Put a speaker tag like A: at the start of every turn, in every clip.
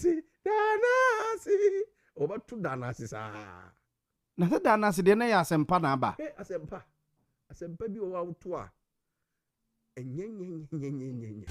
A: danasi. Over to danasi sa.
B: Na se danasi de na ya asempa na aba.
A: Asempa. Asempa bi o awto a. Enyenyenyenyenyenyenye.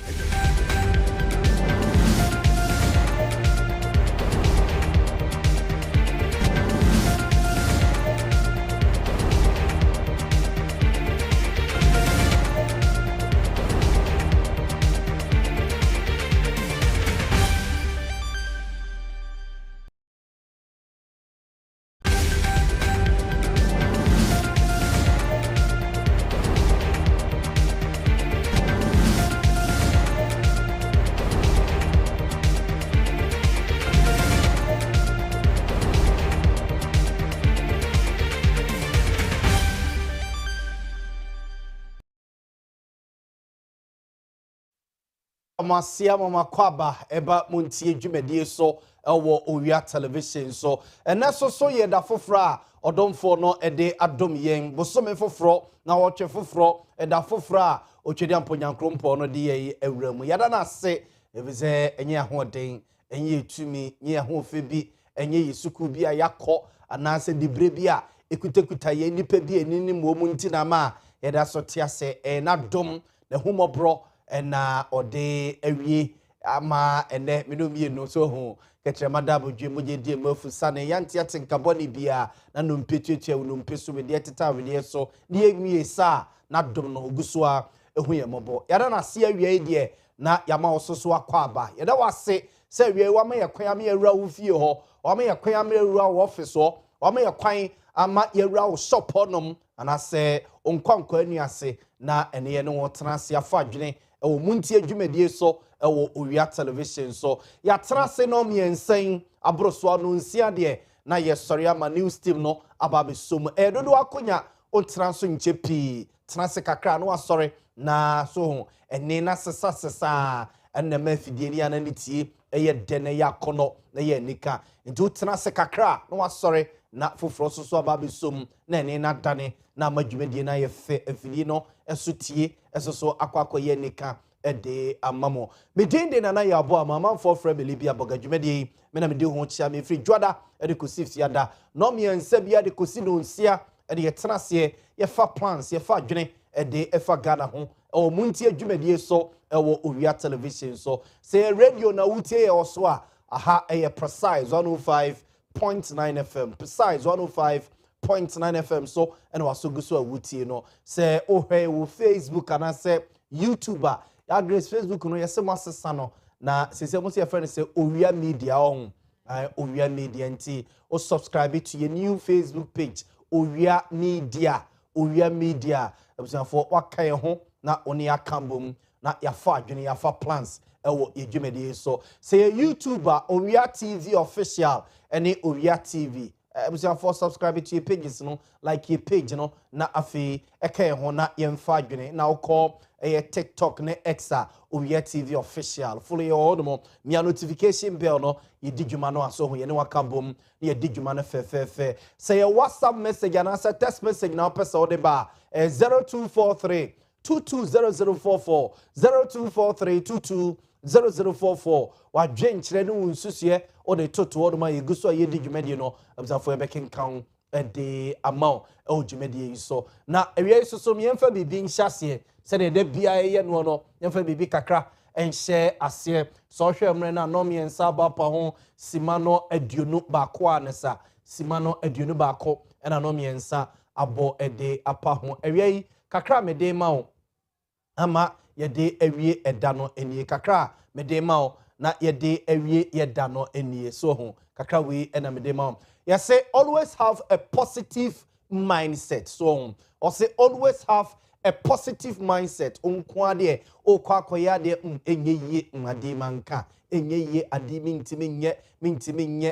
C: Masia mama kwaba eba Montie dwumedie so ewo Owia television so ena so ye da fofra odomfo no ede adom yen bosome fofro na wotwe fofro eda fofra otwedi amponyankrompo no de ye ewramu yada na ase ebize enye ahoden enye etumi nye ahofe bi enye yisuku bi ayakọ anase dibre bi a ekutekuta ye nipa bi enini mo nti na ma yada so tiase na dom na humobro ena ode awie ama ene menomie no so ho ketrema dabodwe moje die mafu sane yanti atenkaboni bia na no mpetuetua no mpeso me de teta we so ne awie sa na dom no oguso a ehu ye mobo yada na se awie de na yama ososo akwa aba yada wase se awie wa ma yakwan ama yawura wo fie ho wa ma yakwan ama yawura wo office ho wa ma yakwan ama yawura wo shop honom anase onkwankwa anuase na ene ye no wotena se afa adwene ewo Montie dwumedie so ewo Owia television so ya trase no miensen abroso no nsia de na ye sori ama news team no ababe som dodo akonya ontra so nche pi trase kakra no asori na so ene na sesa enne mafidie ni ananitie eye dene ya kono na ye nika nti trase kakra no asori na foforo so ababe som na ene na dane na madwumedie na ye fe afidie no esotie esoso akwakoye nika ede amamo medende na Yaw Boamah manfo fra belibia bogadwumedie me na mede ho chia me free dwada ede kosif yada no me ensa bia de kosi no nsia ede ye tenase ye fa plans ye fa adwene ede efa Ghana ho o Montie dwumedie so ewo Owia television so say radio na wutie ye oso a aha eye precise 105.9 FM precise 105.9 FM so ene waso guso awutie no say ohwe wo Facebook ana say YouTuber ya Grace Facebook no yese masesa no na sese mo se friend say Owia Media on Owia Media nti o subscribe to your new Facebook page Owia Media ebusanfo wakan ho na oni akambom na ya fa adwene ya fa plans ewo yedwumedie so say YouTuber Owia TV official any Owia TV ebusanfo subscribe to your pages no like your page no na afi ekan ho na yemfa adwene na ukọ TikTok ne Exa Owia TV official follow your own me notification bell no ye diguma no aso ho ye ne wakabom ye diguma no fe say a WhatsApp message and answer text message na person o de ba 0243 220044 0243 220044 wa dwen kire ne unsusuye o de toto o de ma ye guso ye digumedie no abzafo e bekin kan de amount o jumedie so na ewie so me emfa bibi nhyase se de bia ye no emfa bibi kakra enhye ase so hwe mre na no me ensa ba pa ho simano aduonu ba ko anesa simano aduonu ba ko na no me ensa abo ede apa ho ewie kakra me de ma o ama ye de ewie eda no enie kakra me de ma o na ye de ewie ye da no enie so ho kakra we na me de ma o. You say always have a positive mindset. So, or say always have a positive mindset. Unkwade o kwakoya de enye ye ngade manka. Enye ye adi mintiminye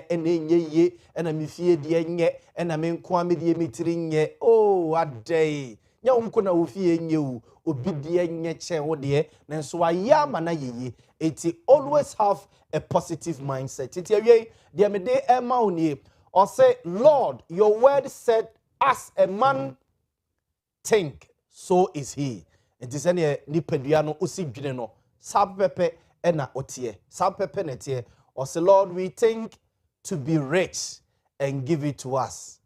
C: enye ye ena mifie de enye ena menkwa me de mitiri nye. Oh, adai. Nya unko na ofie enye u obi de enye che wo de na so aya mana yeye. Eti always have a positive mindset. Eti awie de me de ema oni or say, Lord, your word said, as a man think, so is he. It is any nipeduano usi dwene no. Sapepe ena otie. Sapepe netie Or say, Lord, we think to be rich and give it to us.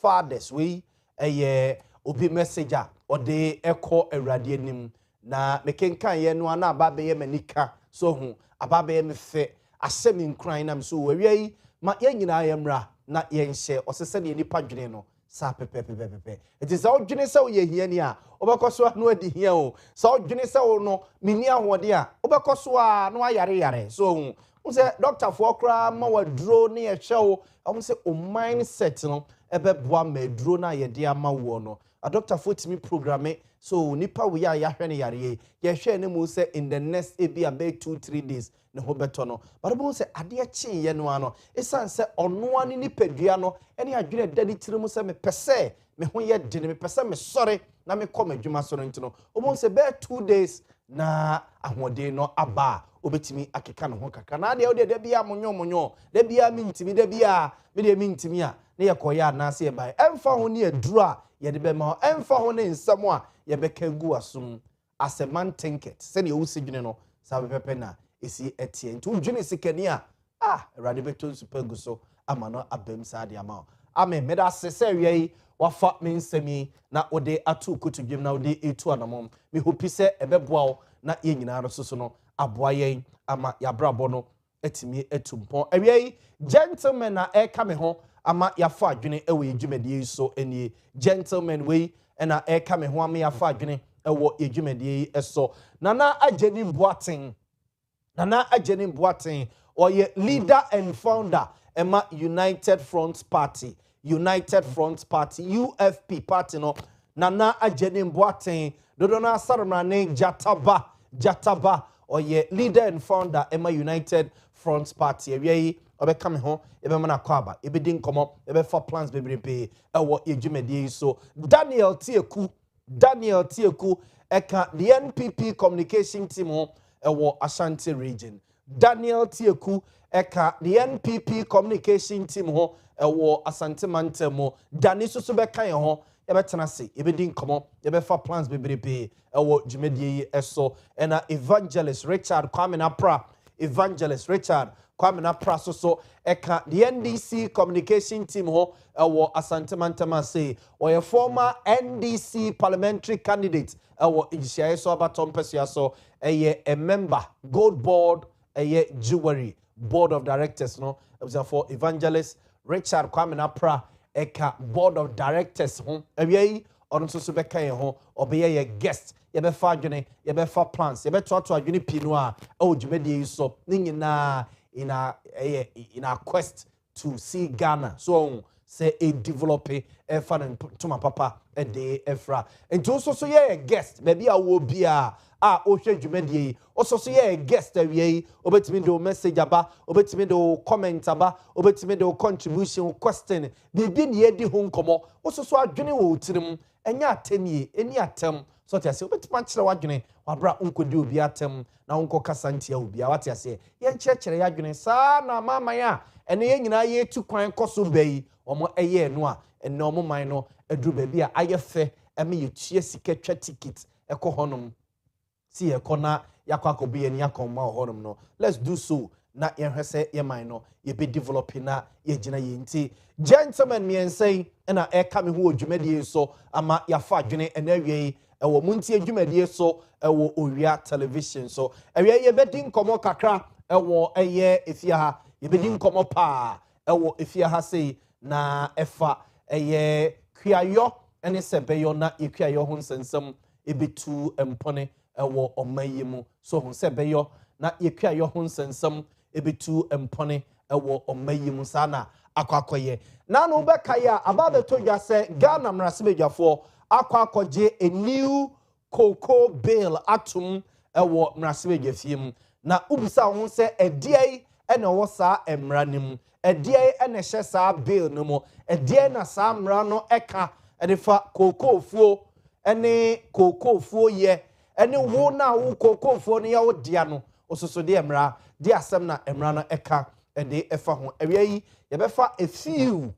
C: Fathers, we obi messenger or de echo erade nim na mekenkan ye no na aba be ye manika so hu aba be me fe asem nkran nam so wawie ma ye nyina ye mra na ye nhye osese ne nipa dwene no sa pepepepepe it is all dwene se wo ye hia ni a obekoso no adi hia o so dwene se wo no mini ahode a obekoso a no ayare yare so hu say doctor for kra ma waduro ne ye hwe wo say o mindset no ebe boa ma duro na ye de ama wo no a doctor for timi programme so nipa we ya hwe ne yare ye hwe ne mu say in the next maybe about 2-3 days ne ho beto no but bo say ade chi ye no ano esan say ono ani nipadua no ene adwene dadi tiri mu say me pese me ho ye de me pese me sore na me kɔ madwuma so no ntino obo say be 2 days na ahode no aba obetimi akeka no ho kaka na de de bia monyo de bia mintimi de bia me de mintimi a ne ye koya na se bai emfa ho ne aduru a ye de be ma emfa ho ne nsam a ye be kangu asum as a man think it se ne wo sigwene no sa be pepe na esi etie nti udwene sikani a erade beto super so ama no abem sa de ama amen me da se wiei wafa me nsami na ode atu kotudwem na ode etu anamom me hopi se ebeboa na ye nyina no soso no aboa yen ama yabrabo no etimi etumpon wiei gentlemen na eka me ho ama yafa adwene ewe edwumedie so enie gentlemen we na eka me ho ama yafa adwene ewo edwumedie eso nana ageni Boating or ye leader and founder Emma United Front Party UFP party no nana ageni Boating dodona saramane Jataba or ye leader and founder Emma United Front Party ye obe come home ebe mana kwaba ebe din komo ebe for plans bebrebe ewo edwumedie so Daniel Tieku eka the NPP communication team ho ewo Ashanti region Daniel Tieku eka the NPP communication team ho ewo Asante Mantemo Dani so be kan ho ebe tenase ebe din komo ebe for plans bebrebe ewo dwumedie eso ena evangelist Richard Kwame Napra so eka the NDC communication team ho ewo Asante Mantema say or a former NDC parliamentary candidate ewo Ijia so abatom pesia so a member gold board jewelry board of directors no for evangelist Richard Kwame Napra eka board of directors ho ewie on so be kan ho obe ye guest ye be fa adwene ye be fa plans ye be to adwene pinu a o dwumedie so nyina in a quest to see Ghana so say a develop a fan to my papa a day efra and also so yeah guest maybe I will be o hwe dwumedie also so yeah guest we obetimi do message aba obetimi do comment aba obetimi do contribution question bibi ne yedi ho nkomo also so adwene wo tirim enya atenie eni atem so tia se obetimi kire wadwene wabra unkodi obi atem na unko kasantia obi a watia se ye nkyekere yadwene saa na mama ya ene ye nyina ye tu kwan koso bai omo eye no a ene omo man no aduru ba bi a ayefe eme ye tue sika twa ticket ekọ honom si ekona yakwa akobi ye ni akoma honom no let's do so na ye hwese ye man no ye be developing na ye gina ye nti gentlemen me ensay na eka me ho odwumadie so ama yafa adwene ena awie ewo Montie adwumadie so ewo Owia television so awie ye bedi nkomo kakra ewo eye efia ha ye bedi nkomo pa ewo efia ha sei na efa eye kuayo ene sebeyo na ekuayo ho nsensem ebetu empone ewo omayemu so ho sebeyo na ekuayo ho nsensem ebetu empone ewo omayemu sana akwakoye na no bekaya ababeto dwa se Ghana mrasebedwafo akwakoje a new cocoa bill atum ewo mrasebedwafiem na ubisa ho se ediai ene wo sa emranim ediai ene hye sa bill no mo ediai na sa mra no eka edefa cocoa fuo ene cocoa fuo ye ene wo na wo cocoa fuo no ya wo dia no ososo de emra de asem na emra no eka ede efa ho awie yi ye befa a few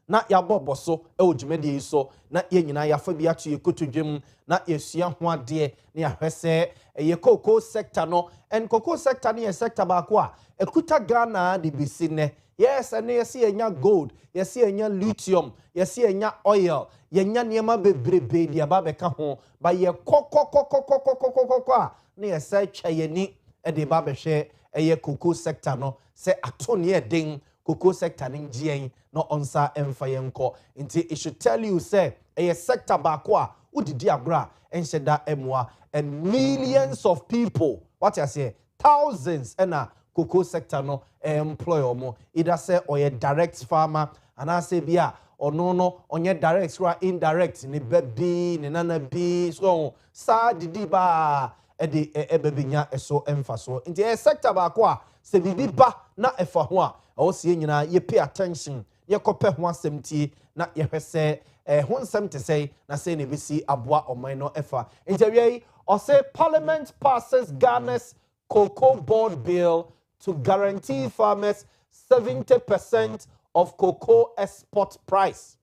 C: na yabɔ so ɛwɔ dwumadi so na yɛn nyinaa yafa bi ato yɛ kotodwem na yɛsua ho adeɛ na yɛahwɛ sɛ ɛyɛ cocoa sector no and cocoa sector no yɛ sector baako a ɛkuta Ghana de besi nɛ yes ɛne yɛsi yɛnya gold yɛsi yɛnya lithium yɛsi yɛnya oil yɛnya nneɛma bebrebe de aba bɛka ho ba yɛ kɔkɔkɔkɔkɔkɔkɔkɔ a na yɛsɛ twa yɛni ɛde ba bɛhwɛ ɛyɛ cocoa sector no sɛ ato ne yɛden cocoa sector ne ngyeɛn no onsa emfa yenko nti it should tell you say a sector baako a udidi agora enhye da emwa and millions of people what I say thousands na cocoa sector no employ omo either say or a direct farmer and I say bia ono no onye direct or indirect ni bebi ni nana bi so sa didi ba ede ebebinya eso emfaso nti a sector baako a se bibi ba na efa ho a o sie nyina ye pay attention ye kopɛ ho asɛm tie na ye hwɛ sɛ ho nsɛm te sɛ na sɛ ne bisi aboa ɔman no ɛfa ntawie or say parliament passes Ghana's cocoa board bill to guarantee farmers 70% of cocoa export price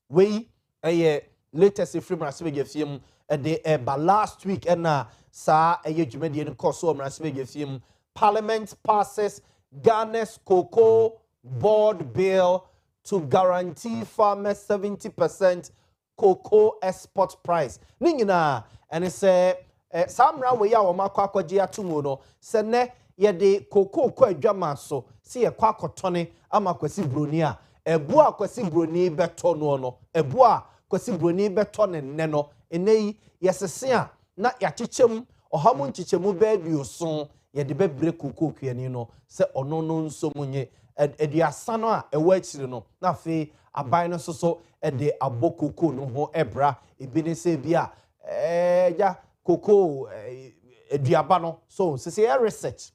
C: we latest free marasebe fiem de ba last week na sa dwumadi no kɔ so marasebe fiem parliament passes Ghana's cocoa board bill to guarantee farmers 70% cocoa export price. Ningina and it say samra we ya wo makwa gye atomo no se ne ye de cocoa kwa adwama so se ye kwa kotone ama kwasi broni a ebu a kwasi broni beto no ebu a kwasi broni beto ne no enei yesese a na yakyechem ohamu nkyechemu ba aduoso ye de bebre cocoa kwiani no se ono no nso munye eduasa no a ewa akire no na fe aban no so de abokoko no ho ebra ebi ne se bia ja cocoa eduaba no so se research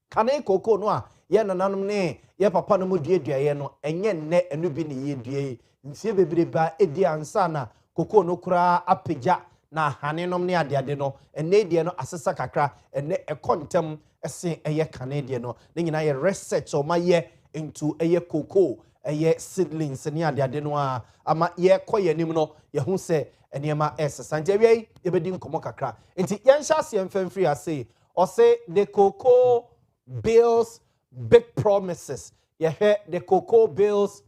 C: kane cocoa no a ye nananom ne ye papa no mu duaduaye no enye nne enu bi ne ye due nsie bebre ba edi ansa na cocoa no kura apagya na hanenom ne ade no enne die no asesa kakra enne ekontem ese eye Canadian no ne nyina ye research o ma ye into eye cocoa eye seedlings ne ade no a ama ye koyanim no ye hu se enema esesa ntia wi ye bedi nkomo kakra nti ye nhya se mfamfiri ase o say the cocoa bills big promises ye he the cocoa bills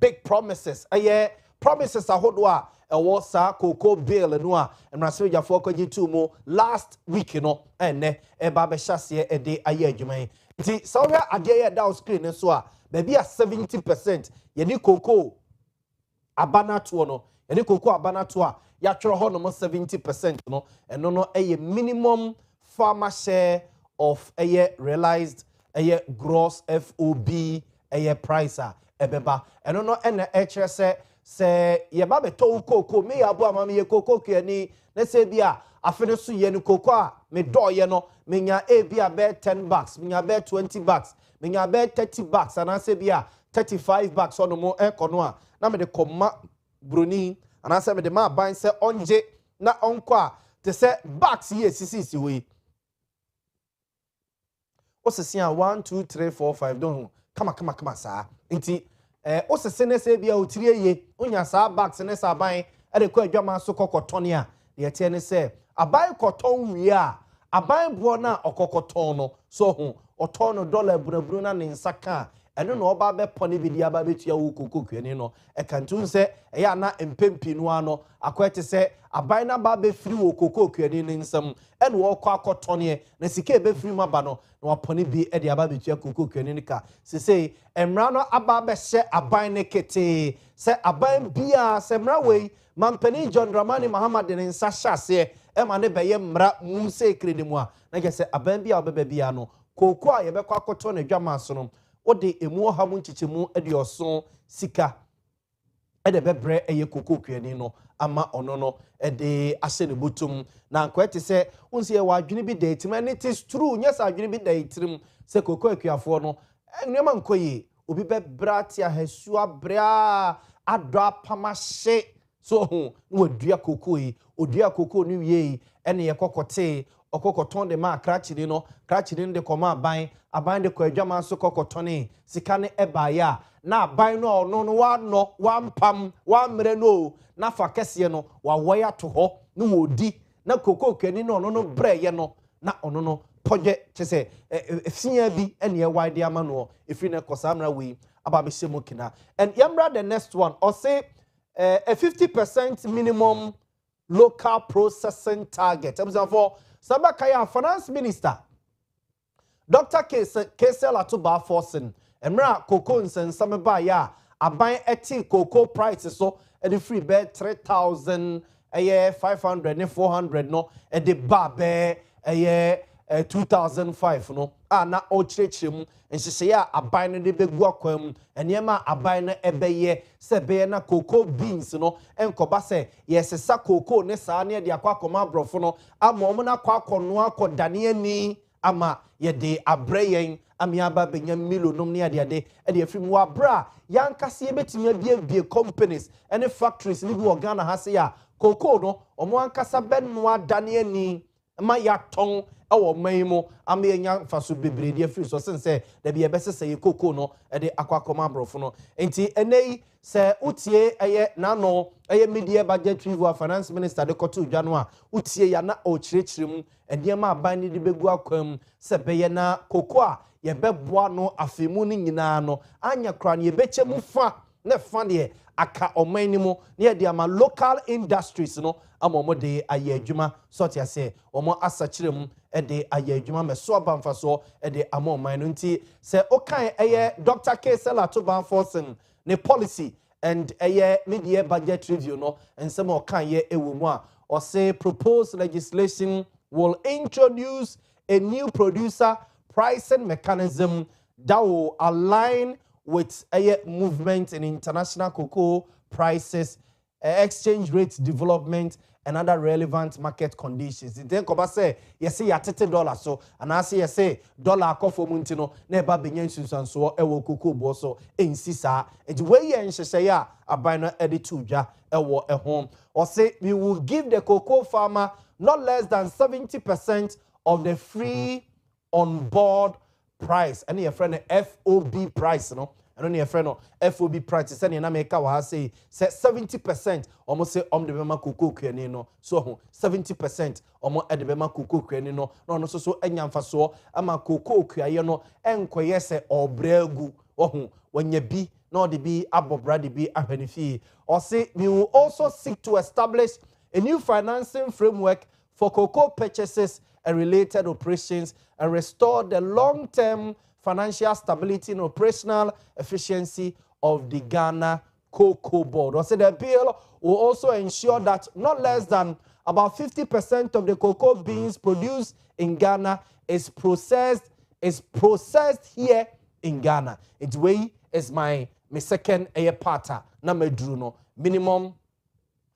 C: big promises eye promises ahodo a ewo sa cocoa bill no a emrasebja for kwaji tu mo last week no enne eba be hyase e de aye adwuman nti so we ade ye down screen so a be bia 70% ye ni cocoa abana to no ye ni cocoa abana to a ya twere ho no 70% no eno no eye minimum farmer share of eye realized eye gross FOB eye price a ebeba eno no ene e kire se ye ba beto cocoa me ya Yaw Boamah ye cocoa kani na se bia afene so ye no cocoa a me do ye no me nya e bia be $10 me nya be $20 me nya be $30 ana se bia $35 ono mo ekono a na me de koma broni ana se me de ma ban se onje na onko a te se bags ye sisi we o se sia 1 2 3 4 5 don kama sa nti o se ne se bia otire ye onya sa bags ne sa ban e de kwa adwama so kokotone a ye tie ne se aban koton wi a aban bo na okokoton no so ho oton no dollar bunabunu na ne nsaka eno no oba be pone bi dia ba betua wo kokokuani no e kantun se e ya na empempi no ano akwete se aban na ba be firi wo kokokuani ne nsam eno wo kɔ akotone na sika be firi ma ba no na wapone bi e dia ba betua kokokuani ne ka se emra no aba be hye aban ne kete se aban bia se mra wei mampani John Dramani Muhammad ne nsa hyase e ma ne be ye mra mu se kredi mu a na ge se aban bia obeba bia no koko a ye be kɔ akoto ne dwama so no ode emu ohamu nchichemu edioso sika ede bebre eye kokokuani no ama ono no ede ase ne botum na ankwete se unse ye wadwene bi datim and it is true yes adwene bi datim se kokokuafo no enema nkoyi obi bebra tia hasu abra adwa pamashe so hu wadua kokoi odua koko ni wie ene ye kokote okokoton de ma krachiri no krachiri de koma aban de ko adwama so kokotone sika ne eba ya na aban no no wa no wa mpam wa mre no na fa kese no wa woya to ho no wodi na koko kwani no no breye no na ono no poje chese efia bi ene e wide ama no efiri na kosamra we aba be shemokina. And yamra the next one or say a 50% minimum local processing target. For Sabakaya Finance Minister Dr. Kesel Atuba Forsen Emra Cocoa and Samabaya aban eti cocoa prices so and the free bed 3,000 a year 500 and 400 no and the babe a year 2005 no na ochirechim nhyehyɛ ya aban no de begua kwam enema aban no ebeye se be na cocoa beans no enkoba se yesesa cocoa ne saa ne de akwa brofo no ama omo na kwakono akodane ani ama ye de abreyen amiaba benya milonum ne ade de afim wa bra yankase ebetimi bie companies and factories ni bi organa ha se ya cocoa no omo ankasa benno adane ani ma ya ton awo maimo amenya faso bebre de afiri so sense da bi ebesese ye cocoa no de akwakoma brofo no enti enei se utie eye nano eye media budget review finance minister de kotu dwano a utie ya na ochirechirem endiema aban ni de begu akwam se beye na cocoa ye beboa no afemu ni nyina no anya kra ne ye bechemu fa ne fa de aka omanimo ne de ama local industries no amomo de aye adwuma so tia se omo asachirem de aye adwuma meso abamfaso de amoman no nti se okan eye Dr. Kesel Atuba Forsen ne policy and eye media budget review no ensem okan ye ewumu a or say proposed legislation will introduce a new producer pricing mechanism that will align with a movement in international cocoa prices, exchange rate development, and other relevant market conditions. Then koba say yes say $30 so and I say yes say dollar akofo muntino neba benyen sunsanso ewo cocoa boso insisa e the way yen hye ya abana edituja ewo ehom or say we will give the cocoa farmer not less than 70% of the free on board price and your friend FOB price no and only your friend no FOB price say na make wa say 70% almost say the bema cocoa kwani no so 70% omo e de bema cocoa kwani no no so enyamfa so ama cocoa kwaye no enkoye se obragu ohun wanya bi no de bi abobra de bi ahanifi or say we will also seek to establish a new financing framework for cocoa purchases and related operations and restore the long-term financial stability and operational efficiency of the Ghana Cocoa Board. Also, the bill will also ensure that not less than about 50% of the cocoa beans produced in Ghana is processed here in Ghana. Its way is my second parta na medruno minimum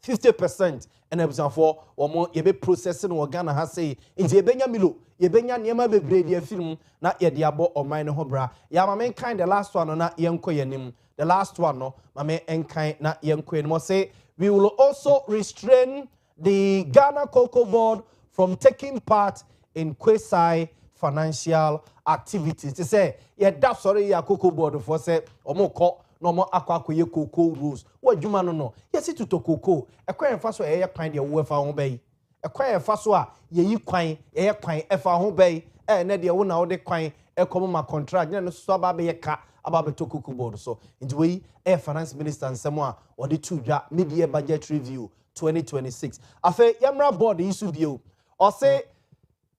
C: 50% and for or more ye be processing or Ghana has say in Jebenya Milo, Yebenya Niema be brady film, not yet diabo or mine hobra. Ya my kind the last one or not young koyanim. The last one no, my main kind not young queen must say we will also restrain the Ghana Cocoa Board from taking part in quasi financial activities. To say, yeah, that's sorry, ya Cocoa Board for say or more no more akwakoye cocoa rules what juma no yes to cocoa e kwan fa so e ye kwan de wo fa ho bai e kwan fa so a ye yi kwan e kwan e fa ho bai e na de wo na wo de kwan e kom ma contract na so aba be ka aba be to cocoa board so nti we finance minister nsemo a wo de tudwa media budget review 2026 afa yamra board isu bio or say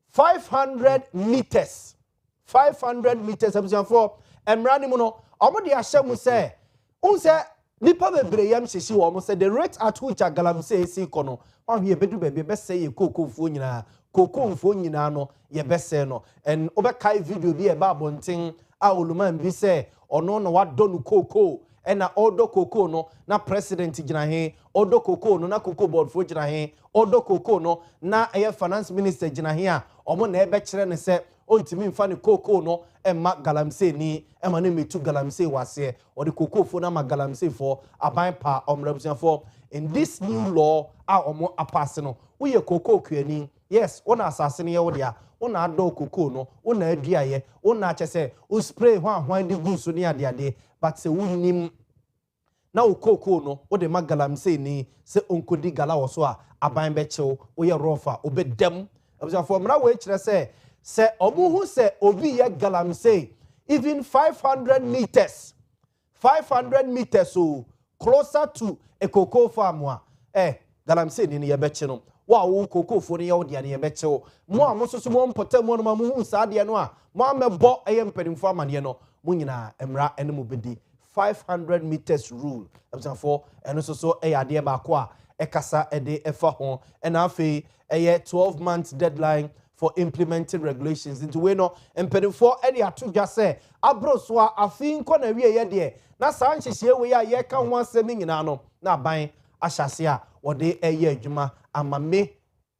C: 500 meters for emrani mu no omo de ahyem say unse nipa bebre yam hyehye wo mo say the rate at which a galamsey esi kono ma hwe bedu be be say ye kokofuo nyina kokomfuo nyina no ye be say no and obekai video bi e ba bonten a oluman bi say ono no wado no koko na odo koko no na president gina he odo koko no na cocoa board fo gina he odo koko no na finance minister gina he a omo na ebe kire ne say ontimi mfa ne cocoa no emma galamsey ni emma ne metu galamsey wase or the cocoa fo na ma galamsey for aban pa omrabusan for in this new law a omo apase no we cocoa kwani yes wona asase ne ye wo dia wona ado koko no wona aduaye wona chese o spray hwan de gu so ne ade but se wunim na o koko no wo de magalamsey ni se onkodi gala wo so a aban be chew wo ye rofa obedam abusafo mra wo ekire se omuhu se obi ye galamsey even 500 meters so closer to a cocoa farm galamsey ni ye be che no wa wo cocoa fo ne ye wo de ne ye be che mo amososo mo mpota mo no ma mo hu sa de no a mo amebo eye mpadimfo amane no mo nyina emra ene mo bedi 500 meters rule abusafo eno so ade ba ko a ekasa ede efa ho ena afi 12 months deadline for implementing regulations into we no mpadimfo ede atodwa se abroso a afi nko na wie ye de na sa nhihye we ya ye ka ho asem nyina no na ban ahyase a wode eye adwuma amame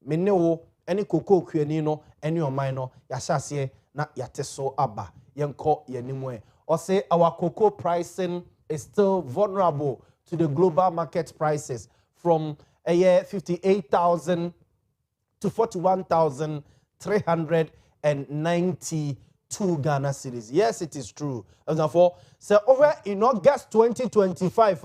C: mene wo ene koko kuani no ene oman no yahyase na yateso aba yenko yanimwe or say our cocoa pricing is still vulnerable to the global market prices from a year 58,000 to 41,392 Ghana cedis. Yes, it is true. And therefore, so over in August 2025,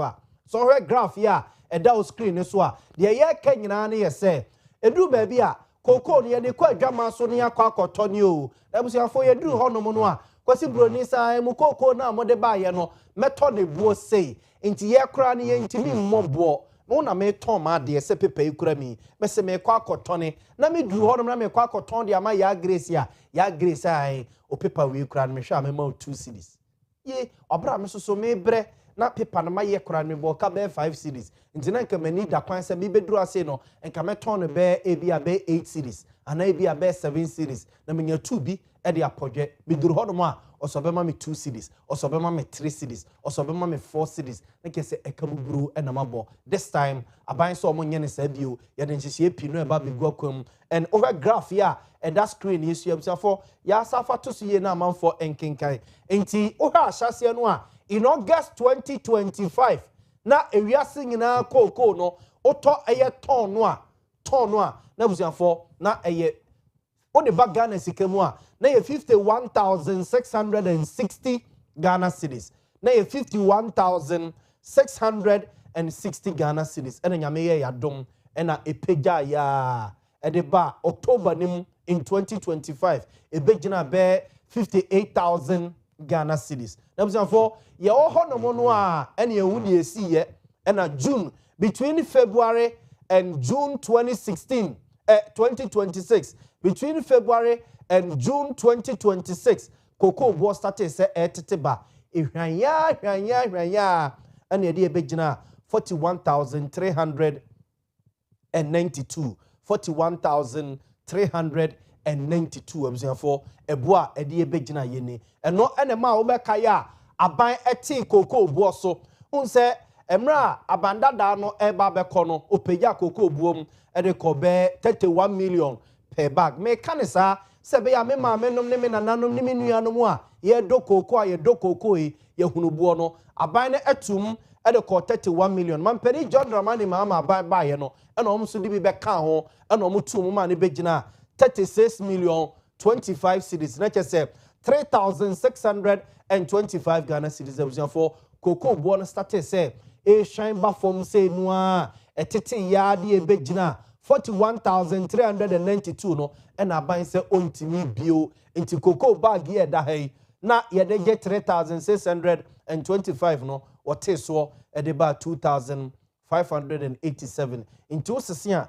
C: so over graph here, and that screen is what the year Kenya say, edu baby cocoa ni de kwa dwama so ne akwa kotonio. Ebusiafo ye duru honom no a kwasi broni sa mu cocoa na mo de ba ye no meto ne buo sei nti ye kra ne ye ntimi mmobo mo na me ton ma de se pepe ikura mi me se me kwa kotone na me duru honom na me kwa koton de ama ya grace ai o pepa we kura me hwa me ma 2 cedis ye obra me so me bre na pepa na ma ye kura me bo ka be 5 cedis nti na nka mani da kwan se me beduru ase no nka me ton be ebia be 8 cedis ana ebia be 7 cedis na me nya 2 bi e de apodwe me duru honom a osobema me 2 cedis osobema me 3 cedis osobema me 4 cedis na ke se ekabuburu e na mabo this time aban so omo nye ne sa bio ye de nhihye pinu e ba begu akwam and over graph here and that screen is you for ya safa to see na amanfo enkenkan enti o ha ahyase no a in August 2025 na ewiase nyina koko no oto eye ton no a na busiafo na eye o de ba Ghana sikamu a na ye 51,660 Ghana cedis na ye 51,660 Ghana cedis ena nyame ye yadom ena epeja ya edeba October nim in 2025 ebegina be 58,000 Ghana cedis na busanfo ye ohonom no a ena ye wudi esi ye ena June between February and June 2026 between February and June 2026 cocoa board started say etetiba ehwanya and ye begina 41,392 41,392 abusafo eboa ede begina yeni eno enema wo beka ya aban eti cocoa board so unse emra abandada no eba beko no opeja cocoa boom ede ko be 31 million per bag me kanisa sebe ya me ma menom ne me nananom ne me nuanom a ye do cocoa ye hunubuo no aban ne etum ede ko 31 million man peri John Dramani ma aban ba ye no ena om so di bi beka ho ena om tum ma ne begina 36 million 25 cedis na chese 3,625 Ghana cedis for cocoa buo no started say e shine ba form say no a etete ya de begina 41,392 no and aban se ontimi bio into cocoa bag ye da hey na ye de get 3,625 no what is so at about 2,587 into sesia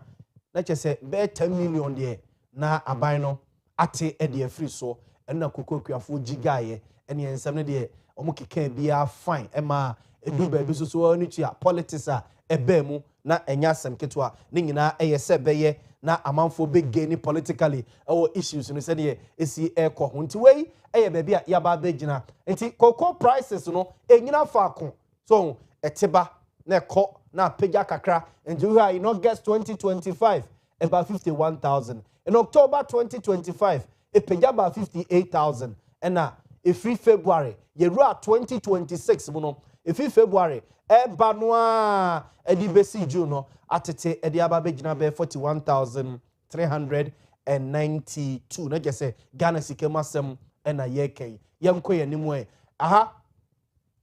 C: na chese be 10 million there na aban no ate e de free so and na cocoa kuafo gigaye and ye nsem ne de omo keka bia fine e ma edu ba bi so ni tua politics a ebe mu na enya sem ketwa ni nyina eye beye na amanfo be gain politically or issues no say de esi ekọ ho nti wei eye ba bia ya ba begina nti cocoa prices no enyina faako so eteba na ekọ na pega kakra nti we are in August 2025 about 51,000 in October 2025 pega about 58,000 and na free February yeru 2026 no free February eba no a edi besi June no atete edi aba begina be 41,392 492 na just say Ghana sikemasem ena yeken yemko yanimwe aha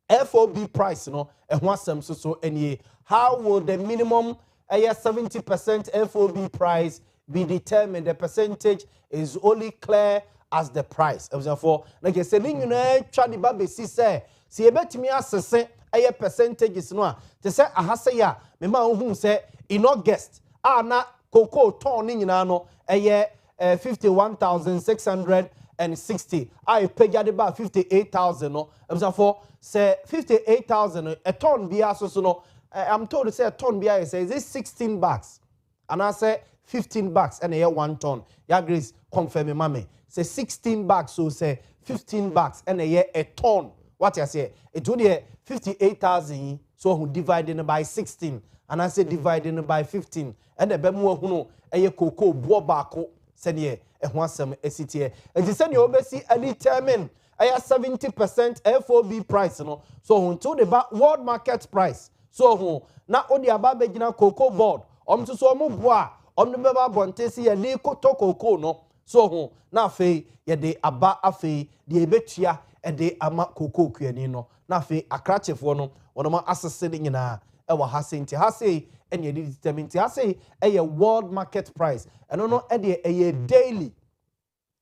C: FOB price no ehho asem so enie how will the minimum 70% FOB price be determined? The percentage is only clear as the price. Therefore, like I said, you know, try the baby say ebetimi asese percentages no te say ahase ya me ma ohun say in August na cocoa ton ni nyina no 51,660 pay ba 58,000 no. Therefore, say 58,000 a ton bia so no. I'm told to say a ton bia say is it 16 bucks and I say 15 bucks and a 1 ton. Ya Grace confirm me mame. Say 16 bucks so say 15 bucks and a ton. What I say? It would be 58,000 so who divided by 16 and I say divided by 15 and the bemu who a cocoa bo bako said ye a wasam SCTA. And he said you obviously a determine a 70% FOB price no so until the world market price. So who na odi ababegina cocoa board to so mo boa the beba bontesi ye ni koto cocoa no so who na fe ye de aba afe de ebetua e de ama cocoa kuani no na fe akrachefo no wonoma asese ni nyina e wa hasenti hase enye di determine hase e ye world market price eno no e de e ye daily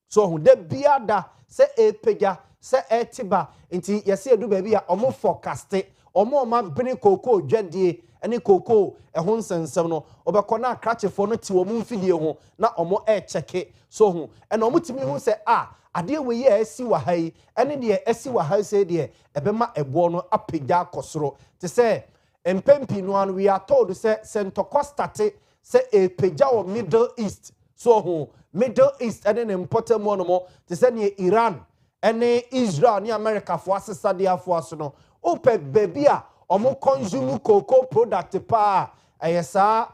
C: so who de biada se epeja se etiba nti yese edu ba bia omo forecast omo ma bene cocoa dwadie ene cocoa ho nsensem no obekọ na akrachefo no ti omo mfidie ho na omo cheke so ho ene omo timi ho se ade we ye asi wa hai ene de asi wa hai se de ebema ebo no apegya akosoro te se empempi no an we are told se sentokostate se epegya o Middle East so ho Middle East ene ne important one mo te se ne Iran ene Israel ni America fo asesa de afo aso no ope baby a omo consume cocoa product pa ayesa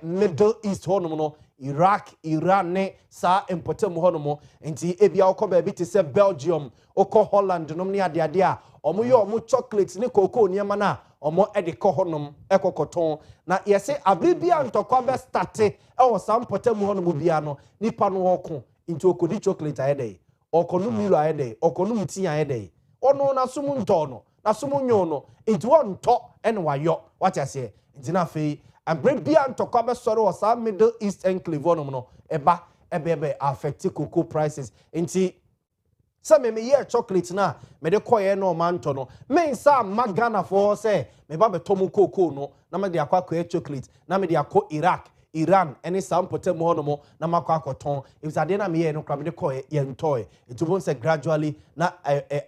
C: Middle East hono no Iraq Iran ne sa importem hono mo enti ebia okọ baby te se Belgium okọ Holland no ne ade ade a omo ye omo chocolate ne cocoa niema na omo ede kọ honom ekokoton na yese abibia ntokwa be start e wo sa importem hono mo bia no nipa no okọ enti okodi chocolate ayede okonu milo ayede okonu mti ayede ono na sumu ntono na sumu nyono it won't talk and wayo what I say it's na fe and bring bia ntokwa be soro o sa Middle East enclave no eba affect cocoa prices nti sa me ye chocolate na me de koye no manto no me sa magana for say me ba betomu cocoa no na me de akwa chocolate na me de akọ Iraq Iran any some potem honomo na makwa akoton if ade na me ye no kra me de koye ye ntoy it won't say gradually na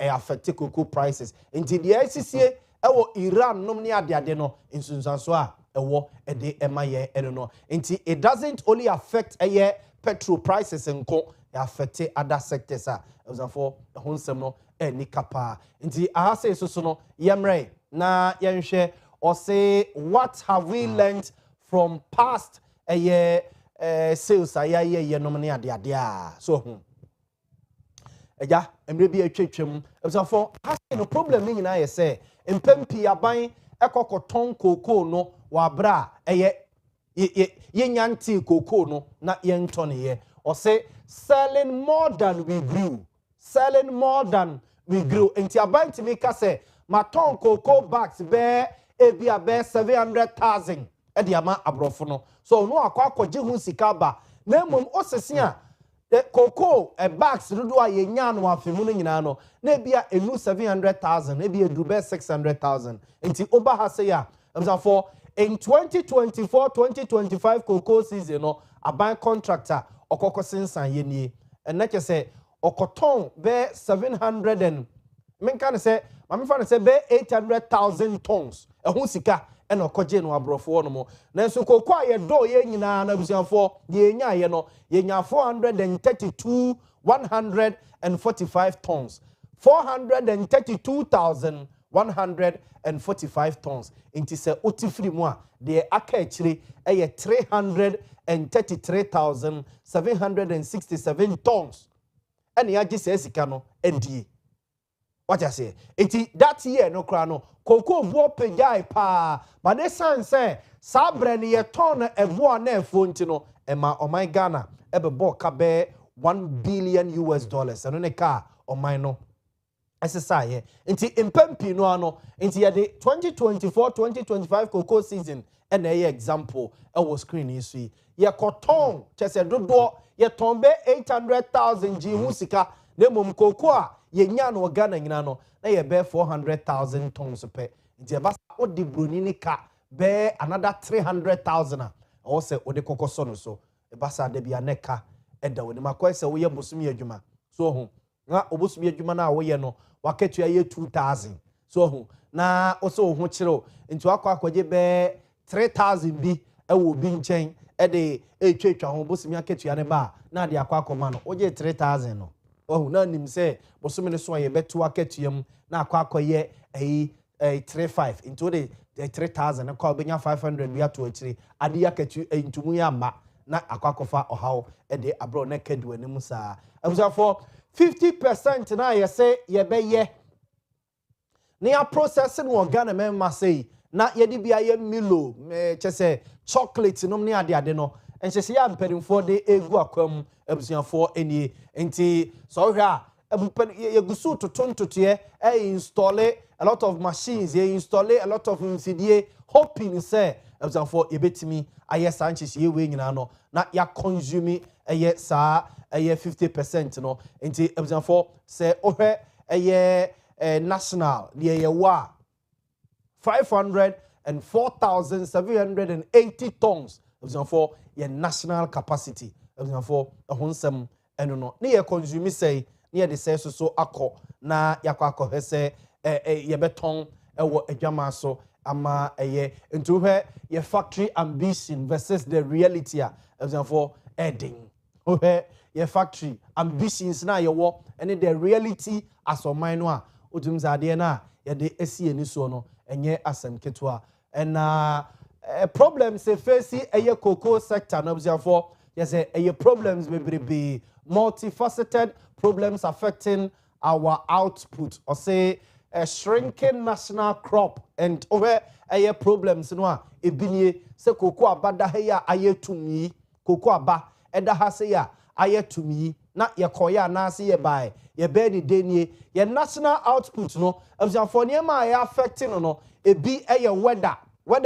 C: affect cocoa prices nti de asisie ewo Iran nom ne ade no insunsanso a ewo ede ema ye eno no nti it doesn't only affect petrol prices nko it affect other sectors for the honsem no ni kapa nti ahase so no yemre na yenhwe or say what have we learned from past sales ye nom ne ade so eja emre bi atwetwem for has no problem ni na ye say empempi aban ekokoton cocoa no wa bra ye nyanti cocoa no na ye ntone ye or say selling more than we grew enti aban ti make say maton cocoa bags be ebia be 700,000 e de ama abrofo no so no akwakoje hu sika ba na mom osese a cocoa bags dodo a ye nya no afemu no nyina no na ebia enu 700,000 ebia dru be 600,000 enti oba ha say ya for in 2024-2025 cocoa season no aban contractor okoko sensan ye nie na ke say okoton be 700 and men kan say mame fa say be 800,000 tons ehun sika ena okoje no abrofo no mo na so cocoa ye do ye nyina na busianfo ye nya ye no ye nya 432,145 tons 432,145 tons inti se otifiri mu a de aka akire 333,767 tons ene ya gise sika no endie What I say? That year no crano. Cocoa bo pejai pa. But this son say sabre ni ye ton e bo na efontino e ma o my Ghana ebe bo ka be $1 billion. Eno ne ka o my no. SSI ye. Inti impempi no ano. Inti ye de 2024-2025 cocoa season and a example I was screen issue. Ye koton chese dodo ye tombe 800,000 G musika ne mum cocoa ye nya no Ghana nyina no na ye be 400,000 tons pe. Inti basa odi brunini ka be another 300,000 o se odi kokoso no so e basa de bia neka eda woni makoy se wo ye bosumi adwuma so ho na obosumi adwuma na wo ye no waketua ye 2,000 so ho na oso ho kire nti akwaje be 3,000 bi ewo bi nchen e de etwetwa ho bosumi aketua ne ba na de akwakoma no oje 3,000 no oh na nim se bosumi ne so ye betu aketuam na akwakoye 35 into the 3,000 na kwa benya 500 bi ato akire ade yaketu ntumu ya ma na akwakofa ohaw e de abro na kedu anim saa abusa for 50% na ye say ye be ye na ya processing wo Ghana men ma say na ye di bia ye milo chese chocolate no ne ade no enhye ya mperimfo de egu akwam abusuafo enie enti so hwe a ye gusu totontote install a lot of machines ye install a lot of mfidie hoping say abusuafo ye betimi aye sanches ye we nyina no na ya consume aye sa aye 50% no enti abusuafo say ohwe aye national the ye wa 504,780 tons for your national capacity for a honsem eno no ne ye consume say ne de say so akọ na yakọ hese ye beton ewo adwama so ama eye ntu hwe your factory ambition versus the reality for adding hwe your factory ambitions na ye wo and the reality as o man no a odum zade na ye de esie ni so no enye asem ketwa and problems they face a cocoa sector no for yes a problems be multifaceted problems affecting our output or say a shrinking national crop and over a problems no e binye se cocoa abada heya ayetumi cocoa aba eda ha se ya ayetumi na yekoya na se ye bai ye be ni denie ye national output no for niema ay affecting no e bi eye weather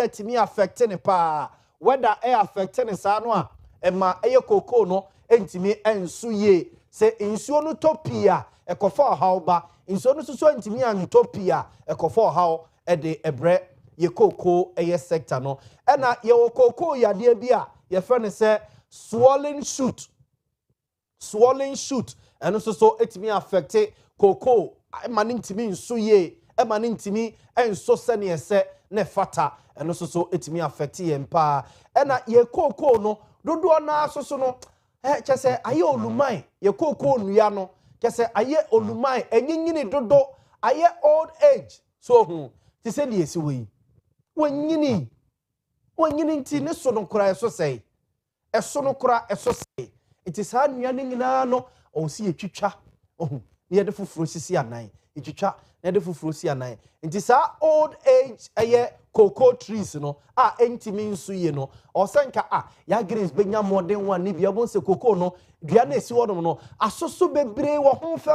C: timi affecting pa weather affecting sa no a e ma eye cocoa no entimi ensu ye se insuo no topia e kofa haw ba insuo no so entimi antopia e kofa haw e de ebre ye cocoa eye sector no e na ye wo cocoa yade bi a ye fe ne se swollen shoot and so etimi affect cocoa e ma ntimi ensu ye e ma ntimi enso se ne se ne fata and so etimi affect ye mpa e na ye cocoa no dodo na so no chese aye oluman ye cocoa nua no chese aye oluman enyinyini dodo aye old age so hu ti se de esi we wanyini nti ne so no kura eso sei eso no kura eso sei it is hard nua nyina no o si etwitwa ne ye de fufuro sisi anan etwitwa ne de fufuro si anan nti sa old age aye cocoa trees no entimi nsu ye no osenka ya grace benya modern one ni bia bon se cocoa no dua na esi wodom no asoso bebre wo ho fe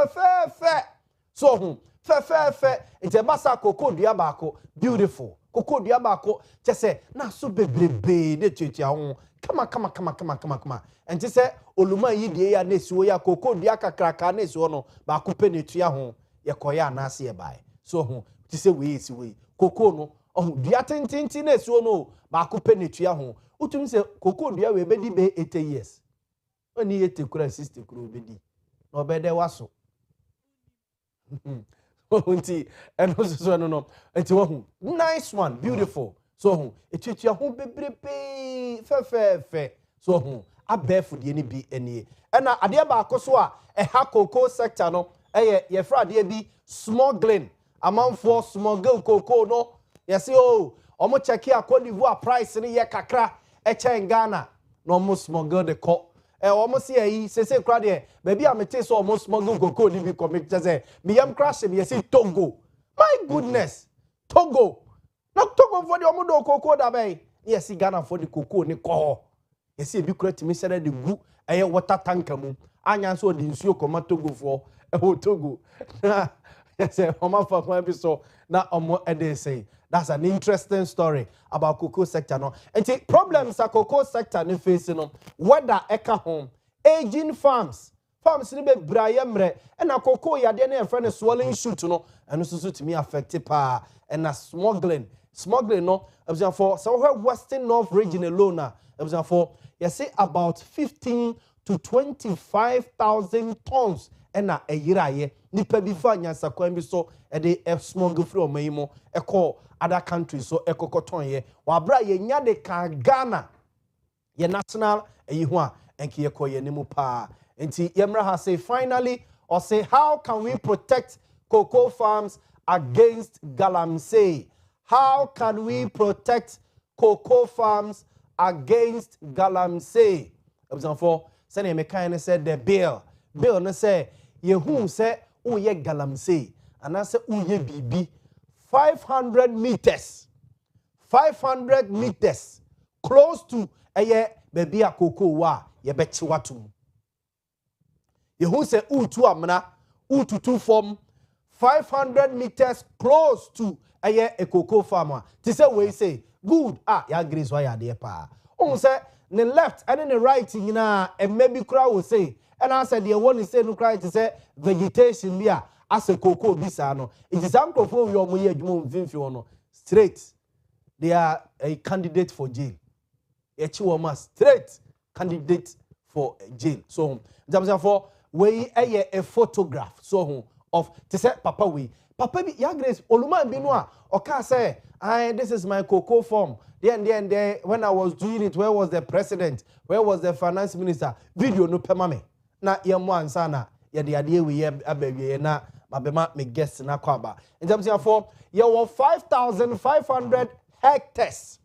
C: so ho fe nti basa cocoa dua baako beautiful cocoa dua baako chese na so bebrebe de twetwa ho kama nti se oluma yi die ya na esi wo ya cocoa dua kakraka na esi wo no baako pe ne tua ho ye koya na ase ye bai so ho ti se we esi we cocoa no dua tintinti na esuo no ba ko penetua ho utum se cocoa dua we bedi be 80 years oni 80 kura 60 kura bedi na obede waso onti eno so no enti wo hu nice one beautiful so hu etutua ho bebrebe fe so hu abefu de ni bi enie na ade ba akoso a ha cocoa sector no ye fra ade bi smuggling amanfo smuggle cocoa no yes omo check here Cote d'Ivoire price ni ye kakra eche Ghana no mo smuggle de ko almost see a say crowd maybe I'm a taste almost smuggle cocoa ni bi commit say me am crash me say Togo. My goodness. Togo. Not Togo for the omodo cocoa da bay. Yes, Ghana for the cocoa ni ko. Yes, e bi correct me say the gu eye water tanker mu. Anya so the nsuo koma Togo for Togo. Yes, Oma for one episode na omo e dey say. That's an interesting story about cocoa sector no. And the problems a cocoa sector ni facing no. Whether eka home, aging farms ni be brayemre and a cocoa ya de na friend swallowing shoot no. And so to me affected pa and a smuggling no. For so western north region alone for you say about 15 to 25,000 tons and a year nipa bi fa nyansa kwan bi so e de smuggle free omayimo e call other countries so e kokoton ye wa bra ye nya de kan Ghana ye national e ho a enke ye koye nimu pa enti yemra ha say finally or say how can we protect cocoa farms against galamsey? How can we protect cocoa farms against galamsey? For say me kind said the bill no say ye who say oh ye galamsey and I say oh ye bibi 500 meters close to ye baby a cocoa wa ye bechi watum ye who say oh to amna oh to two form 500 meters close to a cocoa farmer. Ti say we say good ya grace why ya there pa. On say the left and the right nyina and maybe crowd will say and I said the one is say no cry to say vegetation bia as a cocoa bisa no. It is uncle for your mo ye dwuma mfimfi no straight. They are a candidate for jail. Echiwoma straight candidate for jail. So for we a photograph so of to say papa we papa bi ya grace oluma bi no a oka say this is my cocoa farm then when I was doing it where was the president where was the finance minister video no pema me na ye mo ansa na ye de ade we ye abawie na mabema me guest na kwaba in terms of for ye were 5,500 hectares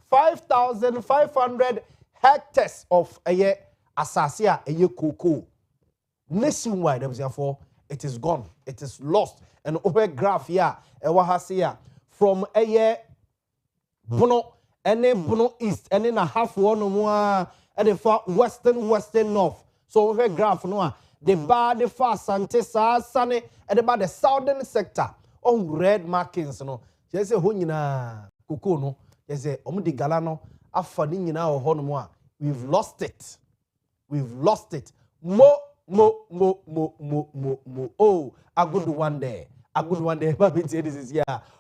C: 5,500 hectares of a asase a cocoa nationwide for it is gone. It is lost. And over graph here, from a year, Bono, and then Bono East, and then a half one more, and the far western north. So over graph no, the bar the far Sante Sunny, and about the southern sector on red markings. No, just a hunina kukuno, just a omudi galano, afading in our honmoa. We've lost it. Mo. Oh, a good one day. This is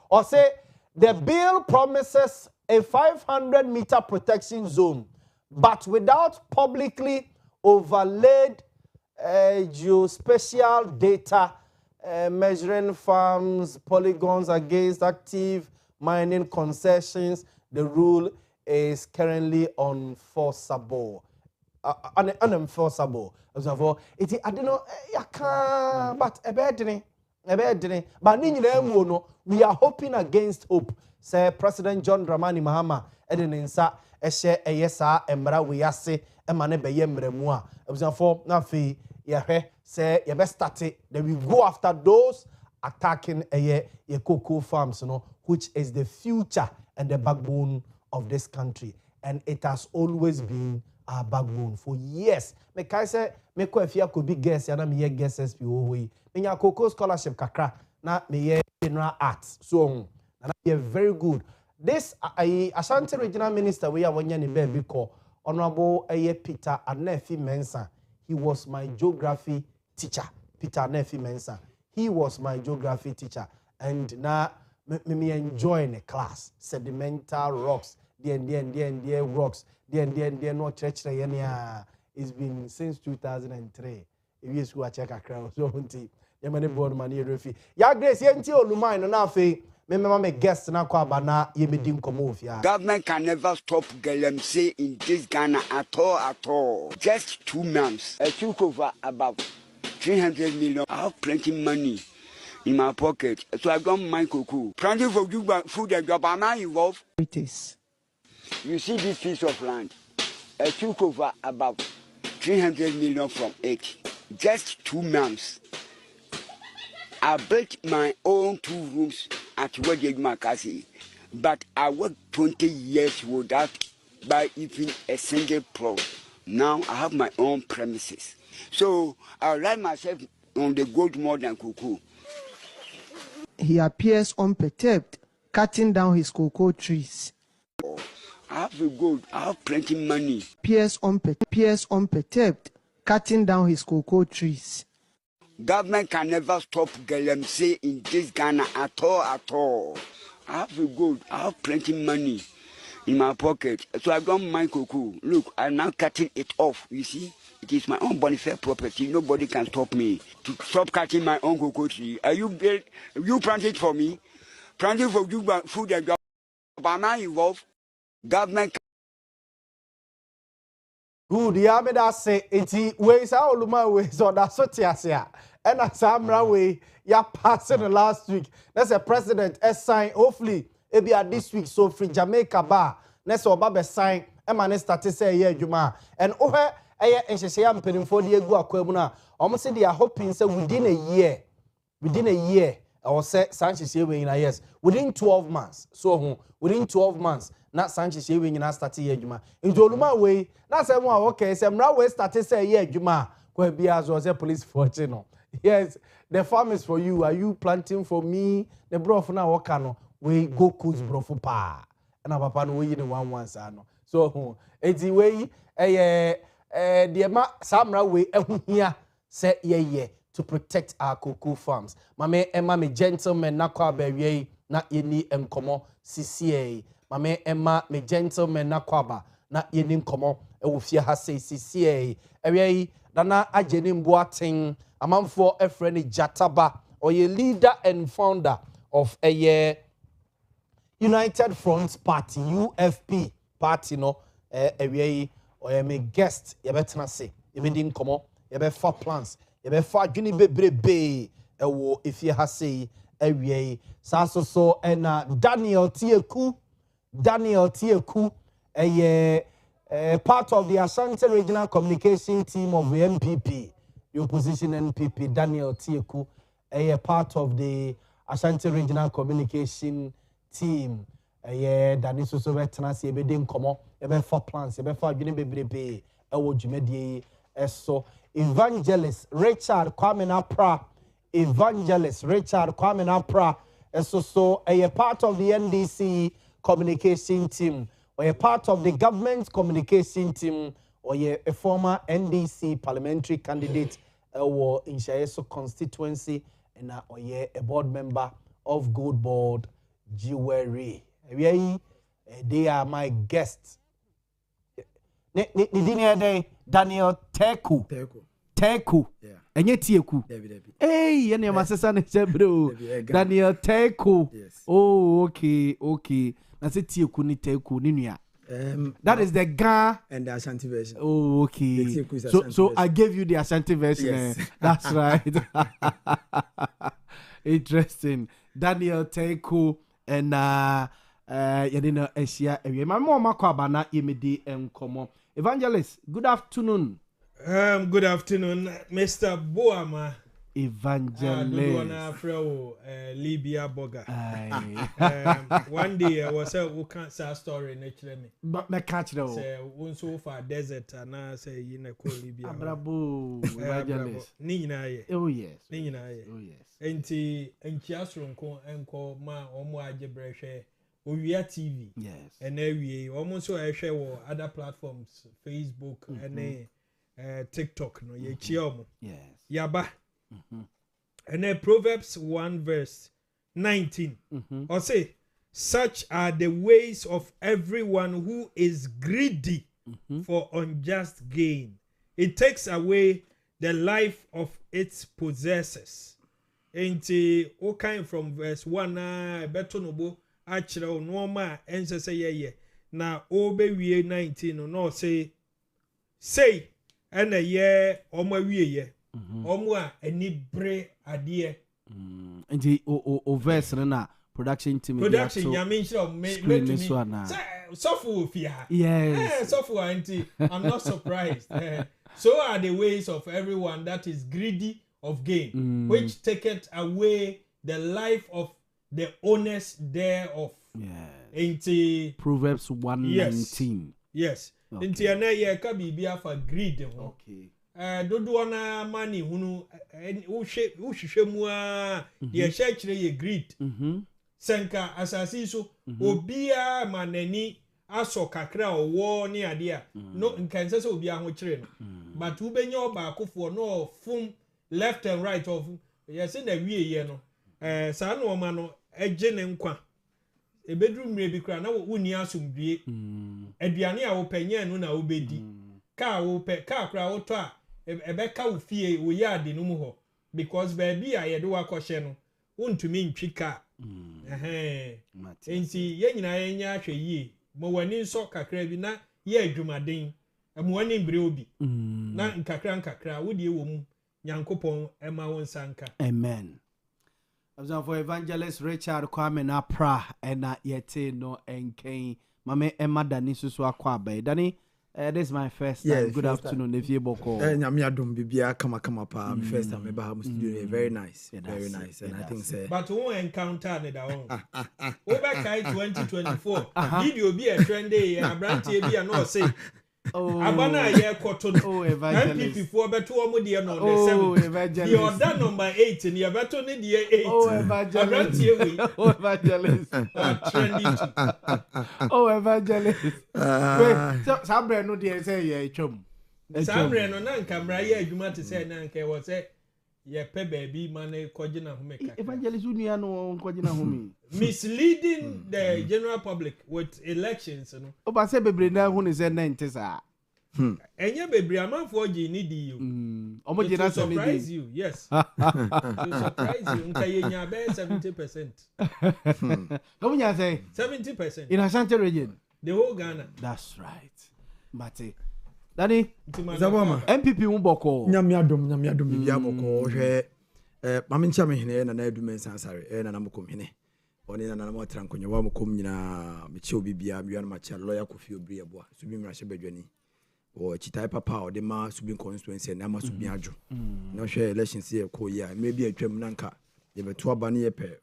C: or say the bill promises a 500-meter protection zone, but without publicly overlaid geospatial data measuring farms, polygons against active mining concessions. The rule is currently unenforceable. It I don't know but a bedini but no we are hoping against hope say President John Dramani Mahama edinsa ehye eyesa emra we ase emane beye mremu a obusafo na fe ye say ye be start then we go after those attacking ye cocoa farms which is the future and the backbone of this country, and it has always been our backbone for years. Me kai say me ko afia ko bi guess ya na me ye guess SPO we. Me nya cocoa scholarship kakra na me ye general arts. So na be very good. This Ashanti regional minister we are wanya ni be ko honorable Peter Anefi Mensah. He was my geography teacher. Peter Anefi Mensah. He was my geography teacher, and now me enjoying the class. Sedimental rocks, the rocks, the no church. It's been since 2003. If you school check a crowd, so Montie, you many board money refi. Ya Grace, you nti olumai no na fe. Me guest na kwa bana ye me dim komo ya.
D: Government can never stop galamsey in this Ghana at all. Just 2 months. I took over about 300 million. I have plenty money in my pocket, so I don't mind cocoa. Planting for food and job, am I involved?
E: It is.
D: You see this piece of land. I took over about 300 million from it. Just 2 months. I built my own 2 rooms at Wadi Makasi, but I worked 20 years without buying even a single plot. Now I have my own premises. So I ride myself on the gold more than cocoa.
E: He appears unperturbed, cutting down his cocoa trees.
D: I have the gold, I have plenty money.
E: Appears unperturbed, cutting down his cocoa trees.
D: Government can never stop Galamsey in this Ghana at all. I have the gold, I have plenty money in my pocket, so I don't mind cocoa. Look, I'm now cutting it off, you see. It is my own bonafide property. Nobody can stop me to stop cutting my own cocoa tree. Are you plant it for me? Plant it for you, food and job. But I'm not involved. Government.
C: Good, yeah, me that say enti we say oluma we so that so tiasia. And as Samra we ya passing the last week. That's a president sign hopefully it be this week so free Jamaica bar. Next oba sign e man start say yeah juma. And over eye enhyehyɛ ampenimfo de egu akwamu na almost say they are hoping say within a year or say Sanchez we yes within 12 months. So within 12 months na Sanchez we start here juma. In oluma we na say mo okay say mra we start say yeah juma. Kwa bia so say police fortune no. Yes, the farm is for you. Are you planting for me? The bro for now waka no we go coach bro for pa. And papa no we in one no. So eti we the ma samra we here say yeah to protect our cocoa farms. Mame Emma me gentleman na kwa bewe na yeni enkomo CCA. Mame Emma me gentleman na kwa ba na yeni enkomo e wo fie ha say CCA. Ewe dana ageni mboaten amanfo efreni Jataba or ye leader and founder of a United Front Party UFP party no ewe or me guest ye betena say ye be din komo ye be for plans ye be for adwini bebrebe ewo ifie ha say ewe so na Daniel Tieku part of the Ashanti Regional Communication Team of the MPP, the opposition MPP, Daniel Tieku, a part of the Ashanti Regional Communication Team. Dani so veterans ebe den komo ebe for plans ebe for adwene bebrebe e wo dwumedie eso evangelist Richard Kwame Napra so a part of the NDC communication team or a part of the government communication team or a former NDC parliamentary candidate or in Shayeso constituency and a board member of Good Board Jewelry. They are my guests. Daniel Teku. Yeah. Enye Tieku. Hey, yene masesa ne bro. Daniel Teku.
A: Yes.
C: Oh, okay. Na se Tieku ni Teku ni nua. That is the Ga
A: and the Ashanti version.
C: Oh, okay. So
A: version.
C: I gave you the Ashanti version.
A: Yes.
C: That's right. Interesting. Daniel Teku and yadina Asia. My mom makwabana yemedi enkomo. Evangelist, good afternoon.
F: Good afternoon, Mr. Boamah.
C: Evangelist.
F: Libya Boga. One day I was a can't say story naturally.
C: But me catch though.
F: Say one so far desert and I say you know Libya.
C: Abrabo. Evangelist.
F: Nina ye.
C: Oh yes.
F: Nina ye.
C: Oh yes.
F: Enti enchiasro nko ma omo agebreshe Owia TV.
C: Yes.
F: And we almost so I share other platforms, Facebook and TikTok no ye chiomo.
C: Yes.
F: Yaba. And then Proverbs 1 verse 19. Or say, such are the ways of everyone who is greedy for unjust gain. It takes away the life of its possessors. Enti o kind from verse 1 betonobo achira onoma ense say ye na obe wie 19 no say ena ye omo wie ye omo a ani bre ade
C: Enti o verse na production team
F: production ya mention me Sofia.
B: Yes.
F: Sofia, auntie. I'm not surprised. So are the ways of everyone that is greedy of gain, which taketh away the life of the owners thereof.
B: Yes. Proverbs 1:19.
F: Yes. Inti ana ye ka bibia for greed ho.
B: Okay.
F: Dodo na money hunu wo hwehwe mu a ye hye kire ye greed. Senka asasi so obia manani aso kakra owo ni ade a no nkanse se obia ho kire no. But wo benya oba akofo no fum left and right of yes na wie ye no. Sa no ma no eje ne nkwa. Ebedru mire bi kra na woni asomdue aduane a wo panyan no na wo bedi ka wo pe ka kra wo to a ebeka wo fie wo yade no mu ho because baby a yede wa kohye no wontumi ntwika enti ye nyina ye nya ahwe yie mo wani nso kakra bi na ye adwumaden mo wani mbre obi na nkakra wo die wo mu nyankopon ema won sanka
B: amen. Abza for evangelist Richard Kwame na pra ena yete no enken mame Emma Dani susu akwa abai Dani this is my first time. Good afternoon if you boko
A: nyame adom bibia kama pa first time eba ha studio very nice very nice and I think say
F: but who encounter ne da won over kai 2024 video be a trend day abrantie bi na say abana ye koto no MPP for beto omo de no the 7 the order number 8 ni beto ne de 8 abrantie we
B: evangelist
F: trendy
B: evangelist wait so sabre no de say ye twom
F: sabre no na nkamra ye adwuma te say na nka wo say ye pe baby man koje na home kaka
B: evangelist unia no koje na home
F: misleading the general public with elections no
B: oba say bebre na hu ne say 90 sa
F: enye bebre amanfo gi ni di you
B: omo gi na say ni
F: surprise you yes to surprise you nka ye nya be 70%
B: no nya say
F: 70%
B: in Ashanti region
F: the whole Ghana
B: that's right Mate Dani
A: Zaboma
B: MPP mu boko
A: nyame adom bibia boko hwe mame ncha me hene na adum sansare na namukom hene oni na namu atrankonyo wa mukom nyina meche obibia bia na macha lawyer Kofi Obri eboa subi mrahye badwani o chitai papa o de ma subi constituency na ma subi adwo na hwe elections ye ko ya maybe atwam nanka ye beto aba ne ye pe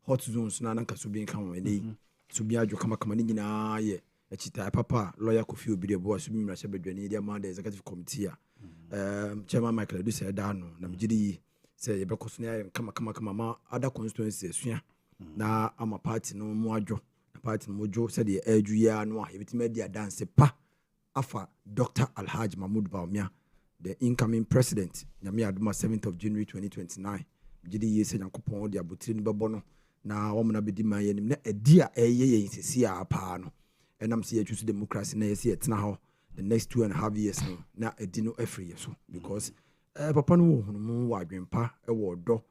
A: hot zones na nanka subi kan wo eni subi adwo kama ni nyina ye chitai papa lawyer Kofi Obri eboa subi mrahye badwani dia ma the executive committee chairman Michael Edu said no na mjidi say ye bekoso ne kama ma other constituency esua na ama party no mu adwo na party no mojo said the edu ya no a ebitima dia dance pa afa Dr. Alhaji Mahmoud Baumia the incoming president nyame aduma 7th of January 2029 mjidi ye se nyankopon de abotire no bebo no na wo mna bedi man yanim na edi a eye ye nsisi a pa no enam se ye choose democracy na ye se etena ho the next 2.5 years no na edi no afri so because papa no wo hunu mu wa adwempa wo do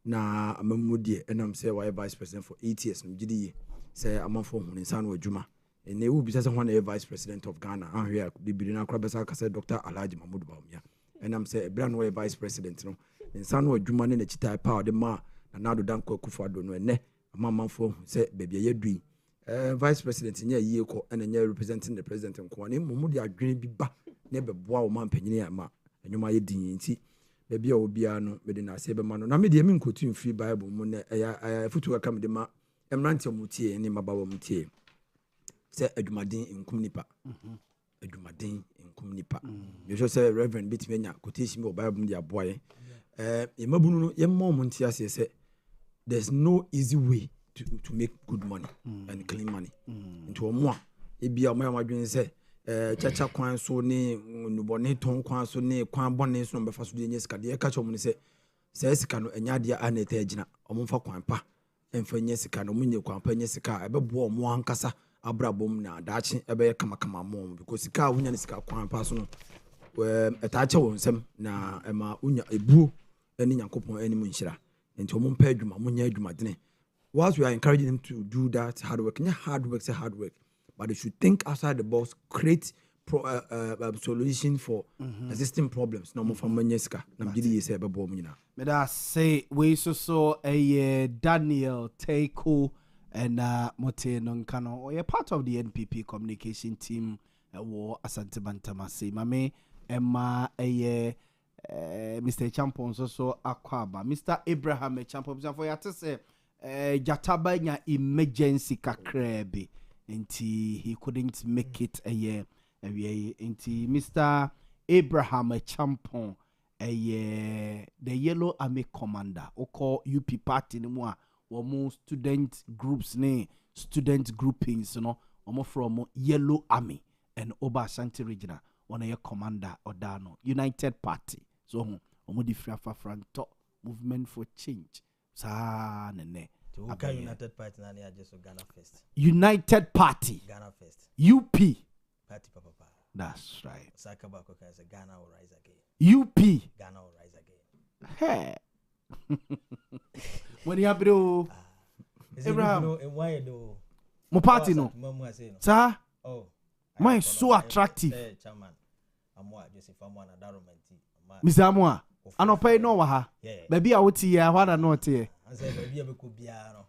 A: na amamudie enam say why vice president for 8 years mjidi say amanfo hunu nsan adwuma ene wo bisa say one vice president of Ghana ahwe bibiri na akra besa ka say Dr. Alhaji Mahmoud Baumia enam say ebra no vice president no nsan adwuma ne na chitai power de ma na nado danko akufado no ene amanfo say bebia yedui vice president nya yie ko ene nya representing the president nko na mmomudi adwene bi ba ne beboa wo mampanyini ama enwuma ye din nti bebia obia no mede na ase be ma no na me de mi nkotu free bible mu ne futu ka me de ma emrante omutie ne mabawa mutie se adwumaden nkum nipa adwumaden nkum nipa you should say reverend bitmenya quotation me bible mu de aboye emabunu no ye mo montie ase se there's no easy way to make good money and clean money into omo a ebia omo amadwen se chacha kwan so ne nubone ton kwan so ne kwan bone so mbefa so de nyesika de ka chom ne se sika no enya de a na eta agina omfa kwan pa emfa nyesika no munye kwan pa nyesika ebebo omo ankasa abrabom na daachi ebe kama mo because sika wunya ne sika kwan pa so no eta cha wonsem na ema unya ebuo eni nyankopon eni mu nhira enti omo mpa adwuma munya adwuma dene whilst we are encouraging them to do that hard work hard work but they should think outside the box, create solution for existing problems. No more from Manyeska. Namjidi say bebo muna.
B: Me da say we so a Daniel Teiko and Montie no nkano or part of the NPP communication team war Asante Bantama say mame Emma Mr. Champon so akwaba Mr. Abraham Champon for ya to say jataba nya emergency kakrebi nti he couldn't make it a year nti Mr. Abraham Champon the Yellow Army commander o call UP party ni mo a wo student groups ne student groupings no omo from Yellow Army and Oba Ashanti regional one a commander odano United Party so omo di frafa franto movement for change sa ne
G: United Party na just Ghana first.
B: United Party
G: Ghana first.
B: UP
G: Party papa.
B: That's right.
G: Sakaba ko say Ghana will rise again.
B: UP
G: Ghana will rise again.
B: Hey. When you bro Abraham
G: why do
B: mo party no sir
G: oh
B: mine so attractive
G: chairman amwa Joseph amwa na daromenti
B: Mr. Amwa anopai no wa ha baby a woti ya hwa no te
G: anse baby abeko bia no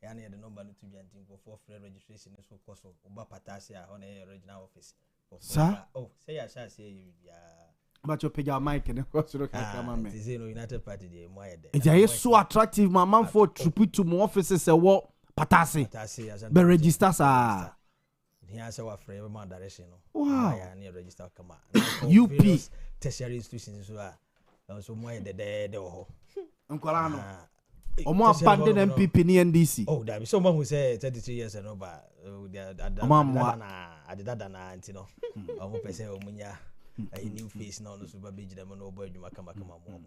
G: ya na the number no to be antin for free registration so koso oba patase a on the regional office
B: sir
G: oh say ya sha say you bia
B: but you page mic ne koso kama me
G: this is no United Party dey mo ayede
B: it is so attractive my man for trip to my offices e wo patase be register sa
G: here say wa free be man direction no
B: wow
G: ya na register kama
B: UP
G: tertiary institutions so a so mo ayede de ho
B: nkwala no omo abandon MPP ni NDC
G: oh that be so man who say 33 years no ba adada na anti no omo pese omunya a new face no so ba beji dem no boy dwuma kama mo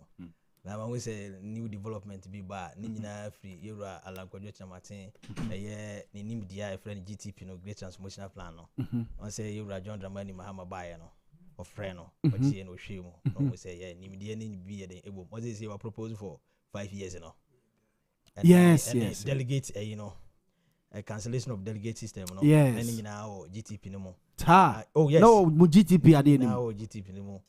G: na man we say new development be ba ni nyina free yura alankwadwo chamaten ni nimdia e friend GTP no great transformational plan no on say yura John Dramani Mahama bae no of friend no ochi no hwemu no we say nimdia ni bi ye den ebo mo say we propose for 5 years no and
B: yes
G: delegate a cancellation of delegate system no
B: yes.
G: And nyina GTP no mo
B: oh yes no mo GTP ade ni
G: no GTP no mo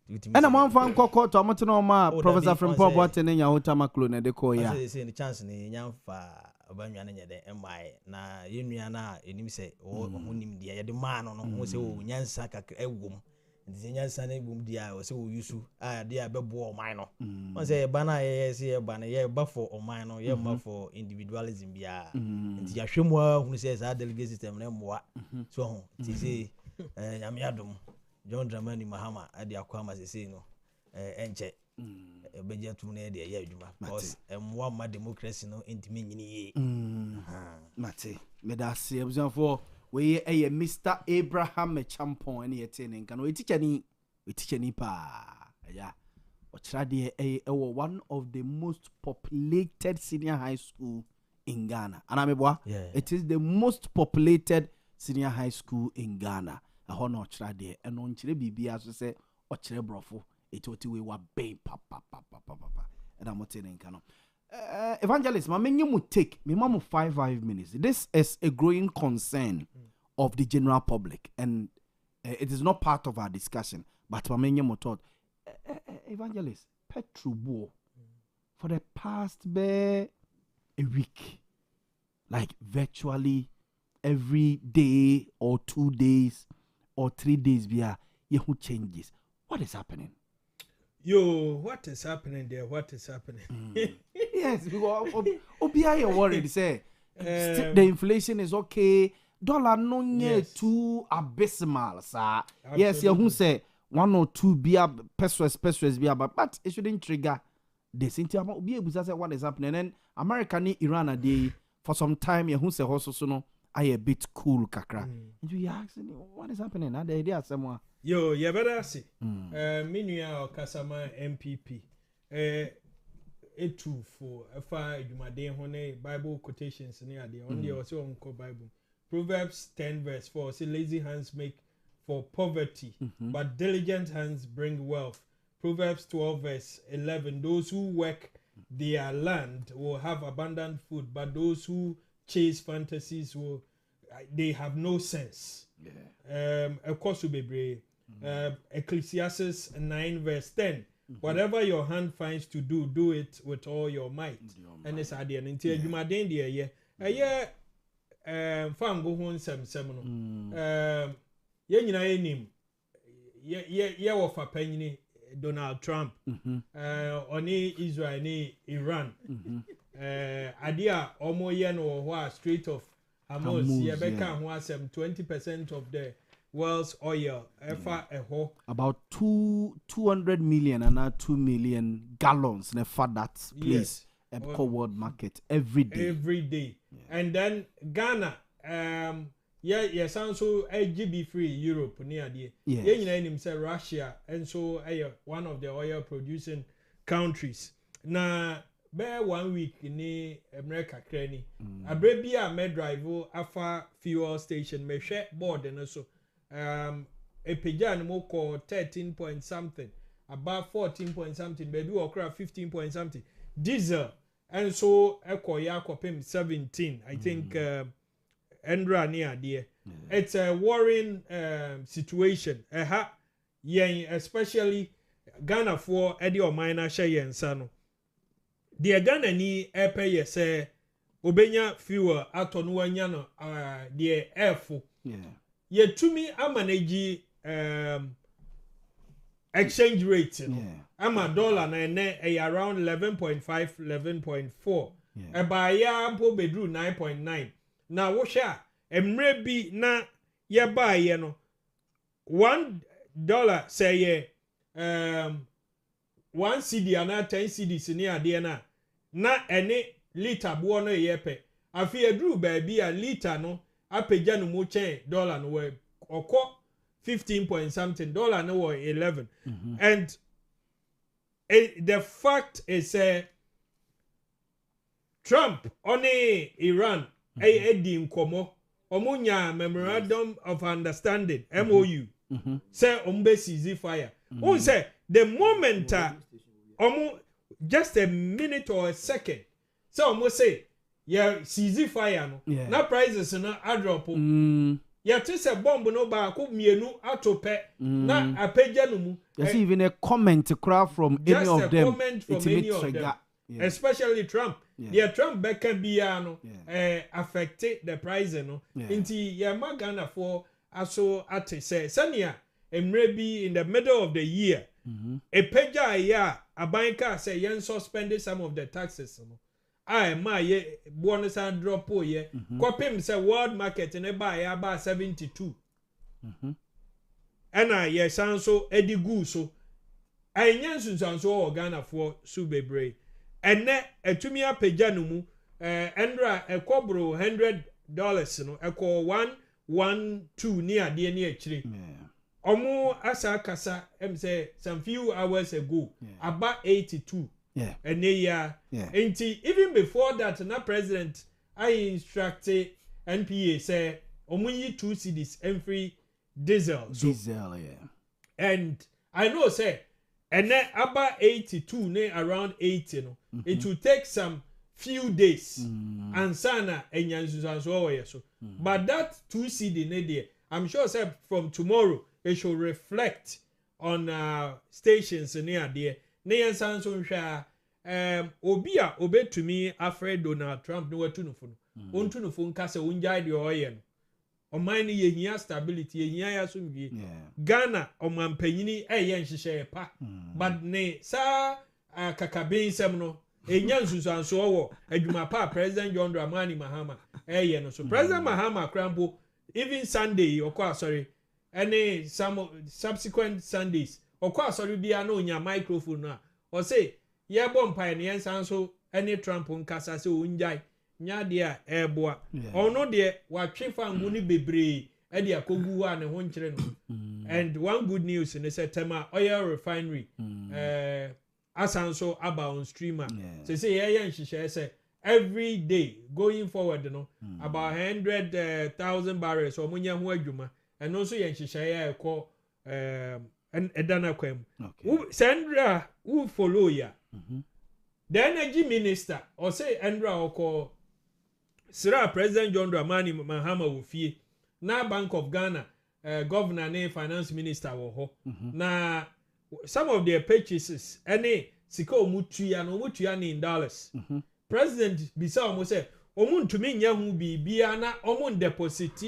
B: and am fan kokko to amoto no ma Professor Frimpong Boateng nya hotama clone na de ko ya
G: say the chance ni nyamfa obanwa na nyede MI na yenua na enim se onim dia ye de ma no no se o nyansa kakra ewom nti nyansa na ewom dia o se o yusu dia bebo o man no on say bana ye se ye bana ye ba for o man no ye ma for individualism bia nti ya hwemu a hunu se za delegate system na moa so ho ti se nyame adom John Dramani Mahama ade akwama sese no enche beje tum na de ye adwuma because emwa ma democracy no intimi nyini ye
B: mate me da se abuzan for we Mr. Abraham Champon ene yete ne nkan we teacher ni pa ya o trade one of the most populated senior high school in Ghana anameboa it is the most populated senior high school in Ghana a no trade and on chire bibia so say o chire brofo etoti we wa ben papa and I'm telling you evangelist ma menye mu take me ma mu 5 minutes this is a growing concern of the general public and it is not part of our discussion but ma menye mu thought evangelist petrol for the past a week like virtually every day or 2 days or 3 days via who changes. What is happening?
F: What is happening there? What is happening?
B: Yes, because Obia worried say the inflation is okay. Dollar no too abysmal, sir. Yes, who say 1 or 2 pesos but it shouldn't trigger this. Be able to say what is happening. And America ni Iran a day for some time. Who say also so no. I a bit cool kakra. And you asking what is happening? The idea somewhere.
F: You better see. Minua or Kasama MPP. True for a fire Jumade Bible quotations near the only also on Bible. Proverbs 10 verse 4 say lazy hands make for poverty, but diligent hands bring wealth. Proverbs 12 verse 11 those who work their land will have abundant food, but those who chase fantasies they have no sense. Of course will be brave. Ecclesiastes 9 verse 10 whatever your hand finds to do it with all your might. And it's at the end until you maden there fan go ho nsɛmsɛm no ye nyina ye nim ye wo fa panyini Donald Trump oni Israel ni Iran adia omo ye no ho Strait of Hormuz ye beka ho asem 20% of the world's oil efa eho
B: about 200 million and 2 million gallons never that place world market every day.
F: And then Ghana sound so GB free Europe near the you say Russia and so one of the oil producing countries now bear 1 week in America cranny a baby a med drive afa fuel station me share board and also a pigeon mo call 13 point something about 14 point something baby or craft 15 point something diesel and so echo yakopim 17 I think Endra near there it's a worrying situation especially Ghana for Eddie or minor share and sano the Ghana ni epe ye say obenya fuel ato no wanya no the airfo ye to me amanage exchange rate ama dollar na ne around 11.5 11.4 eba ya ampo bedru 9.9 na wo hwa emre bi na ye ba ye no $1 say ye 1 cedi ana 10 cedis ni ade na ene liter bo no ye pe afi edru ba bi a liter no apagya no mo chen dollar no we okọ 15 point something dollar no were 11 and the fact is Trump on Iran di nkomo omunya memorandum of understanding MOU say ombe seize fire who say the moment just a minute or a second so almost say yeah seize fire no na prices no drop ya tese bomb no ba ko mienu atope na apagya no mu
B: there's even a comment crowd from any of them
F: especially Trump Trump back can be affected the price no inti ya magana for aso ate say sania maybe in the middle of the year a pagya ya abanka say yen suspended some of the taxes no ma ye bonus and drop ye kopim say world market in about 72 and ye sound so edigu so nyansun sound so Ghana for subebre ene etumi apagya no mu endra ekobro $100 no eko 112 ni ade ni akire omo asa kasa say some few hours ago about 82 and even before that na president I instructed NPA say omunyi 2 cedis and free diesel and I know say and then about 82 ne around 80 no it will take some few days and sana so but that 2 cedi ne there I'm sure say from tomorrow it should reflect on stations near there ne san so hwa obi a obetumi afred Donald Trump no watu no fo no ontu no fo nka se onjai de oye no oman ni yehia stability yehia ya so wie Ghana omampanyini eye nhihye pa but ne sa kakabin sem no enya nsusanso wo adwuma pa President John Dramani Mahama eye no so President Mahama krambo even Sunday okwa sorry any some subsequent Sundays okwa sorry bia na onya microphone na o say ye bom pioneer sanso any Trump nkasa se onjai nya de a eboa ono de watwe fangu ni bebre e de akogu wa ne ho nkire no and one good news in September oil refinery asanso aba on streamer say ye nhihye say every day going forward no about 100,000 barrels or munya ho adwuma and also ye nhihye ya ekọ edana kwam Sandra who follow ya the energy minister or say Andra oko Sira President John Dramani Mahama wofie na Bank of Ghana governor and finance minister wo ho na some of their purchases any sika omutua no omutua in dollars president bisa omo say ntumi nya hu bibia na omun deposit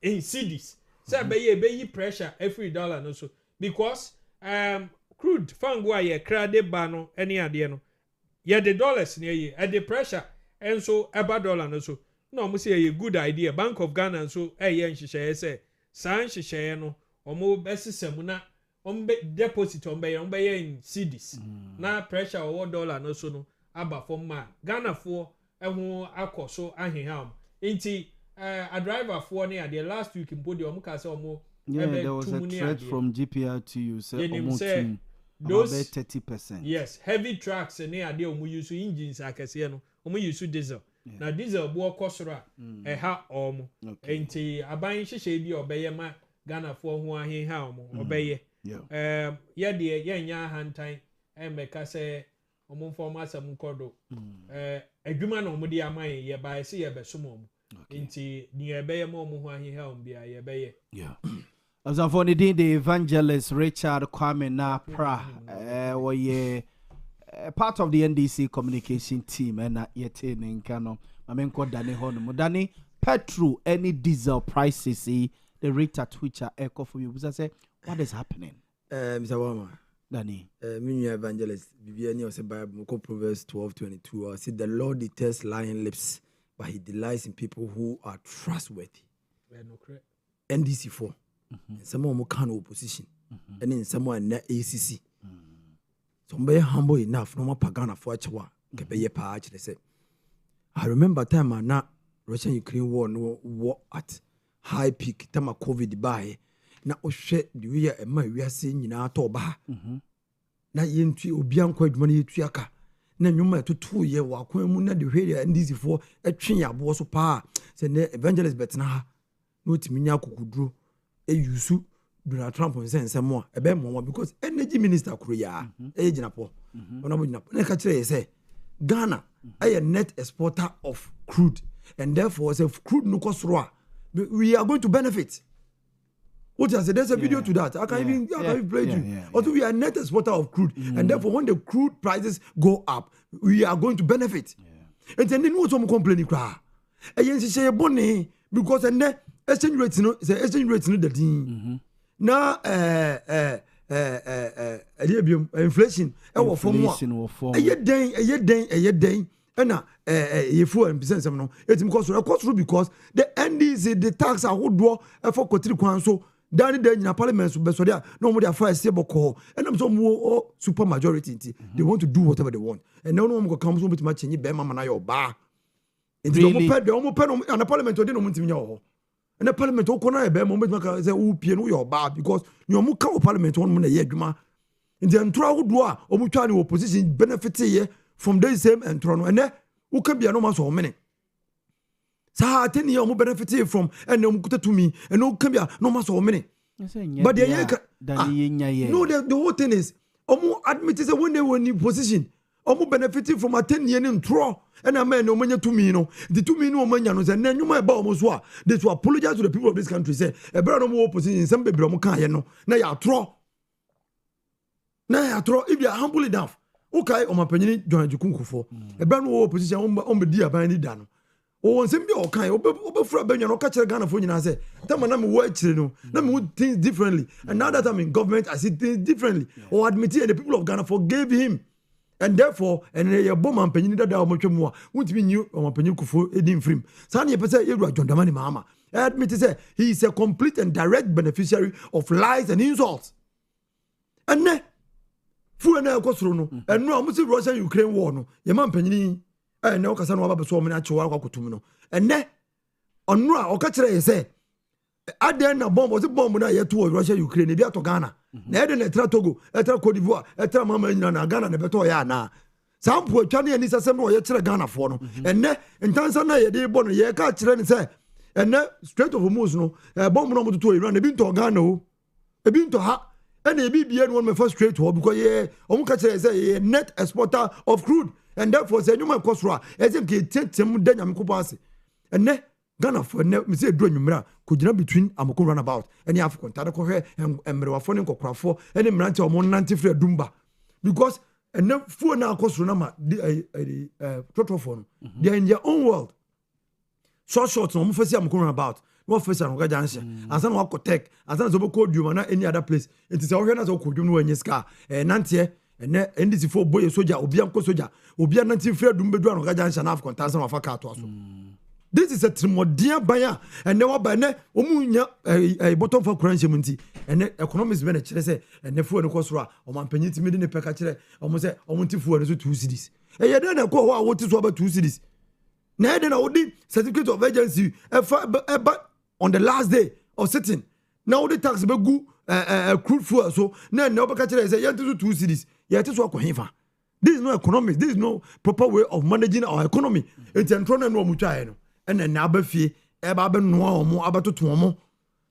F: in cedis say be yi pressure every dollar no so because crude fango aye krade ba no any ade no ye the dollars ne ye the pressure and so eba dollar no so no mo say a good idea Bank of Ghana so ye nhihye say san nhihye no omo besesam na ombe deposit ombe in cedis na pressure over dollar no so no aba from ma Ghana for ehu akoso ahiham nti a driver for near the last week in body omuka say omo
B: there was a threat from GPR to you say omo those 30%.
F: Yes, heavy trucks near the omo use engines akese no omo use diesel na diesel bo okosoro a ha omo nti aban hihye bi obeye ma Ghana for ho ahiham obeye ye de ye nya hantan emeka say omo form asam kodo adwuma na omo de aman ye ba se ye besom omo nti ni ebeye ma omo ho ahiham bia ye beye
B: as for the evangelist Richard Kwame Napra we part of the NDC communication team and yet in Kano mamenko dane hono mo dane petrol any diesel prices the rate at which are echo for you because say what is happening
A: Mr. Boamah
B: Danny
A: me evangelist Bibiani of the Bible Proverbs 12:22 I say the Lord detests lying lips but he delights in people who are trustworthy NDC4 someone who can opposition and in someone net ACC somebody humble enough no more pagana for a chawa kebeye patch they say I remember time na Russia Ukraine war no war at high peak time COVID by na ohwe the we e ma wi ase nyina to ba na yentu obi anko adwuma na yetu aka na nwuma tutu ye wa kwan mu na de hwe NDC4 atwe yabo so pa se na evangelist betna ha no timinya kokuduro yusu Donald Trump nsensemo a ebe mo because energy minister kuro ya ginapo ona bo ginapo na ka kire say Ghana a net exporter of crude and therefore if crude no kosro we are going to benefit. What I said, there's a video to that. I can even play you. Also, we are net exporter of crude, and therefore, when the crude prices go up, we are going to benefit. And then, no some complaining cry. And you say, "Bonnie," because and then exchange rates, no, exchange rates, no, the thing. Now, inflation, a year day. And if you present some no, it's because the NDC the tax are who draw for country council. Danny in a parliament so there no more affair stable call and I'm some super majority they want to do whatever they want and no one comes with much in your mama your bar in the almost and the parliament didn't want to and the parliament corner a moment say who piano your bar because your muka parliament one money yeduma in the entire door or mutual opposition benefit here from the same and Toronto and who can be a normal so many. Sa 10 years benefit from and no to me and no can be no more so many. But the whole thing is admit is when they were in position benefiting from a 10 year in draw and a man no money to me no the 2 million manos and then you might almost what they to apologize to the people of this country say a brother no opposition some baby no now you draw if you are humble enough okay o mapanyin John Jukunku for e bra no opposition on be dia ban ni da no o nsem bi o kan obefura banyan o ka kire Ghana fo nyina say tama na me wo akire no na me would things differently and now that I'm in government I see things differently or admit and the people of Ghana forgave him and therefore and ye boma panyin da o matwemu a wontimi nyu o mapanyin kufo edin frim sa na ye pese Edward John Dramani Mahama admit say he is a complete and direct beneficiary of lies and insults and fu na ekosoro no enu amusi Russia Ukraine war no ye man panyini na okasa no aba so me na chewa kwakotum no enne onu a oka kire ye say aden na bomb o bomb na ye to Russia Ukraine bi ato Ghana na ede na etra Togo etra Cote d'Ivoire etra mama nyina na Ghana na beto ya na sampo atwa ne ani sasem no ye kire Ghana fo no enne ntansa na ye de bo no ye ka kire ne say enne Strait of Hormuz no bomb no mo to Iran e bi nto Ghana o e bi nto ha and a BBN one my first straight to because say net exporter of crude and therefore say you might cost as if you take them then I'm kupasi and ne Ghana for ne me say do nwumra kujina between amoko runabout any African tada ko hwe emrewafo ne kokkrafo any mranche omo nante free dumba because and ne fu na cost na ma the trotofo no they are in their own world short no mo first am ko about no first am go junction ansa no akọ tech ansa no so ko dwuma na any other place it is ohwe na so ko dwum no anyi ska nante ene ndc fo boy soja obi am ko soja obi anante frɛ dum bedu an go junction na afọ tansa no fa ka to aso this is a trimodian baya and never by ne omunya a bottom for currency munti and economics be na kire say and fu no kosoro a o man panyi timi de ne peka kire o mo say o munti fu so 2 cedis e ye na ko ho a woti so ba 2 cedis na e de na odi certificate of agency eba on the last day of sitting now the tax be gu crude fuel so na ne obeka kire say ye 2 cedis ye ti so akɔhefa. This is no economics, this is no proper way of managing our economy enti entrona no omutwa no and then abafie eba be no omo abatoto omo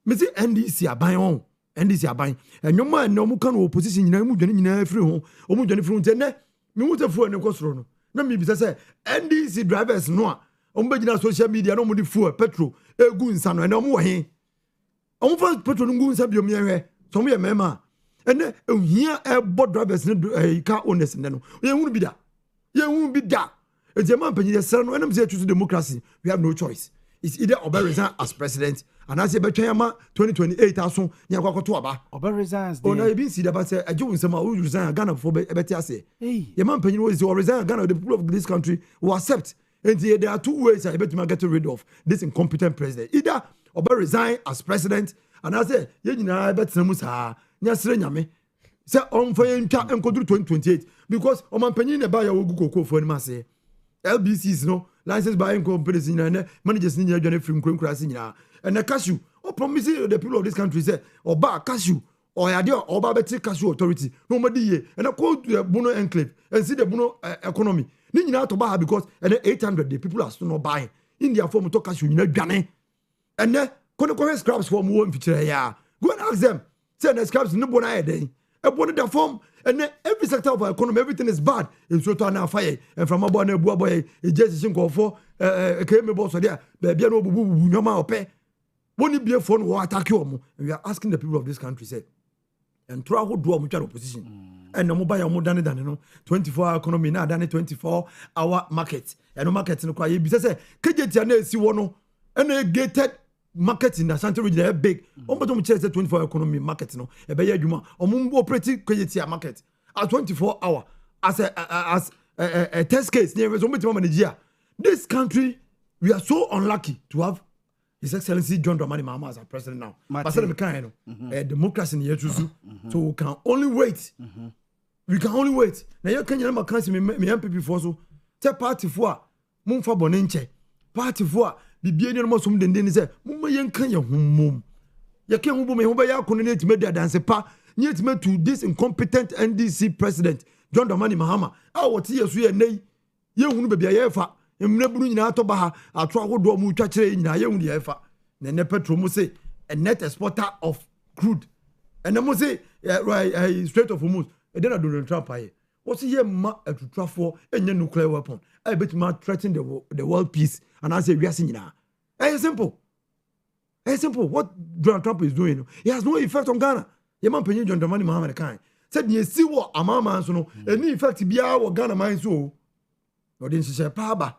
A: me say NDC aban on NDC aban enwoma na omu kan opposition nyina mu dwane nyina afiri ho omu dwane firi ho ntene me mu tefu ne kosoro no na me bi say NDC drivers no a omu be gina social media no omu di fuel petrol egu nsa no na omu wo he omu fa petrol ngu nsa bi omu yehwe so omu ye mema ene ohia ebo drivers ne car owners ne no ye hunu bi da it's a man penny no enam say choose democracy we have no choice it's either Oba resign as president and as between 2028 aso nya kwakoto aba
B: Oba resigns
A: there ona e bin see that say ajo nsema who resign Ghana for beti ase ye man penny was resign Ghana the people of this country will accept and there are two ways I bet to get rid of this incompetent president either Oba resign as president and I say ye nyina bet na musa nya sere nyame say on for ntwa enkoduru 2028 because o man penny ne ba ya wogu kokofo ni mase LBCs no license buying companies in managers in your film crasi and the cashew or promising the people of this country say or bar cashew or idea or barbecue cashew authority nobody ye and I call to the Bono enclave and see the Bono economy nina to buy because and 800 the people are still not buying India form to cashew gane and then kono scraps for one feature ya go and ask them say the scraps no bona day a bona form. And then every sector of our economy, everything is bad. In so to fire and from about a boy, a just call for a came boss there, baby, no boo, no pay. Won't it be a phone or attack you? And we are asking the people of this country, say, and try to do a mutual opposition. And no mobile more than 24-hour economy now, than 24-hour market. And no market in the quiet. Because say, KJT see one and a gated market in the Ashanti region they big. But we check the 24 economy market no. E be yadwuma. Omo operate KJT market at 24 hour as a test case near so much manage. This country we are so unlucky to have His Excellency John Dramani Mahama as our president now. But say we can democracy in here too. So we can only wait. We can only wait. Now you can remember council me MPP for so. Te party for mumfa bonenche. Party for bibie ni no so mdende say mumma yenkan ye hummum. Ye kan hummum ye hoba ya coordinate media dance pa. Nyet me to this incompetent NDC president John Dramani Mahama. Ah what ye so ye nei. Ye hunu bebia ye fa. Emnebunu nyina to ba ha ato ahodo mu twa kire nyina ye hunu ye fa. Na ne petrol mu say a net exporter of crude. And mo say Strait of Hormuz. E dey na Donald Trump aye. What see here ma to for any nuclear weapon. I bet ma threaten the world peace and I say we are seeing now. It's simple. It's simple. What Donald Trump is doing, it has no effect on Ghana. Your man penny John Dramani Mahama kind said you see what a man so no any effect be our Ghana mind so. No didn't say paba.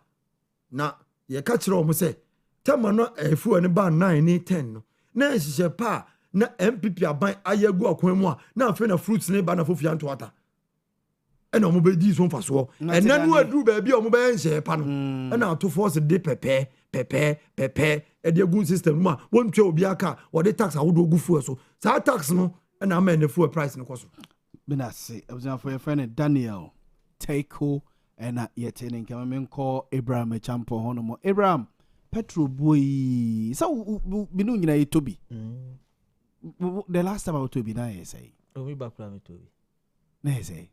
A: Na ye catch ro mo say tell man no a fu any ban 9 10 no. Na she pa na MPP aban ayegu akwan mu a na afa na fruits ne ba na fofia nto ata. And omo be di so faso and then we do baby omo be enche pa no and na to force de pepe e de gun system ma won twa obi aka o de tax awodo gu fuel so sa tax no and na man the fuel price no koso
B: benase I was for your friend Daniel Taiko and yet in come call Abraham Champo hono Abraham petrol boy so binu nyina itobi the last time I to be na say
G: o mi ba kula mi to be
B: na say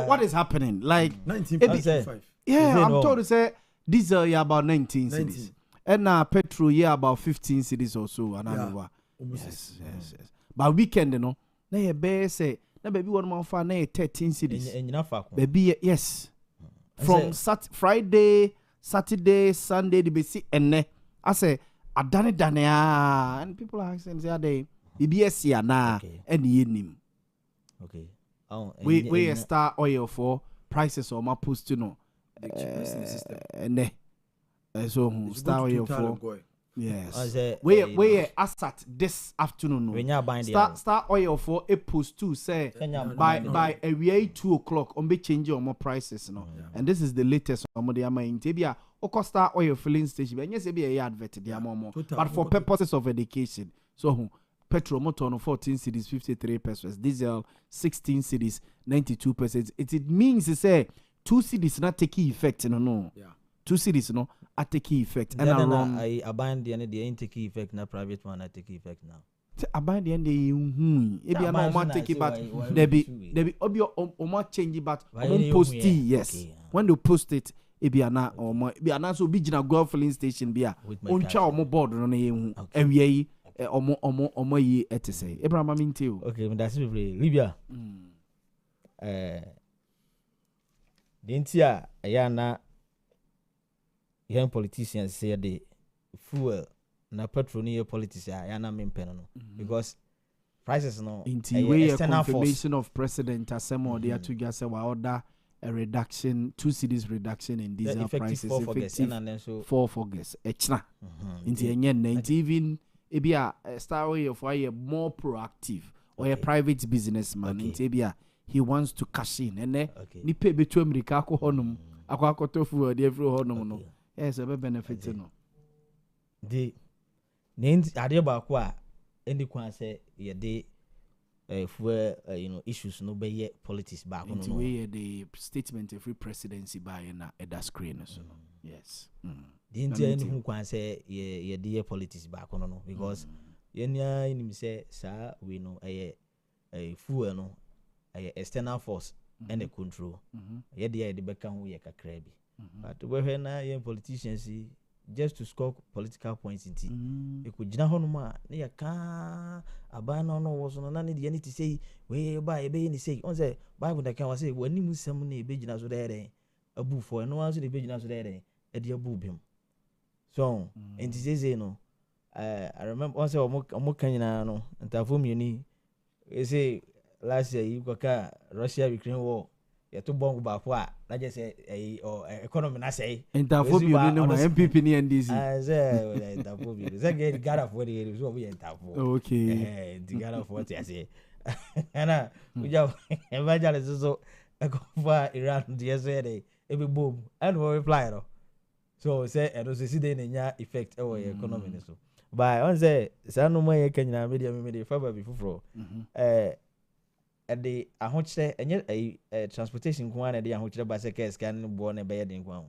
B: what is happening? Like
A: 19.5.
B: Yeah, I'm told to say diesel about 19 cities, and petrol about 15 cities or so. And yes. But weekend, you know, na be say na baby one month for na 13 cities. Baby, yes. From Friday, Saturday, Sunday, the basic and I say I done it and people are asking say they BBS na and nim.
G: Okay.
B: We start oil for prices or my post you know ne so Star Oil for yes we asat this afternoon Star Oil for a post 2 say by a 2 o'clock on be changing more prices no and this is the latest on the amount bia Star Oil filling station and yes be a advert dia more but for purposes of education so petrol motor no 14 cedis 53 pesos diesel 16 cedis 92 pesos it means to say 2 cedis not take effect no 2 cities no at take effect and around
G: I abandon the end the take effect na private one at take effect now
B: abandon the end e be na o take it but there be obi o change but o post yes when they post it e be na o be na so be gina go filling station be a on cha o board no na ehu awie yi omo yi etese Abraham Mintie
G: okay that's Libya dentia ya na young politicians say the fuel na petrol ni politics ya na mempen no because prices no
B: a confirmation of president asemo they to get say order a reduction 2 cedis reduction in diesel prices effective 4 August echna inti enye na even ebia Star Oil for a more proactive or a private businessman inti ebia he wants to cash in and ni pay betu America ko honum akwa fuel dey every honum no yes a benefit no
G: the names ade ba ko a any kwan say ye dey fuel issues no be ye politics ba ko no
B: we the statement every presidency by na that screen so yes
G: the any kwan say ye dey politics ba ko no because ye nia nim say sa we no fuel no external force and the control ye dey the beka ho ye kakra bi but we na young politicians just to score political points inti e ko gina hono ma na ya ka abana no wo so na ne de to say we ba e be ni say on say bible da kan wa say wani musam na e be gina so there abu fo no wa so de be gina so there e de abu bim so inti say no I remember on say omo kan nyina no ntafo mieni e say last year you ka Russia Ukraine war ya to bongo ba po a na je say economy na say
B: ntafo bi ni no MPP ni NDC
G: say ntafo bi say get gara for the so we ntafo
B: okay
G: the gara for what I say ana uja evangelist so for Iran the say e be boom and we reply no so say e no see dey nya effect our economy so but on say say no more Kenya media fa ba bi fufuro the ahochre enye transportation ko na de ahochre ba se ka scan no bo na be yeden ko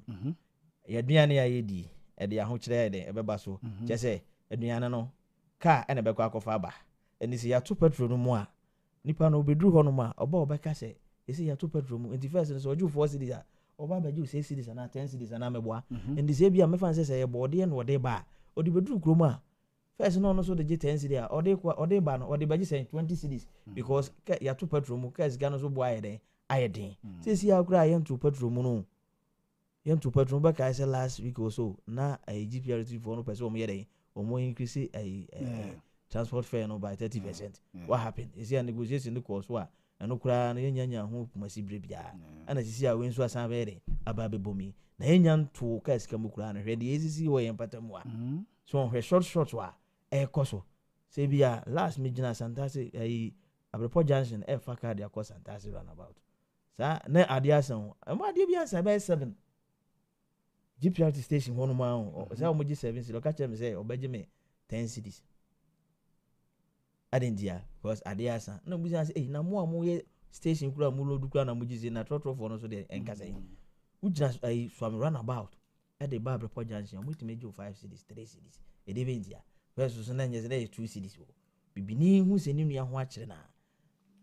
G: ya duane ya yedi de ahochre de e be ba so je se aduane no car na be kwa akofa ba eni se ya to petrol no mu a nipa no obedru ho no mu a oba obeka se esi ya to petrol mu enti first so oju 4 cedis a oba ba ju 6 cedis na 10 cedis na meboa enti se bia me fan se ye bo de no de ba odi bedru kro mu a first no so the J10 cedi a ode ba no ode ba ji 20 cedis because ya to petrol mu case ga no so bo ayeden say si akura yen to petrol mu no yen to petrol ba ka say last week or so na GPRT for no person mo yeden o mo increase transport fare no by 30%. What happened is here negotiation the course wa and okura na yenya ho masi brebia ana sisi a wenso asan be aba be bomi na yenya to case ka mu kura na hwede yesisi wo yen patamu a so on short wa koso say bia last mijina santase Abrepo Junction faka dia ko santase runabout sa na ade asan ma ade bia sa by 7 GPRT station hono ma o say o moji 7 cedis ka chem say obeje me 10 cedis adendia because ade asan na buja say na mo amoye station kura mu lodu kura na moji say na trotro for no so de enkasa ujina swam runabout at the Abrepo Junction mo timeji 5 cedis 3 cedis e de bendia versus na nyeze dey 2 cedis bibini hu se ni nua ho akire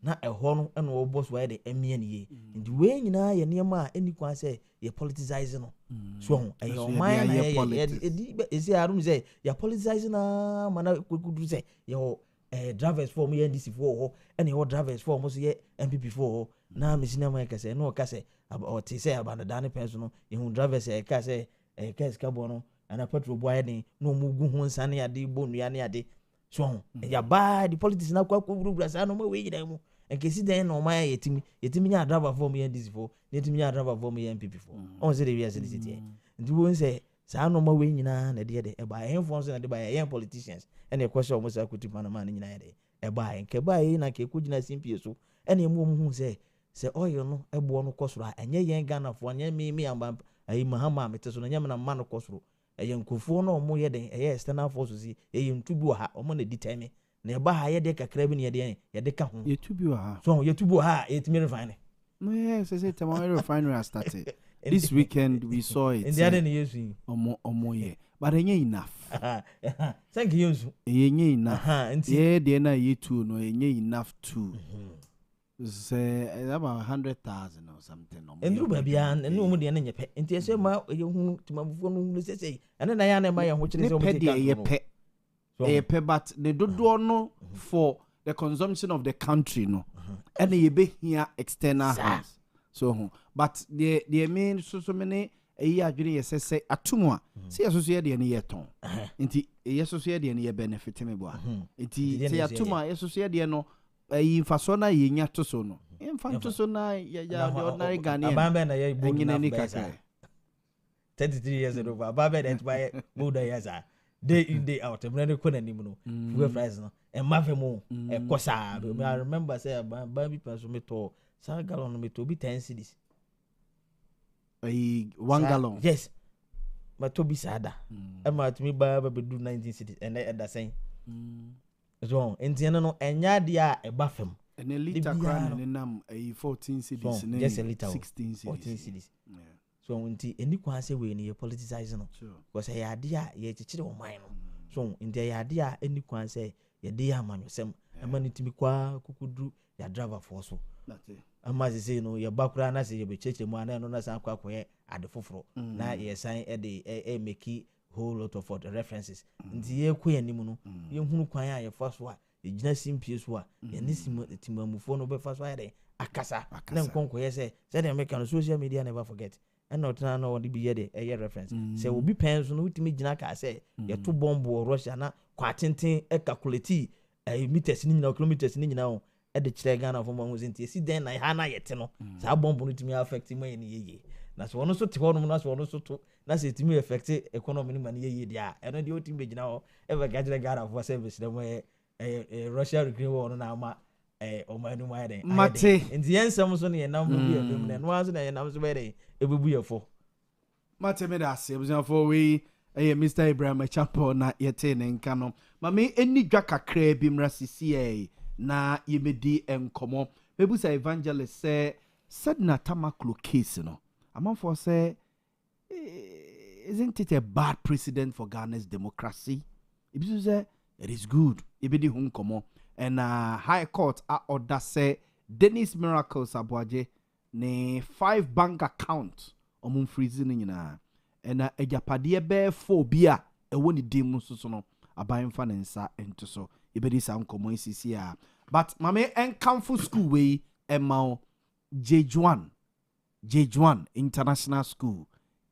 G: na eho no eno wo boss wa de emie ne ndi we nyina ye niam a eni kwa se ye politicize no so e o man na ye ezi arum se ye politicize na mana kwekudu se ye drivers form ye NDC for ho ene ho drivers form so ye MPP for ho na mesina ma ka se no ka se o ti se abanda dane penso no ye hu drivers e ka se case ka bo no ana petrol boy den no mugu ho nsane ade bo nua ne ade so ya ba the politics na kwa kwurubra sa no ma we yida mu and can see then on my yetimi nya driver for me and this for yetimi nya driver for me and MPP for on say the we city and you won't say sa no ma we nyina na de e ba hen fon so na de ba yen politicians and e question almost akuti man nyina de e ba nke ba yi na ke kugina simpie so and e mu hu say oil no e bo no kosoro enye yen Ghana fo anya mi amba ayi mahama meteso na nyama na ma no kosoro eye nkofo no mo ye den eye external forces yi eye ntubu ha omo na ditame na e ba ha ye de kakra bi na ye de ka ho
B: ye tubu ha
G: so ye tubu ha e timi refine
B: no yes say tomorrow refinery has started this weekend we saw it
G: in the other yesu
B: omo ye but enye enough
G: thank you yesu
B: enye enough ye de na ye tu no enye enough too say about 100,000 or something
G: and you baby and no mo de na nyepe nti ese ma ye hu timamfo no hu sese ene na ya na ma ye ho kire se o mo
B: ye pe but the dodo no for the consumption of the country no and ye be here external house so but the main so many eyi adwene ye sese atomo a se yeso ye de ne ye ton nti yeso ye de ne ye benefit me bo a nti se atomo a yeso ye de no infaso na ye nya to so no infanto so na ya the ordinary Ghanaian
G: abambe na ye bold
B: enough
G: na 33 years old abambe that by bold years day in day out every ko na nim no fuel price no e mafe mo e kosa I remember say abambe person me to sa gallon me to be 10 cedis
B: 1 gallon
G: yes ma to be sada e ma to me ba do 19 cedis and that saying so entiano no enya dia e ba fam
B: and a liter crown and nam 14 cedis
G: so, just a liter
B: 16 cedis
G: 14 cedis so enti eni kwa say we ni politicize no because e ya dia ye chichire o man no so enti ya dia eni kwa say ye dia amanwosem amani timi kwa kukudu ya driver for so
B: that's it
G: ama say no ye bakura na say ye be cheche mu ana no na san kwa koye ade foforo na ye san e de make whole lot of references nti ye ko yanim no ye hunu kwan a ye fa so a ye gina simpie so a ye ne timamufo no be fa so a ye akasa na nkonko ye say de make no social media never forget and not na the be ye de reference say obi pen so no utimi gina ka say ye to bombo Russia na kwa tenten e calculate meters ni nyina kilometers ni nyina o e de kire Ghana for mo nti si den na ha na yete no sa bombo no timi affect mo ye ne ye na so wono so te hono na so wono so to na se timi affect economy ni man ye dia eno de otimi be gina ho e be gajire Ghana for service dem Russia Ukraine war no na ama o manu ma den
B: mate
G: nti yensam so ne ye nam bi ebem ne no aso na ye nam so be den ebebu ye fo
B: mate me da se busan for we Mr. Ibrahim Chapo na yete ne nka no ma me eni dwa kakra bi mra sisi na yemedi enkomo mebusa evangelist said na tamaklo case no among for say isn't it a bad precedent for Ghana's democracy? If you say it is good, ibidi hunkomo and High Court order say Dennis Miracles Abuaje ne 5 bank account omun freezing nyina and ejapade be phobia e woni dim so no aban fa nensa ento so ibidi sa hunkomo nsisi a but mame enkamfo school we emao J1 International School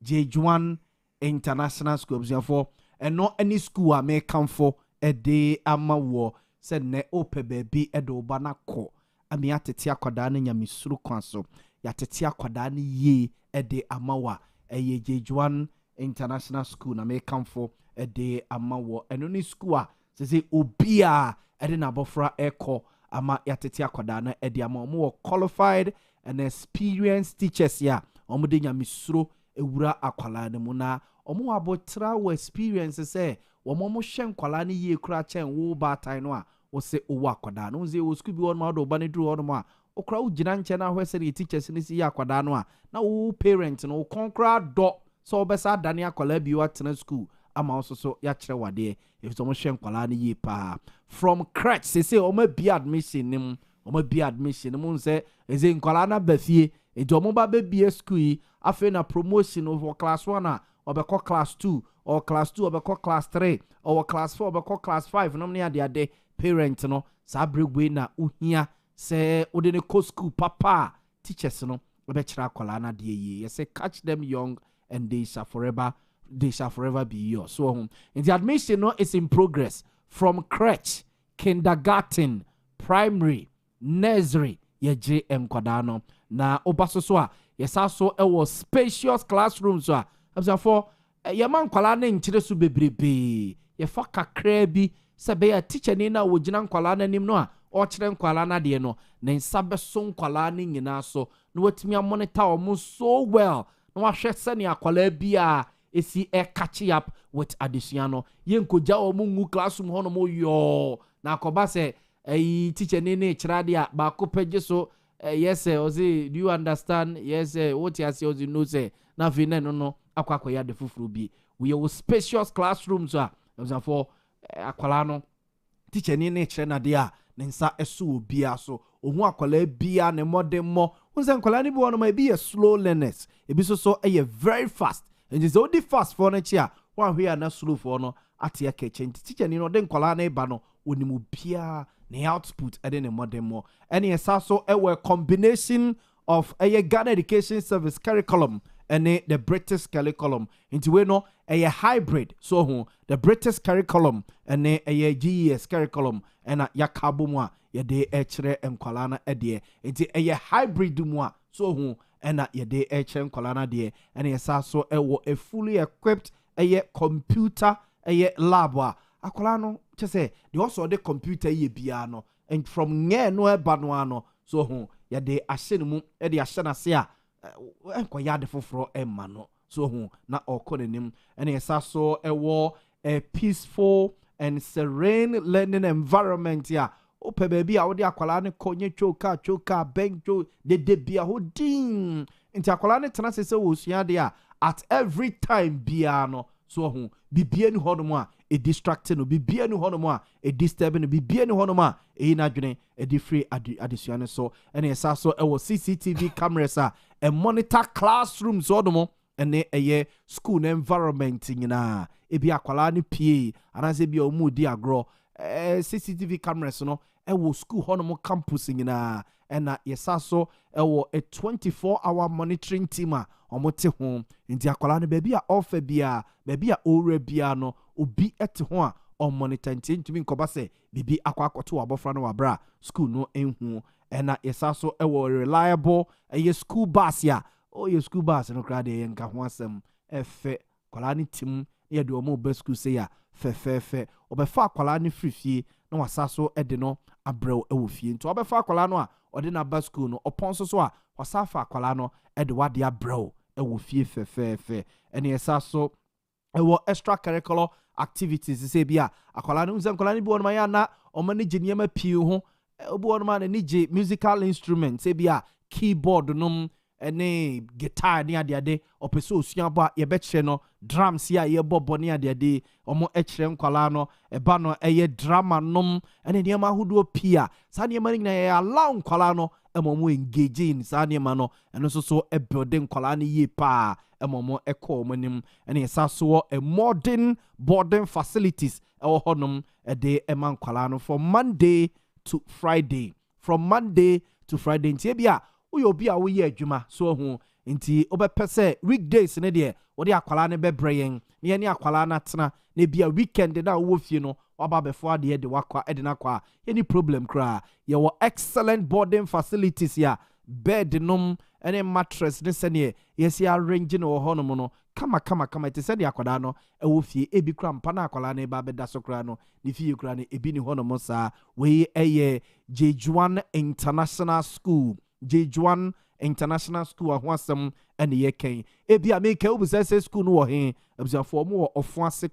B: J1 International School for and not any school I may come for a day ama wo said ne ope baby edo bana ko ami atetia kwada na nyamisuru kwanso yatetia kwada na ye ede amawa eye J1 International School na may come for a day ama wo and only school say obia ede na bofra eko ama yatetia kwada na ede ama mo qualified and experienced teachers ya omude nyamisuro ewura akwala ne mu na omo abotra wo experience say wo mo hwe nkwala ne ye kura chen wo ba tan no a wo se owo akwada no ze wo school bi won ma do ba ne duru won ma okra wo gina nche na hwe se the teachers ne si ya akwada no a na wo parent no konkra do so obesa dane akwala bi wa tena school ama also so ya kire wade if so mo hwe nkwala ne ye pa from crutch say o ma bi admission nim o bi admission mo nse eze nkwala na bafie ejo mo ba be school afi na promotion of class 1 obeko class 2 or class 2 obeko class 3 or class 4 obeko class 5 no me ade parent no sa bregwe na uhia se ode ne ko school papa teachers no obekira akwala na de ye say catch them young and they shall forever be yours. So the admission no is in progress from crèche, kindergarten, primary, nursery yɛgye nkwadaa no na oba so a yɛsa so ɛwɔ spacious classrooms a absafo yɛma nkwalaa ne nkyerɛ so bebrebe yɛfa kakraa bi sɛ bɛyɛ teacher ni na wɔgyina nkwalaa no anim no a ɔkyerɛ nkwalaa no adeɛ no ne nsa bɛso nkwalaa no nyinaa so na watumi amonitor ɔmo so well na wahwɛ sɛnea akwalaa bi a esi catch up with adesua no yɛnkogya ɔmo ngu classroom hɔ no mo yɔɔ na akɔba sɛ teacher ni ne kyerɛ adeɛ a baako pɛgye so yes sir ozi do you understand yes sir what you say ozi no say na fi na no akwakoya de fufuru bi we have spacious classrooms a for akwala no teacher ni ne kyerɛ na de a ne nsa ɛso obia so ohun akwala bia ne modern mo unse akwala ni bi wono ma bi a slow learners ebi so very fast and is only fast for na chia one we na slow for no ate aka change teacher ni no de akwala na ba no onimu bia the output and then a modern more. And it's also a combination of a Ghana Education Service curriculum and the British curriculum. Into we know a hybrid. So the British curriculum and a GES curriculum and a yakabumwa ya de echere enkwalana edie. Into a hybrid dumwa. So and ya de echere enkwalana die. And it's also a fully equipped a computer a lab. Akwalano say they also the computer ye biano and from nye no eba so ya de ahyene mu e de ahyena se a enkoya de foforo emma no so na okonenim and yesa so ewo a peaceful and serene learning environment ya ope baby a wo de akwala ne konye choka benjo de bia ho din nti akwala ne tena se wo sua de a at every time biano so bibie ni hono a a distracting no bibie ni hono a a disturbing no bibie ni hono a e na dwene e di free addition so and yesa so e wo CCTV cameras a monitor classrooms odomo ene eye school environment nyina e bi akwala ni pie anase bi o mu di agro CCTV cameras no e wo school hono campus nyina ena yesa so e wo a 24-hour monitoring team a omote ho nti akwala no baby a offer bia baby a ore bia no obi ete ho a on monitor ntimi nkoba se bibi akwakoto abofra no wabra school no enhu ena yesa so e wo reliable ye school bus ya ye school bus no kra de nka ho asem efe kwala ni tim ye de omo be school se ya fe obefa kwala ni frifie na wasa so e de no abrew e wo fie nti obefa kwala no a ode na ba school no opon so a wasa fa kwala no e de wade abrew e wo fie fe ene yesa so e wo extracurricular activities say bia akwala no nzan kwala ni bi won ma ya na o ma ni geniema pii ho obi won ma na ni je musical instruments say bia keyboard no ene guitar ni ade opeso osua ba ye be kire no drums ya ye bobo ni ade omo ekire nkwala no eba no eye drama nom ene niam ahodo pia sa niam ni na ye allow nkwala no emomo engage in sa niam no eno so e building nkwala no ye pa emomo ekọ omonim ene sa so a modern boarding facilities e wo honom e de eman nkwala no from Monday to Friday ntie bia uyo obi a wo ye adwuma so ho nti obepese weekdays ne de wo de akwala ne bebreen ne akwala na tena ne bia weekend na wo fie no waba befo ade de wakwa ede na kwa any problem kra ye wo excellent boarding facilities ya bed nom ene mattress ne sene yesi arrange no honom no kama ite se de akwada no e wo fie ebi kra mpa na akwala ne ba beda so kra no ne fie kra ne ebi ni honom sa we eye Jejuan International School Jejuan International School ahwasem ene ye ken ebi ameka obusese school no wo he abusiafo mo ofuase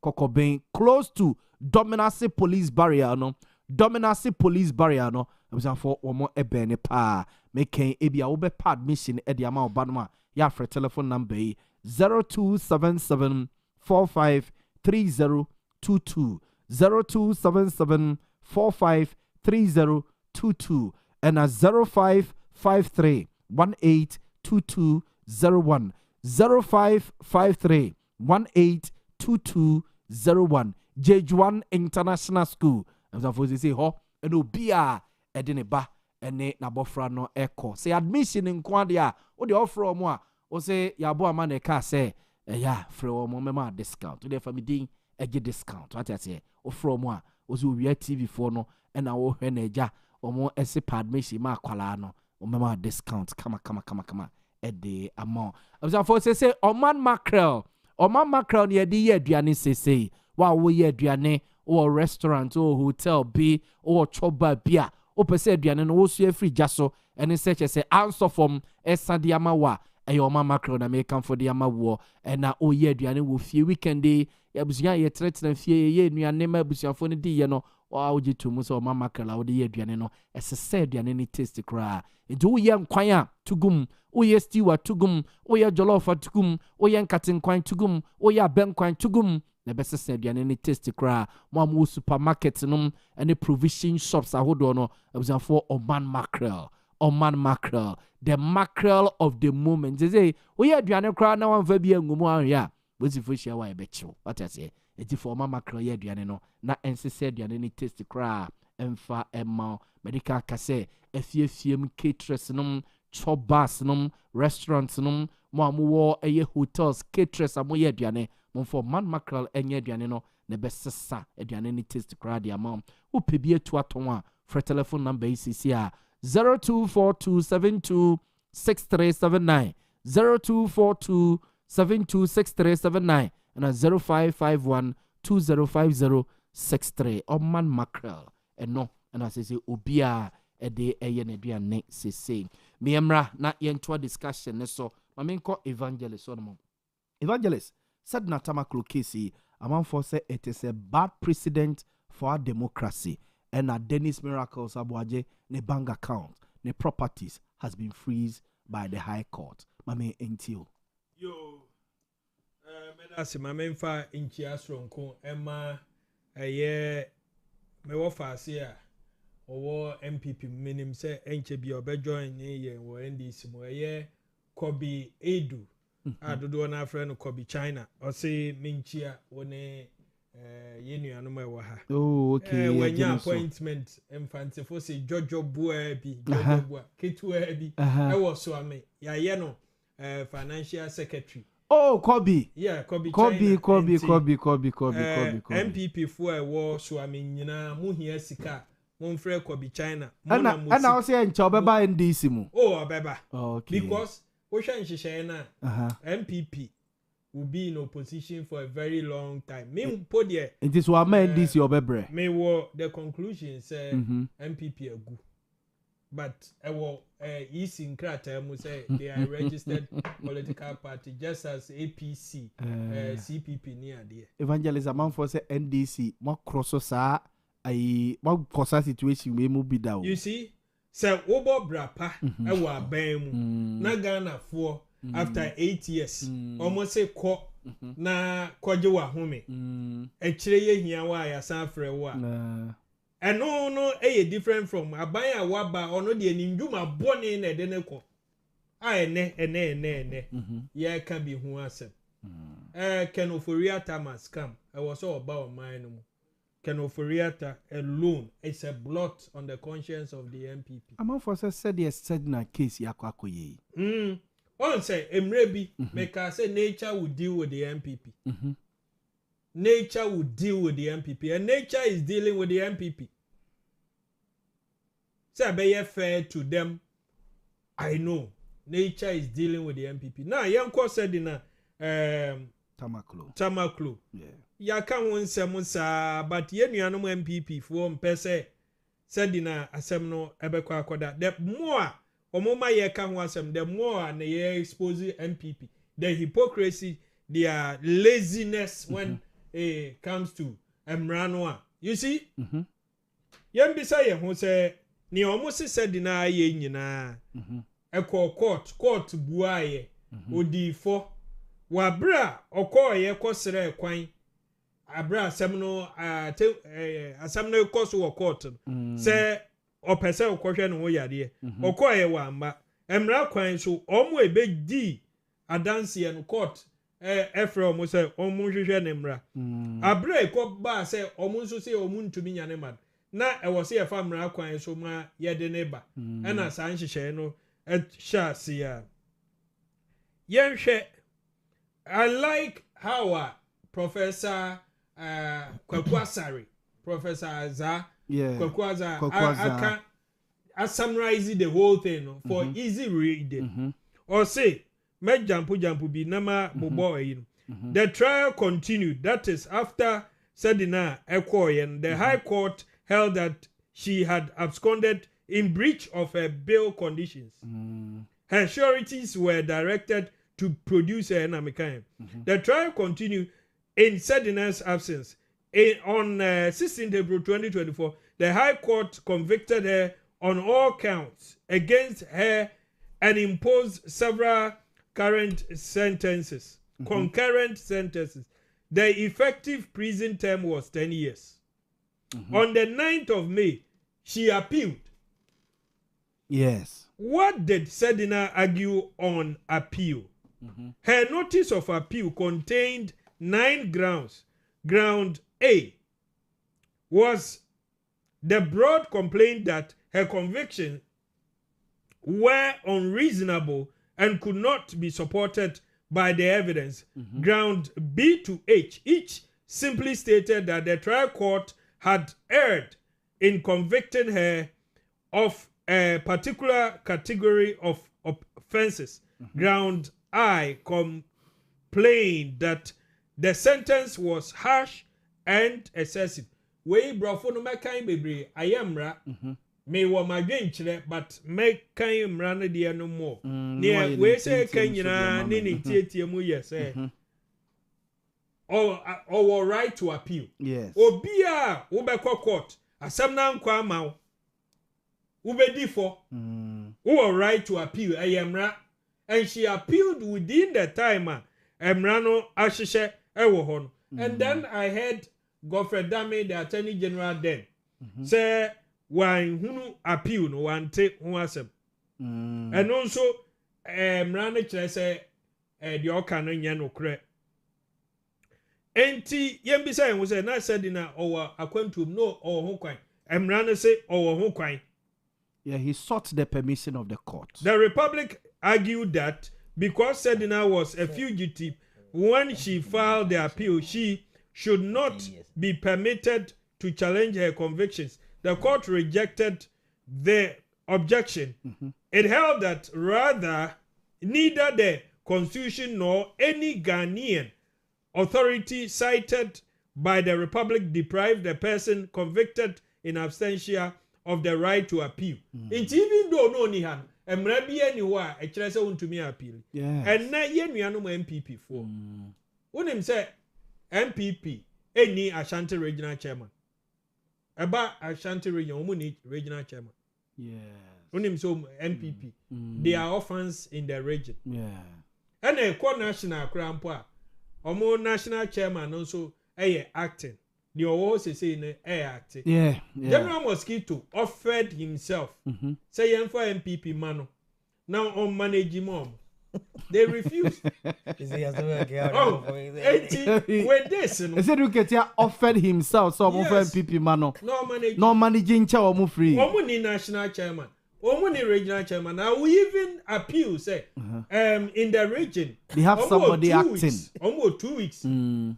B: kokoben close to Dominacy Police Barrier no abusiafo omo ebene pa meken ebi a wo be pa admission e de ama oba no a ya frɛ telephone number 0277 453022 0277 453022 and a 0553 182201 0553 182201 Jejuan International School as I say ho and obia edine ba ene na bofra no eko say admission nko ade a wo de offer omo a wo say Yaw Boamah na ka say ya frɛ omo mema discount wo de family din ege discount what I say offer omo a was Owia TV for no and I will heneja or more essay pad meshi ma qualano or mema discount kama at the amount. I was for say Oman mackerel near the year Diane say while we year Diane or restaurant or hotel B or choba beer or per se Diane and also free jasso and such as say answer from Esadiamawa. Your mama crowd American for the ama war and now oh yeah Diane will few weekend day Yabusia ye threats and fear ye near name Busia for the day no or would you to Muso mama crowd the year Diane as I said Diane taste the cry do young choir to gum oh yes steward to gum oh yeah jollofa to gum oh young cutting quine to gum oh yeah ben quine to gum the best said Diane taste the cry one supermarkets and the provision shops I hold on I was for Oman mackerel the mackerel of the moment. They say, we are Diana Crown now and Fabi and Gumuria. What's the fish I bet you? What I say, it's for Mamma Mackerel, Diana, not and said Diana taste the cry and far and more medical casse, a few caterers, chop bars, restaurants, more a year hotels, caterers, and more Diana, one for man mackerel and yet Diana, the best sister, a Diana taste the cry, the amount who pay be to a tongue for telephone number ACCR. 0242726379 0242726379 and 0551205063 Oman mackerel and no and as I say obia a day a yenedua ne say me emra na yentwa discussion so mamenko evangelist on evangelist said na tamaklo case among for say it is a bad precedent for our democracy. And Dennis Miracles Abuaje, ne bank account, ne properties has been freezed by the High Court. Mame Entio.
F: Yo, medasi mame mfa inchi asronko Emma ye me wo fasia owo MPP minim se enche bi obejoin ye wo NDC mo ye Kobi Edu adodo na friend Kobi China o se minchia woni yenu anoma wa ha
B: oh okay
F: when your appointment infante for say jojo boa bi jojo boa ketu bi e wo so ame ya ye no financial secretary
B: oh Kobi
F: yeah Kobi MPP for e wo so ame nyina mu hia sika mon frɛ Kobi China
B: and now say encha obeba NDC mu
F: oh obeba
B: okay
F: because wo hwan hyehyɛ na MPP will be in opposition for a very long time. Me put there.
B: It is what made this your bebre.
F: Me wo the conclusion say MPP are good, but I will easy in krata mu say they are registered political party just as APC, CPP near there.
B: Evangelism man for say NDC more cross sa I more cosa situation we mu be down.
F: You see, say obo brapa e wa ban mu na Ghana for. After 8 years, almost say ko na kwaje wa home. E kire ye hia wa ya san frɛ wa. And no different from aban a waba ono de ninjuma bone na de ne ko. Ene. Ye can be hu asem. Kenoforiata must come. I was all about mine no. Kenoforiata alone is a blot on the conscience of the MPP.
B: Among for said yes said na case yakwakoye.
F: On say Emrebi make us say nature will deal with the MPP. Nature will deal with the MPP, and nature is dealing with the MPP. Say be fair to them. I know nature is dealing with the MPP. Now, Yanko said in a Tamaklo. Yeah. Ya can one semusa, but yen you know MPP for pese said in a semno ebekwa koda. The more Omoma ye can wasem, the more and ye expose MPP. The hypocrisy, their laziness when it comes to Emranwa. You see? Yen beside who say ni almost said in a ye na a court buaye odi for wabra oko ye kosere kwan abra semno asemno koso court say opese okohwe no yade okoye wamba emra kwan so omo ebedi adanse no court efre omo say omo hwehwe ne mra abra ekoba say omo nso say omo ntumi nyane man na ewo say efa mra kwan so ma yede ne ba na san hwehwe no sha sia yenhwe. I like how Professor Kwakwasari Professor Azar,
B: Yeah.
F: Kwakwaza, I summarize the whole thing for easy reading. Or say, make jump be nama bobo. The trial continued. That is after Sedina Ekoyen, the High Court held that she had absconded in breach of her bail conditions. Her sureties were directed to produce her Namikaim. The trial continued in Sedina's absence. On 16th April 2024, the High Court convicted her on all counts against her and imposed several concurrent sentences. The effective prison term was 10 years. On the 9th of May, she appealed.
B: Yes.
F: What did Sedina argue on appeal? Her notice of appeal contained 9 grounds. Ground A was the broad complaint that her convictions were unreasonable and could not be supported by the evidence. Ground B to H, each simply stated that the trial court had erred in convicting her of a particular category of offenses. Ground I complained that the sentence was harsh and excessive. We brofo no mekan bebre ayamra me wo madwenkyere but mekan mra no de no more. Ne we say kan nyina ne ne tietie mu yes or right to appeal.
B: Yes.
F: Obia wo be court asem na nkwa ama wo. Wo be di for. Wo right to appeal ayamra, and she appealed within the time emra no ahihye ewo ho no. And then I heard Godfrey Dame, the Attorney General then, say, why who appeal no one take who asem. And also, Mrane say, the Okano Yano Cre. Enti, Yembisa was a nice said in our acquaintum no or Hokwine. Mrane say, or Hokwine.
B: Yeah, he sought the permission of the court.
F: The Republic argued that because Sedina was a fugitive, when she filed the appeal, she should not be permitted to challenge her convictions. The court rejected the objection. It held that rather neither the Constitution nor any Ghanaian authority cited by the Republic deprived the person convicted in absentia of the right to appeal. Even though no nihan, emra bi aniwa e kire se wontumi appeal. And na ye nuanom MPP for. Wonim say MPP any Ashanti regional chairman. Eba Ashanti region omuni regional chairman.
B: Yes.
F: Wonim so MPP. They are orphans in the region.
B: Yeah.
F: And a national crampa. Omo national chairman also acting. The always say in acting.
B: Yeah.
F: General Mosquito offered himself. Say for MPP mano. Now on manage mom. They refused.
G: With
F: this,
B: I said, look at offered himself so yes. MPP mano. No managing chair free.
F: Omuni national chairman. Omuni regional chairman. Now we even appeal say in the region
B: they have somebody acting.
F: Almost 2 weeks.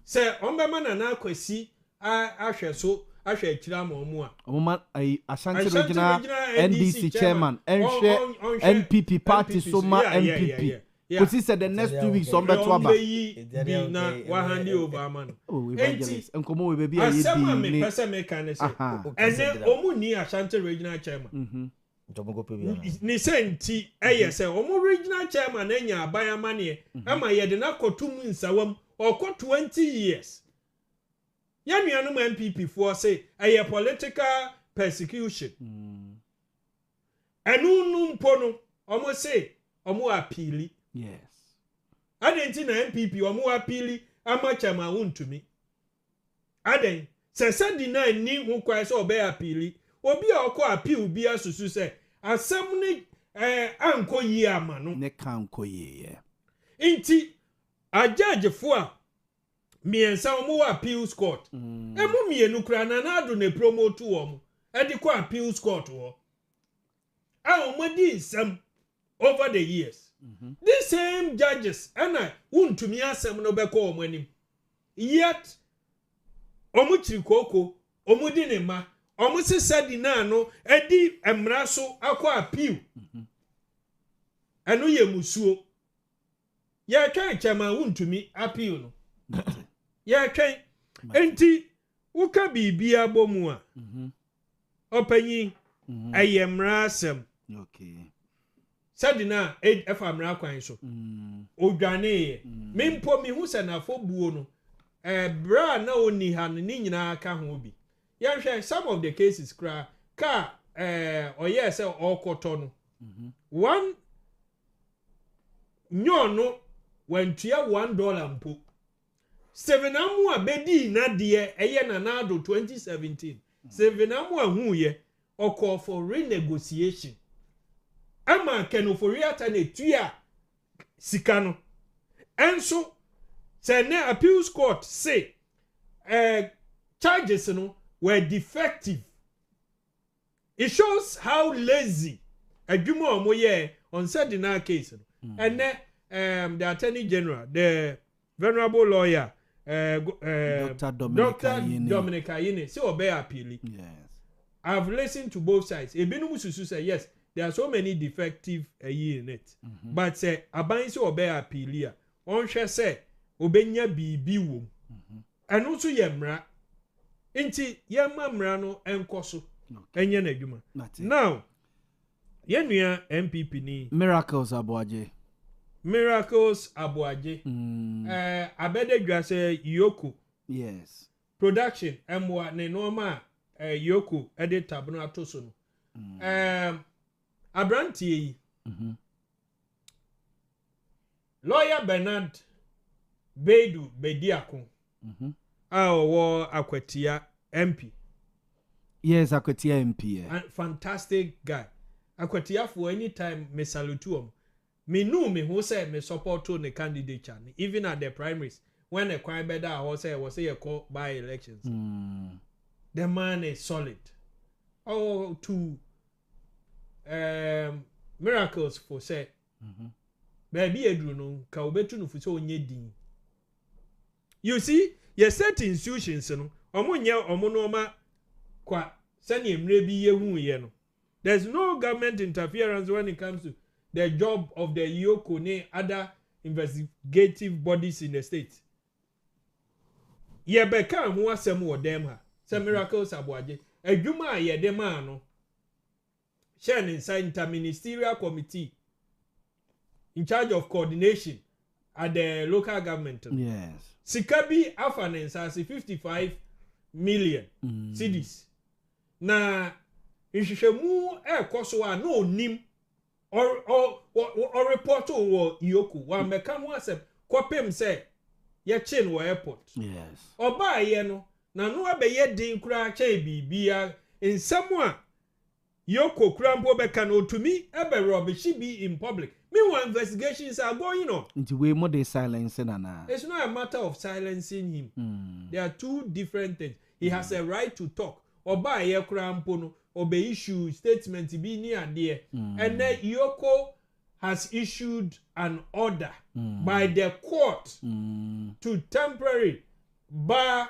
F: Say Ombemana na kwesi ahwe so ahwe kira mo mu a.
B: Omuma Ashanti regional NDC chairman NPP party soma MPP. Because he said the next 2 weeks on better waba.
F: Be na 100 over man.
B: Oh, evangelist. Enkomo we baby
F: asema me pese me kan say. Ene omu ni Ashanti regional chairman. Ni senti say omu regional chairman enya abaya mane ama ye de na kotum nsawam okọ 20 years. Ya nuanom MPP for say a political persecution. Enu numpo no omo say omo appeal.
B: Yes.
F: Aden na MPP omo appeal ama chama wontumi. Aden se deny ni hu kwai so obe appeal. Obi a okọ appeal bi asusu say asem ni anko yi ama no.
B: Ne kan ko ye.
F: Inti a judge for miensa omo appeals court. Emu mienu kra na ado ne promote wo. E di ko appeals court wo. Omodi nsam over the years. These same judges and untumi asem no beko omo anim. Yet omo chirikoko omudi ne ma omusi sadi na no edi emra so akwa appeal anu ye musuo ye twan chama wuntumi appeal no ye twan enti uka bibia bomu a opanyin ayemra asem
B: okay
F: sadi na efa mra kwan so odwane ye mempo mi hu se na fobuo no bra na oni ha no ni nyina aka ho bi ya hwe some of the cases kra ka oye se okoto no one nyono wantua $1 mpo sevenamu abedi na de eye na nado 2017 sevenamu ahu ye oko for renegotiation ama kenofori ata na tua sika no enso say na appeals court say charges no were defective. It shows how lazy adwuma omoye on said in our case and then the attorney general the venerable lawyer Dr. Dominic Ayine say obey appeal.
B: Yes,
F: I've listened to both sides. Ebinum susu say yes, there are so many defective in it. But say aban say obey appeal a on hwe say obenya bibi wom. And also yemra Inti yema mrano enkoso enye na adwuma. Now yenua MPP ni
B: Miracles Abuaje.
F: Abede dwa say Yoko.
B: Yes.
F: Production emwa ne normal Yoko edit tabno atoso no. Abrantie yi. Lawyer Bernard Bedu Bediako. Wo Akwatia MP.
B: Yes, Akwatia MP.
F: Yeah. Fantastic guy. Akwatia for any time me salute me know me who say me support to the candidature even at the primaries when a crime better I say call by elections. The man is solid. Oh, to miracles for say. Baby edru no ka obetu no fuso onye din. You see, your set institutions no omo no ma kwa sani emre bi ye hu ye no. There's no government interference when it comes to the job of the Yoko ne other investigative bodies in the state. Ye beka ho asem wo dem ha. Say miracles Abuaje. Adwuma ye dem no. Share inside interministerial committee in charge of coordination at the local government.
B: Yes.
F: Sikabi afanensa as 55 million cedis. Na inhwehwemu ekoso a no nim or report wo Yoko wa meka ho asem kwapem say ye chin wo airport.
B: Yes.
F: Oba ye no na no abeye din kura kye bibia nsemu a Yoko krampo beka no tumi ebe rubbish be in public. Meanwhile, investigations are going on.
B: Into way more they silencing Anna.
F: It's not a matter of silencing him. There are two different things. He has a right to talk. Or by a crampono, or be issue statement to be near there. And then Yoko has issued an order by the court to temporarily bar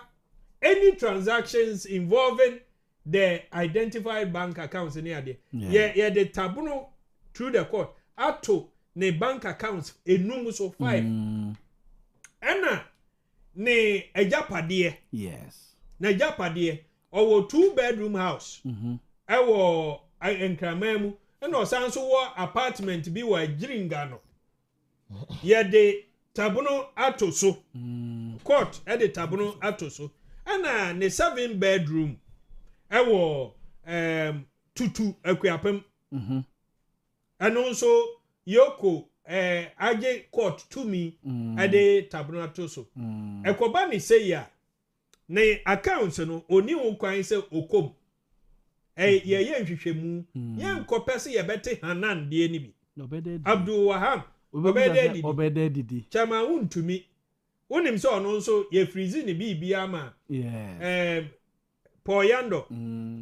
F: any transactions involving the identified bank accounts near there. Yeah, the tabuno through the court. Ato ne bank accounts enum so 5. Ana ne ejapade.
B: Yes.
F: Na ejapade owo 2-bedroom house. Ewo enkramemu ena osanso wo apartment bi wa Giringa no. Ye de tabuno ato so. Court e de tabuno ato so. Ana ne 7-bedroom ewo tutu akuapem. And also Yoko aje court to me ade tabunato so ekoba ni say ya ne accounts no oni ukwan say okom ye nhwehwemu ye nkopese ye bete hanan de ni bi Abdul Wahab obede didi chama untumi wonim say ono nso ye freeze ni bi ama Poyando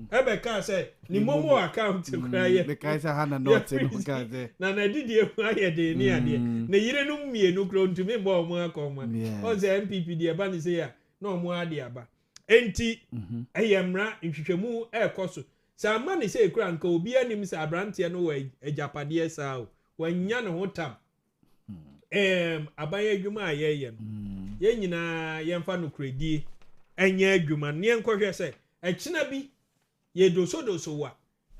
F: ebeka say ni momo account kura ye
B: beka say hana not no ka say
F: na didi e aye de ni ade na yire no mienu kro ntumi bo omo akoma o say MPP de ba ni say ya na omo ade aba enti eyemra nhwehwemu ekoso sa amani se ekura nka obi anim se abrante no wa ejapade sa o wanya ne ho tam abaye adwuma ayeye no ye nyina yemfa no kredie enya adwuma ne enkohwe se ekina bi ye doso wa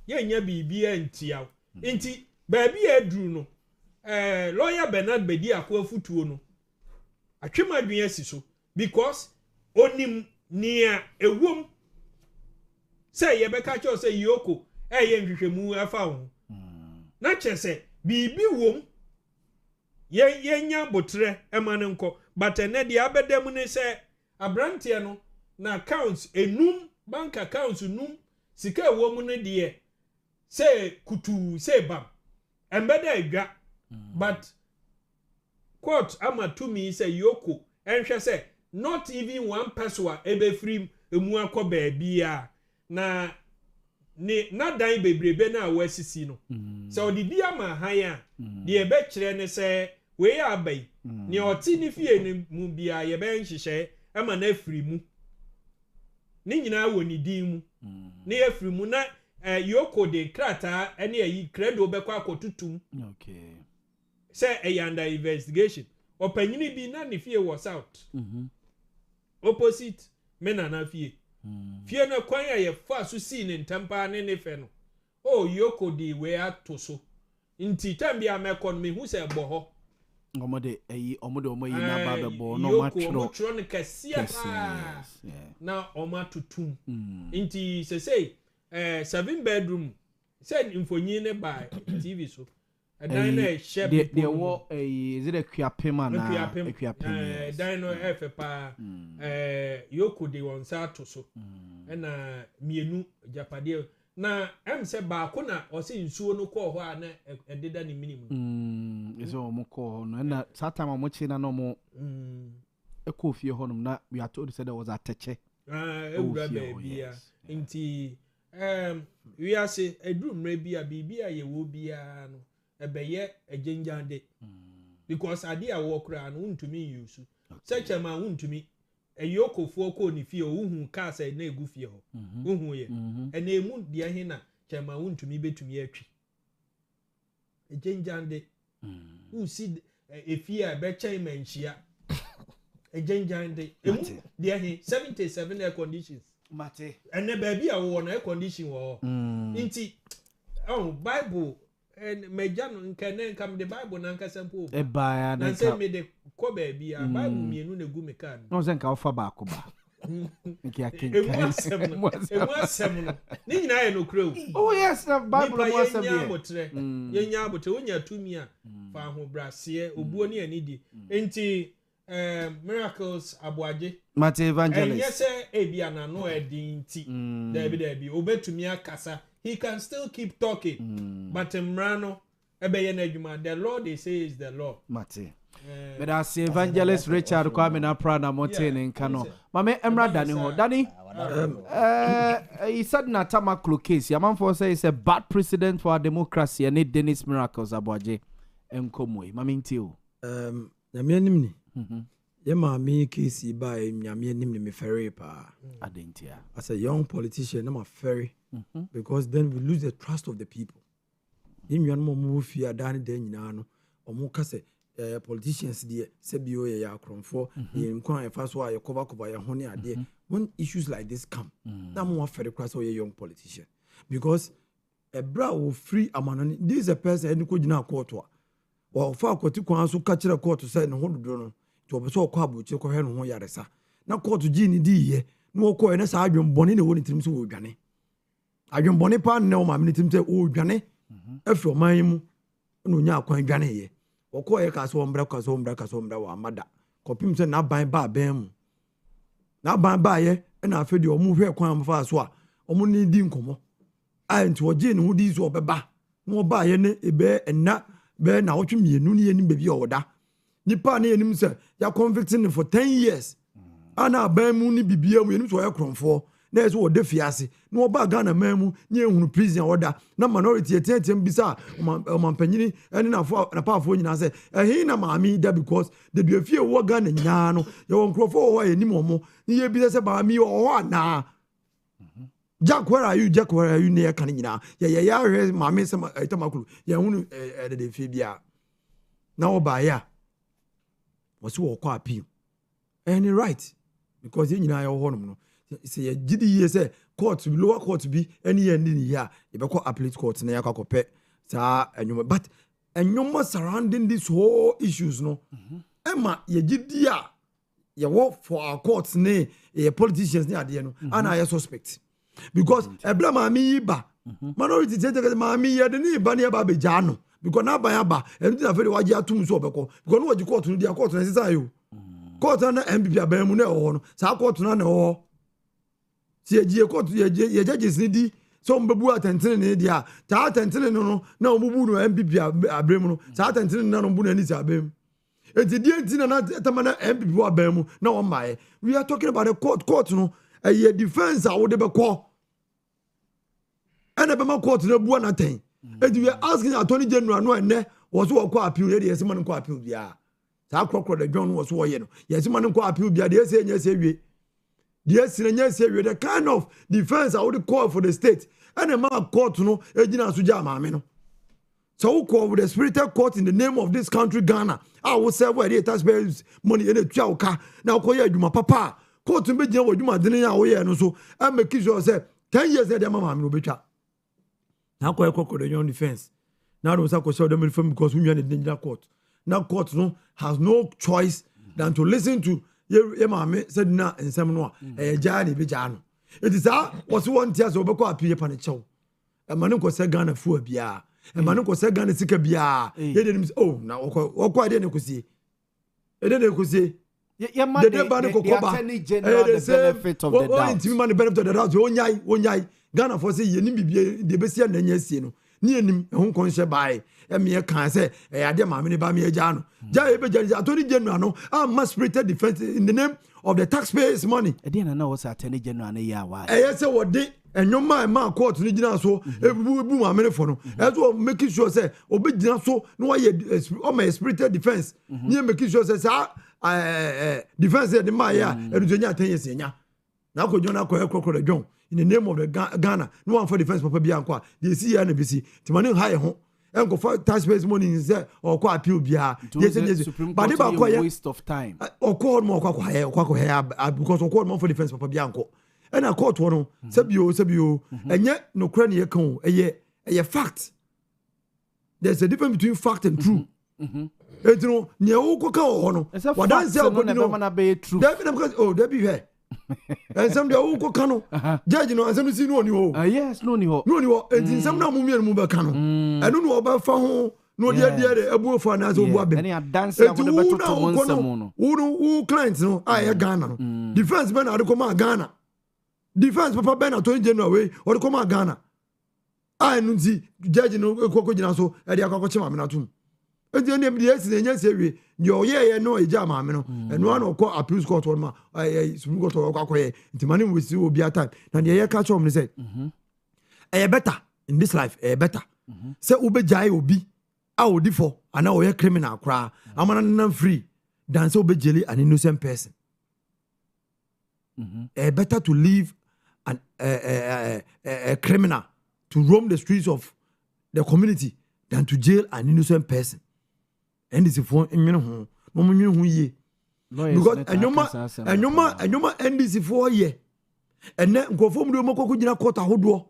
F: ye nya bibi antia enti baabi aduru no lawyer Bernard Bedi akwafutuo no atwema adwen asi so because onim nia ewom say ye beka cho say yoko ye nhwehwemu afa ho na chese bibi wom ye nya botre emane nko but ene de abedam ne say abrante no na accounts enum bank accounts num sika ewom ne de say kutu say bam embeda adwa but quote ama to me say yoko enhwe say not even one person ebe free emu akoba bia na dan bebrebe na wasisi no so the bia ma han a de ebe kire ne say we abai ne oti ni fie ni mu bia ye be nhihye ama na free mu ni nyina wo ni din mu ne ye free mu na yoko de krata ene yi credo be kwa akotutum
B: okay
F: say under investigation opanyini bi na ne fie was out opposite mena na fie fie na kwan ya ye fa so si ne ntampa ne fe no o yoko de we ato so nti tambia mekon me hu se bo ho
B: omode yi na ba be bo no
F: matro ne kasia na omatutum nti say 7 bedroom said infonyi ne by TV so dino share
B: the wo is it a kwiapema na
F: kwiapema dino pa yoko de won sa to so na mienu japade na em se ba ko na o se nsuo no ko ho a na ededa ni minimum
B: eso mo ko no na satama mo chi na no mo eko fie ho no na we are told said there was a teche
F: ewura bia nti we are say edru mre bia bibia ye wo bia no ebeye ejenjande because ade a wo kra no untumi use search ma untumi eyokofo ko ni fie ohun ka say na egu fie ho ohun ye ena emu dia hin na chema untumi betumi atwi ejenjande usi efie a be chen manhia ejenjande emu dia hin 77 air conditions
B: mate
F: ene baby a wo na air condition wo nti bible and mejano nkene nkam the bible na nkasa mpo
B: e baa
F: na say me de ko baby a bible mienu na gu me kan
B: no say nka ofa ba ko ba nki akin
F: emu asem no ni nyina ye no kro
B: oh yes the bible mo asem
F: ye nya abotre onya tumi a fa ho brase obuo ni anidi enti miracles aboaje
B: mate evangelist
F: yes say ebia na no edinti David obetumi akasa he can still keep talking but mrano ebeye na adwuma the Lord they say is the Lord
B: mate but as evangelist Richard Kwame na prana Montie ne nka no mame emra dani ho dani he said na tamaklo case yamanfo say is a bad precedent for our democracy and it Dennis Miracles aboaje enkomwe mame ntio
A: nyame anim ni ye ma me case ba nyame anim ni me ferry pa
B: adentia
A: as a young politician na ma ferry because then we lose the trust of the people yin yan mo mu fi adane dan nyina no omo ka se politicians de se bio ye akromfo yin kwan e fa so a ye cover ye ho ne ade when issues like this come na mo ferry cross o ye young politician because a bra wo free amano this is a person en ko gina court wa fa akwati kwan so ka kire court say ne ho dodo no to obo so kwa abuchi ko hwe no ho yaresa na court gi ni di ye na wo ko ene sa adwembone ne woni tirim so wo dwane adwembone pa ne o ma me tirim se wo dwane afi o man mu na onya akwan dwane ye wo ko ye ka so mbra wa amada kopim se na ban ba ban mu na ban ba ye na afedi o mu hwe kwan mfa so a o mu ni di nkomo a nti wo gi ne ho di so obeba na wo ba ye ne ebe enna be na wotwe mienu ne ye ni bebi o da nipa ne enim se ya convicting for 10 years ana ban mu ni bibia mu enim so ya kromfo na eso de fiase na oba Ghana mamu nye hunu prison order na minority etetem bisa omampanyini ene na paafo nyina se ehin na maami da because the duafie wo Ghana nyina no ye won krofo wo ye nim omo ye bi se maami o na Jack, where are you? Jack, where are you? Near Canina. Yeah, mammy, some Tamakulu. Yeah, only the Fibia. Now, by ya was so quite appeal. And he right because in your home, say a GD say court lower court to be any ending here. If I call appellate court, near Cocope, sir, and you but and you must surrounding these whole issues, no. Emma, ye GD, ye work for our courts, nay, a politicians near the end, and I suspect. Because ebla mami ba minority tete mami ye de ni ba ne ba be jano because na ban aba enu na fe de waje atum so obeko because no waje court no dia court na sisa yo court na MPP aban mu na ho no sa court na na ho ti eje court ye judges ni di so mbebu atentene ne dia ta atentene no na obubu no MPP abrem no sa atentene na no bu na ni sa abem enti die enti na tamana MPP aban mu na o mae we are talking about the court no a defense I would be call. And a Bama court no buona nothing. And we are asking Attorney General no and was what quite appeal, yes, man quite appeal. Yeah. That crocodile the John was warrior. Yes, man quite appeal. Yes, yes, the kind of defense I would call for the state. And a man court no, Ejina Sujama, meno. So who call with the spirited court in the name of this country, Ghana. I will say where the taxpayers money in a chauka. Now call you my papa. Court to be jail with you, my dinner away and so. I make sure say 10 years that mamma will be chat. Now call the young defense. Now don't say show them film because we are in the court. Now court no has no choice than to listen to your mamma said na and some no a jani be jano. It is that was 1 year so beko appear upon a show. A man who say Ghana for bia. A man who say Ghana sick bia. He didn't oh now or quite didn't see. It didn't see.
B: The Attorney General the benefit of the doubt.
A: The benefit of the doubt. Onyai. Ghana for say ye nimbi the besia na nyesi no. Ni enim ehun konhye bai. Eme kan say ade ma me ba me agya no. Ja e be ja Attorney General no am spirited defense in the name of the taxpayers money.
B: E dey na was Attorney General na ya wa.
A: E say wo de enyoma ma court ni gina so ebu ma me for no. E so make sure say obi gina so no ye o ma spirited defense. Ni make sure say defense the ma ya edunya 10 years nya na ko jona ko ekokoro dwon in the name of the Ghana no one for defense papa bia nkwa they see ya na bisi timani high ho enko for taxpayers money say or ko appeal bia yes but they ba ko
B: waste of time
A: or call mo kwa because or call mo for defense papa bia nko and a court no sabio enye no kra ne yekan eye fact there's a difference between fact and true etino ne wo ko ka ho no wadan say ko ni no that be here and some dey wo ko ka no judge no asem si no oni ho
B: yes no ni ho
A: enti some na mu mienu mu be ka no eno no oba fa ho no dey abu fa na so obu abem
B: any dance abo de beto to monsam no
A: wo client no aye Ghana no defense ben ade ko ma Ghana defense papa ben Attorney General we o de ko ma Ghana no nti judge no ko gina so e de akoko chema me na tum enti ne bi esi nya sewe yo ye no eja ma me no eno an ko appeal court on ma Supreme Court ko akoye enti mani we see obi time na de ye catch on say better in this life better say ubejai obi a odi for ana o ye criminal kra amana nan free than say obejeli an innocent person better to leave a criminal to roam the streets of the community than to jail an innocent person. And this is for no ye because anyoma and this is for ye and then go from the moko jina court ahodo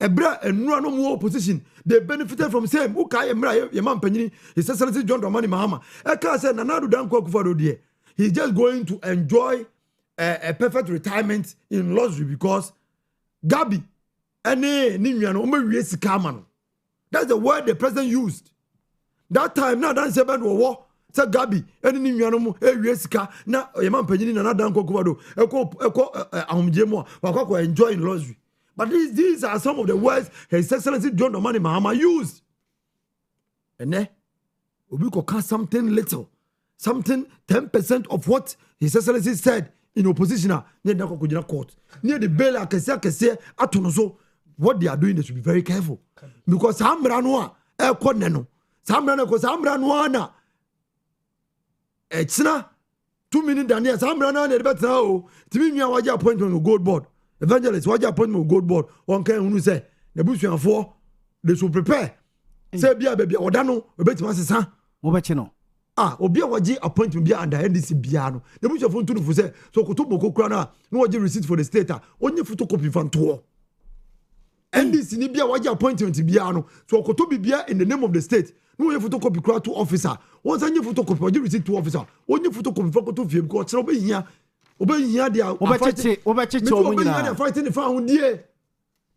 A: ebra enura no more opposition they benefited from same uka emra ye man panyini his excellency John Dramani Mahama e ka say nanadu dan kwakufado de he's just going to enjoy a perfect retirement in luxury because Gabi ene ni nua no o ma wie sika ma no. That's the word the president used. That time now dan seben wo say Gabi ene ni nua no mo e wie sika na ye man panyini na dan kwakufado eko ahomje mo wakwa enjoy in luxury. But these are some of the words His Excellency John Dramani Mahama used. And we could cast something little, something 10% of what His Excellency said in opposition near the Kokujina court near the bail akese atono. What they are doing, they should be very careful because Sambranoa Koneno Sambrano Sambranoana Echna 2 minutes than yes Sambrano and better now to me waja appointment with gold board evangelist waja appointment with gold board one can who say the bush and 4 they should prepare say bia baby odano obetima sesa
B: Mobachino.
A: Obi waji appointment bia under NDC biano the bush of phone to say so Kotobo Krana no waji receipt for the state only photocopy fan tour NDC ni bia waji appointment biano so Kotobi bia in the name of the state no you photocopy crowd to officer once any photocopy waji receipt to officer only photocopy for to fie because obe here dia obe fighting the found there.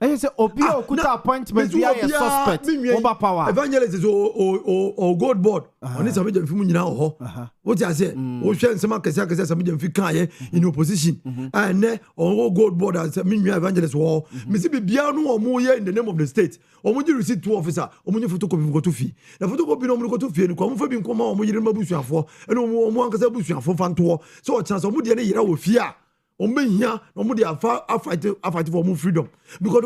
B: I say Obi okuta appointment be a suspect over power.
A: Evangelist is o gold board. Oni sabi dem fi mu nyina ho. What you say? O hwe nsema kese sabi dem fi kan ye in opposition. And o gold board as me nwa evangelist wo. Me si bibia no o mu ye in the name of the state. O mu di receipt to officer. O mu ni photocopy go to fi. Na photocopy no mu go to fi ni kwa mu fa bi nkoma o mu yire mabusuafo. E no mu ankasa busuafo fa nto. So o chance o mu de ne yira wo fi a. Here, fight for more freedom because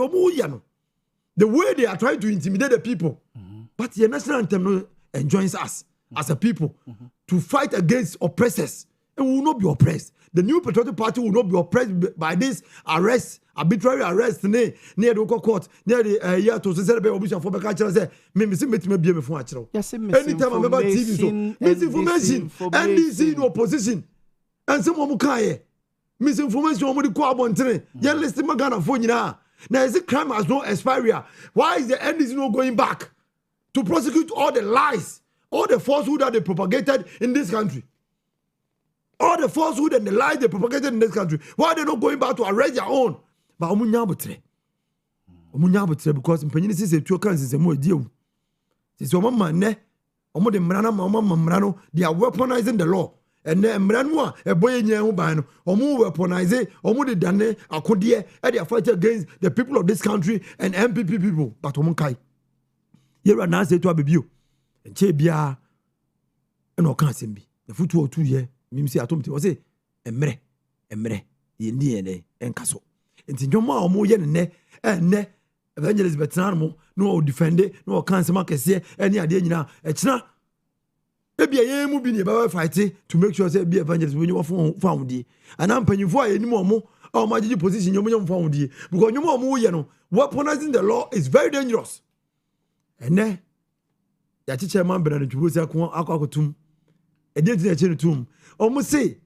A: the way they are trying to intimidate the people, but the national anthem enjoins us as a people to fight against oppressors, and we will not be oppressed. The New Patriotic Party will not be oppressed by this arrest, arbitrary arrest near the local court, near the year to celebrate Obisha for Bakacha. Say, me be before actual. Anytime I'm about TV, so misinformation, NDC in opposition, and someone who can't. Misinformation on the Quabontre. Yeah, listen, Magana for you now. Now, is the crime has no expiry? Why is the NDC not going back to prosecute all the lies, all the falsehood that they propagated in this country? All the falsehood and the lies they propagated in this country. Why are they not going back to arrest their own? But Omunyabutre because in Penny is a two countries a more deal. This woman, man, Omo de Mrano, they are weaponizing the law. And then Mranwa, a boy in Yahubano, or more weaponize, or more than a codie, and they are fighting against the people of this country and MPP people. But Omonkai, here are now say to Abibu, and Chebia, and Okansimbi, the foot 2 years, Mimsi Atomti was a emre, Indian, and Castle. And Tinjoma or more yen and ne, Evangelist Betranmo, no defend it, no cancer markets here, any idea, it's not. Maybe I am being about fighting to make sure say be evangelist when you are found there. And I'm paying for any more or my position you found there. Because you more you know, weaponizing the law is very dangerous. And then the teacher man Bernard to was a tomb. A didn't tomb. Almost say,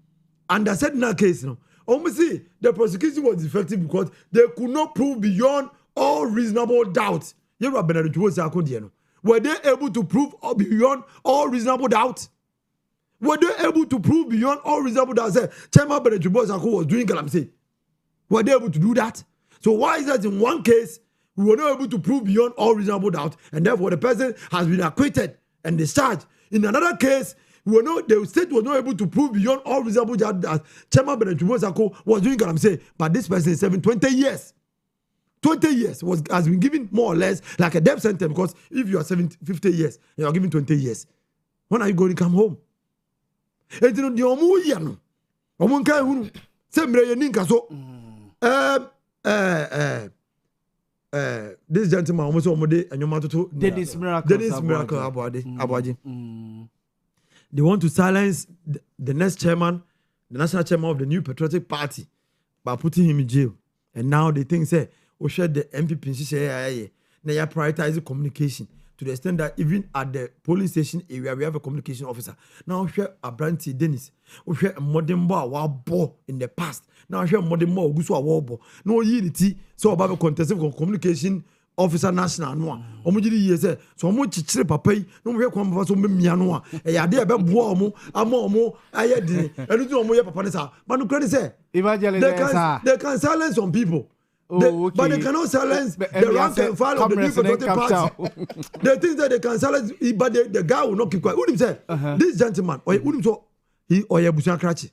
A: under certain case, no, almost say the prosecution was effective because they could not prove beyond all reasonable doubt. You are Bernard to was a condiano. Were they able to prove beyond all reasonable doubt? Were they able to prove beyond all reasonable doubt? Say, Chairman Berechibosa was doing Galamsey. Were they able to do that? So why is that in one case we were not able to prove beyond all reasonable doubt, and therefore the person has been acquitted and discharged? In another case, the state was not able to prove beyond all reasonable doubt that Chairman Berechibosa was doing Galamsey, but this person is serving 20 years. 20 years has been given more or less like a death sentence because if you are 50 years, you are given 20 years. When are you going to come home? And you know, the Omuya no. Omunka hunu. Semre yeninka so. This gentleman almost omode and your mouth to
B: Dennis Miracle
A: Abwaji. They want to silence the next chairman, the national chairman of the New Patriotic Party by putting him in jail. And now they think say or share the MPP now you prioritize communication to the extent that even at the polling station area we have a communication officer. Now share a Branty Dennis, or share a modern bar in the past. Now share modern bar Gusu Wabo. No unity, so about a contested communication officer national no. Omujidi years so much chire papa no we kwamba so memia no e ya de be boa omo amomo ayedi enu ti omo ye papa ne sa but no credit say they can silence some people. Okay. But they cannot silence the rank and file of the New Patriotic Party. They think that they can silence, but the guy will not keep quiet. Who say this gentleman, or he or your Busan Cratchy.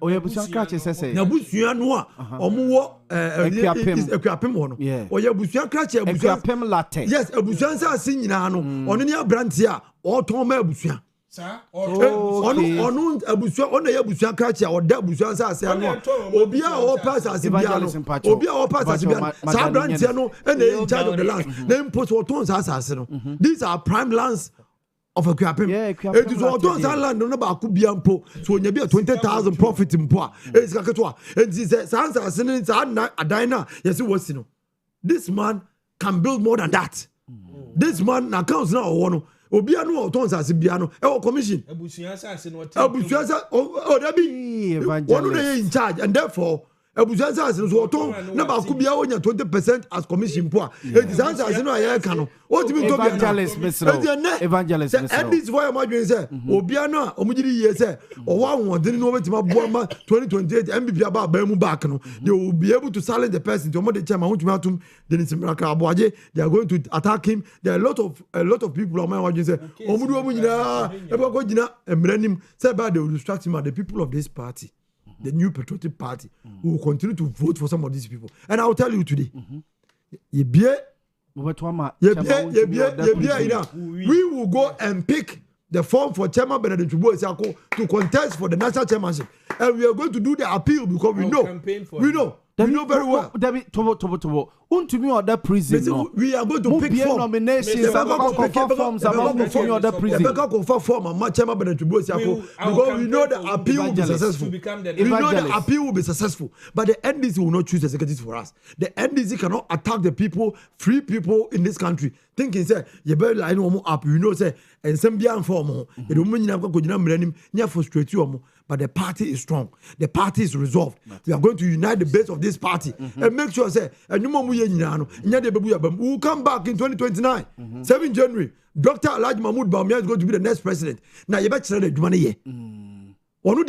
B: Or your Busan Cratchy says,
A: Nabusian Noa, or more Equipim one. Or your Busan Cratchy,
B: Equipim latte.
A: Yes, a Busan singing on any brand here, or Tom Busan.
F: sir
A: onu abusua ona ya abusua krachi a oda abusua sase ano obi a o pass as biano obi a o pass as biano sa branche no na in charge of the land na import oton sase no these are prime lands of a crapim it is oton sa land no ba ku bia mpo so onya bia 20,000 profit mpo a e sika keto a it is sa sase no sa adan na yes wasi no this man can build more than that this man na accounts na owo no obi anu oton sase bia no e wo commission
F: abusuan sase no
A: abusuan sa o da bi one dey in charge and therefore abusuan sase no so oton na ba ku bia onya 20% as commission po a it is sase no aye ka no o ti bi to bia
B: evangelist misro
A: and this boy am doing say obi anu a omugiri ye say o wa won no betima bo ma 2028 MVP aba ba mu back no they will be able to silence the person to the chairman who to atum the Simraka Aboaje they are going to attack him there are a lot of people am doing say omudu omu nyina e ba ko gina emranim say ba they will distract him at the people of this party the new patriotic party who will continue to vote for some of these people and I will tell you today we will go and pick the form for Chairman Benedict Chubo to contest for the national chairmanship and we are going to do the appeal because we know very well.
B: Tobo. Untumi order prison. No.
A: We are going to pick form.
B: Nominations. Forms about untumi order prison.
A: Chairman Benedict Chubo because we know the appeal will be successful. We know the appeal will be successful, but the NDC will not choose executives for us. The NDC cannot attack the people, free people in this country. Thinking say you better line one up. You know say and some beyond form. You don't mean you have to go to them. You frustrate you. But the party is strong. The party is resolved. We are going to unite the base of this party and make sure say we will come back in 2029, 7 January. Dr. Alhaji Mahmoud Bawumia is going to be the next president. Now you better the Jumane ye. Or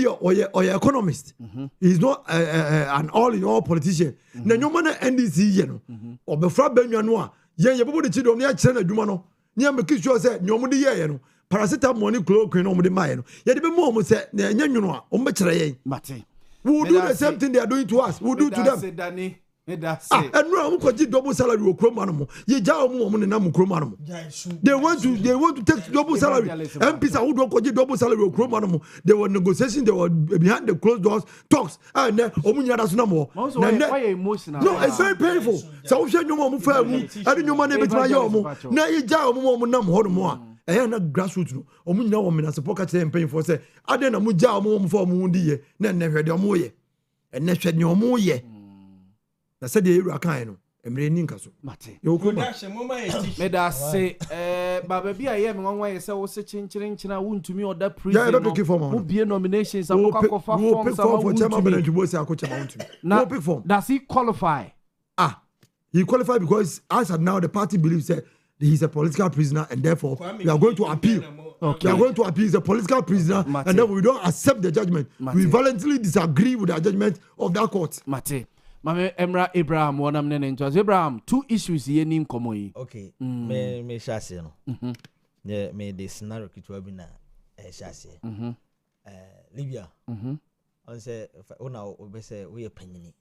A: economist. He's not an all-in-all politician. Now you man NDC ye no. Or before Benyanwa, ye you the children near China Jumano. Near make sure say nyomudi ye no. Paracetamol money cloak no the mine. Yet be more say nyanyo o mbechire yen. We will do the same thing they are doing to us. We will do to them. And no am double salary o kroma no. Ye ja omo omo na mo kroma no. They want to take double salary. MPs who don't koji double salary o kroma no. There were negotiations, they were behind the closed doors talks. And omo nyada so na mo. No, it's very painful. So we share nyoma mo fa mu. Ade nyoma na betima ye omo. Na ye ja omo na mo ho no mo a. Na grassroots no omu nyina wo mena support ka tell mpanyim for say ade na mu ja omu for omu ndi ye na hwede omu ye na hwede omu ye na say de ewura kan no emre ni nka so mate yo ko
B: me da say baba bi aye me nwanwa ye say wo se chinchirinchina wuntumi order prison wo bie nominations akokwa forms
A: for chairman Benedict Chubo say akocha wuntumi
B: no pick form does he qualify
A: he qualified because as of now the party believes that he's a political prisoner and therefore we are going to appeal. Okay. We are going to appeal. He's a political prisoner and then we don't accept the judgment. We voluntarily disagree with the judgment of that court.
B: Mate. Mame Emra Abraham wanam nene ntos. Abraham, 2 issues ye nim komo yi.
G: Okay. Me shase no. Yeah, me the scenario kitwa bi na shase. Libya. On say ona obese we panyini.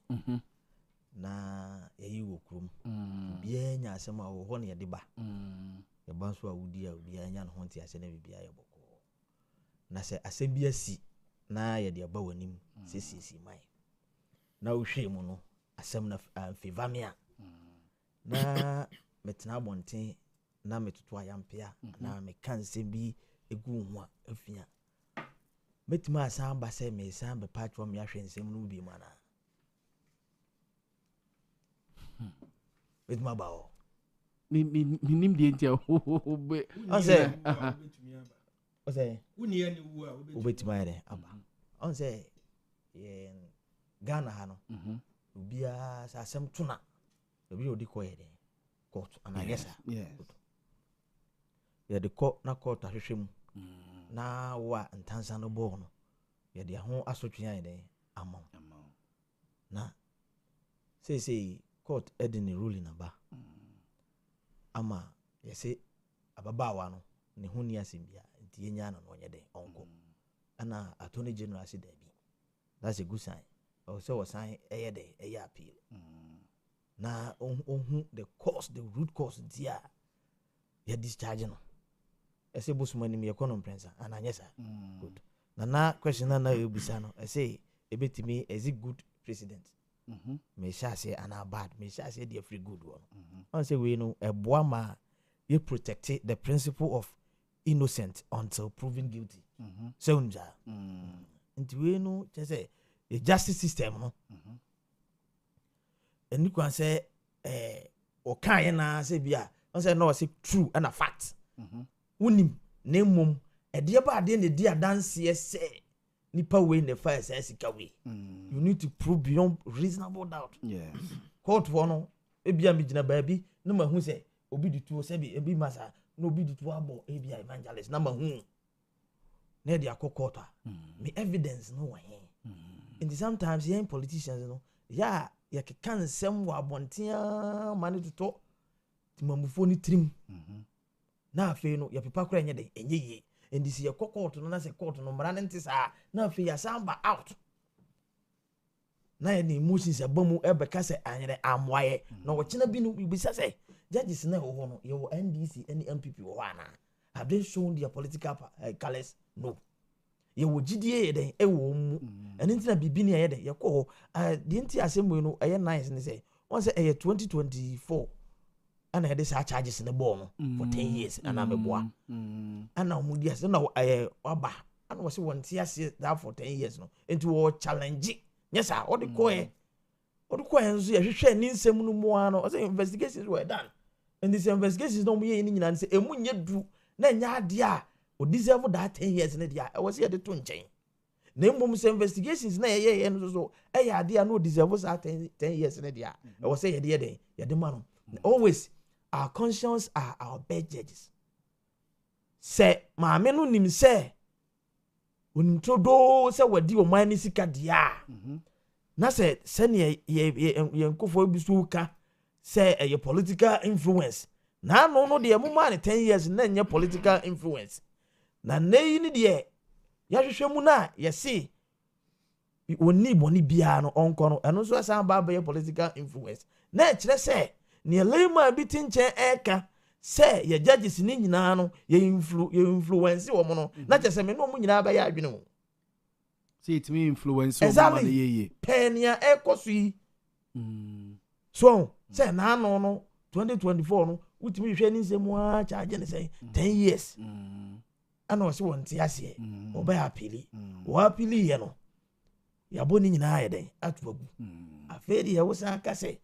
G: Na yeyi wo krom bia nya asem a wo ho ne yede ba ye ban so a wudi a obi anya no ho ntia se na bibia ye boko na se asem bia si na yede ba wanim sisi mai na wo hwe mu no asem na amfivamia na metena Montie na metoto ayampia na me kanse bi egu ho afia metima asan ba se me san be patcho me ahwe nsem no bi mana with my bow.
B: Minim the entire.
G: I say, wait, my day. I say, Ghana Hano, be a some tuna. The real decoy court, and I guess, yeah, the court na court a him now what and Tanzano born. Yeah, the whole association among. Na say. Court edini ruling aba ama yese ababawa no ne honi asembia nti yenya no onye den onko ana attorney general say there be that's a good sign also was sign eyede appeal na the root cause dia ya discharge no say busumani me econom prensa and anyesa good na question na ebisa no say ebetimi is it good president me sha say and bad me sha say the free good one on say we know Boamah you protect the principle of innocent until proven guilty so unja nti we know say the justice system no and you can say o kan na say bia on say no say true and a fact unim na mum e de ba de ne di adanse say nipa we ne fa say sika we you need to prove beyond reasonable doubt
B: yes
G: court for no e bia me gina ba bi na ma hu say obi ditu say bi e bi masa no obi ditu abo e bia evangelist na ma hu na de akokota me evidence no wa here and sometimes young politicians you know ya kan nsem wa abontia mane toto timamufo ni trim na afi no ya pepa kora enye de enye ye and this ye court no na se court no mra nti sa na afi ya samba out na ye ni emotions abamu ebeka se anyere amwaye na wo kina bi no bisa se judges na ho no ye wo NDC any MPP wo ana have they shown their political colors no ye wo gidie ye den e wo mu eni ntina bibi ne ye den ye ko de nti asemu no eye nice ne say won say eye 2024 ana ye de sa charges ne ball no for 10 years ana meboa ana omudi ase na waba ana wo se won ti ase that for 10 years no enti wo challenge yes sir o de ko e nso ye hwehwe ni nsem no mu ano o say investigations were done and these investigations no mu ye ni nyina say emu nye du na nya ade a o deserve that 10 years ne dia e was here de to nchen na mbom say investigations na ye no so e ya ade a no deserve that 10 years ne dia e was say ye de ye de man always our conscience are our best judges say maame no nim say onim todo say wadi o man ni sika dia na say ne ye nkofo bi so ka say a political influence na no de mo man 10 years na nya political influence na nei ni de ya hwehwɛ mu na ye see oni boni bia no onko no eno so asan ba be political influence na e kire say ne lema bi tinchen eka say ye judges ni nyina no ye influence wo mo no na kye say me no mo nyina ba ya adwene mo
B: see it me influence o ma na ye
G: penia ekoso yi so say na no 2024 no utimi hwɛ ni nsɛm a charge ne say 10 years ana wose won ti ase oba apili wo apili ye no ya boni nyina ye den atuagu afedi ye wo san ka say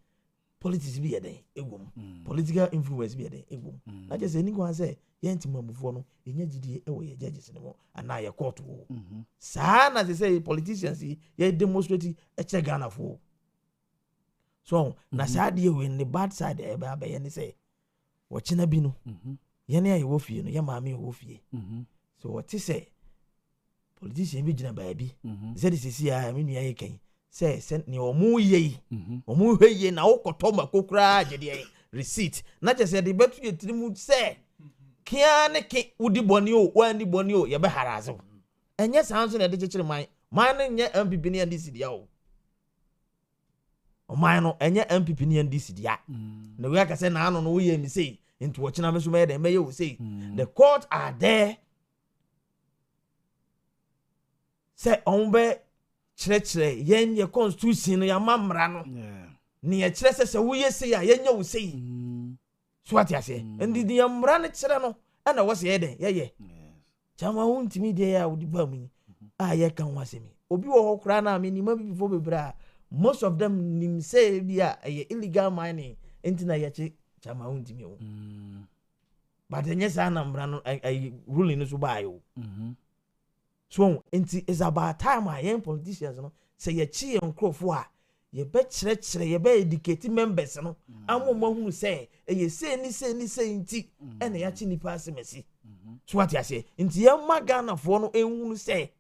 G: politics bi ye den egum political influence bi ye den egum na je say ni kwa say ye ntimamufo no enya gidie e wo ye judges ne mo ana ye court wo saa na say politicians ye demonstrate e che Ghana fo so na saa de we the bad side e ba ye ni say wo china bi no ye ne aye wo fie no ye maame wo fie so what is say politician bi gina ba bi say this is ya me nua ye kan say ne omu ye omu hweye na wo koto makokra agede receipt na je say de betu ye tirimu say kia ne ke udi boni o wani boni o ye be harazo enye sanso na de chechire man ne nye MPP ne NDC dia o man no enye MPP ne NDC dia na we aka say na ano no wo ye mi say into watching me so me dey wo say the court are there say on be chire yen ye constitution no ya mamra no ne ye chire se wo ye say ya yen wo say so what ya say and the mamra ne chire no ana wo say den ye chama huntimi de ya wo di ba mu a ye kan wasemi obi wo ho kra na me ni ma bifo bebra most of them nim say bia illegal mining entina ye che chama huntimi o but enye sa na mbra no ruling no so ba yo so enti is about time a young politicians no say ye chi enkrofo a ye be chire ye be educate members no amoma hu say ye say ni enti ene ya chi nipa asemesi so what you say enti ye magana fo no enhunu say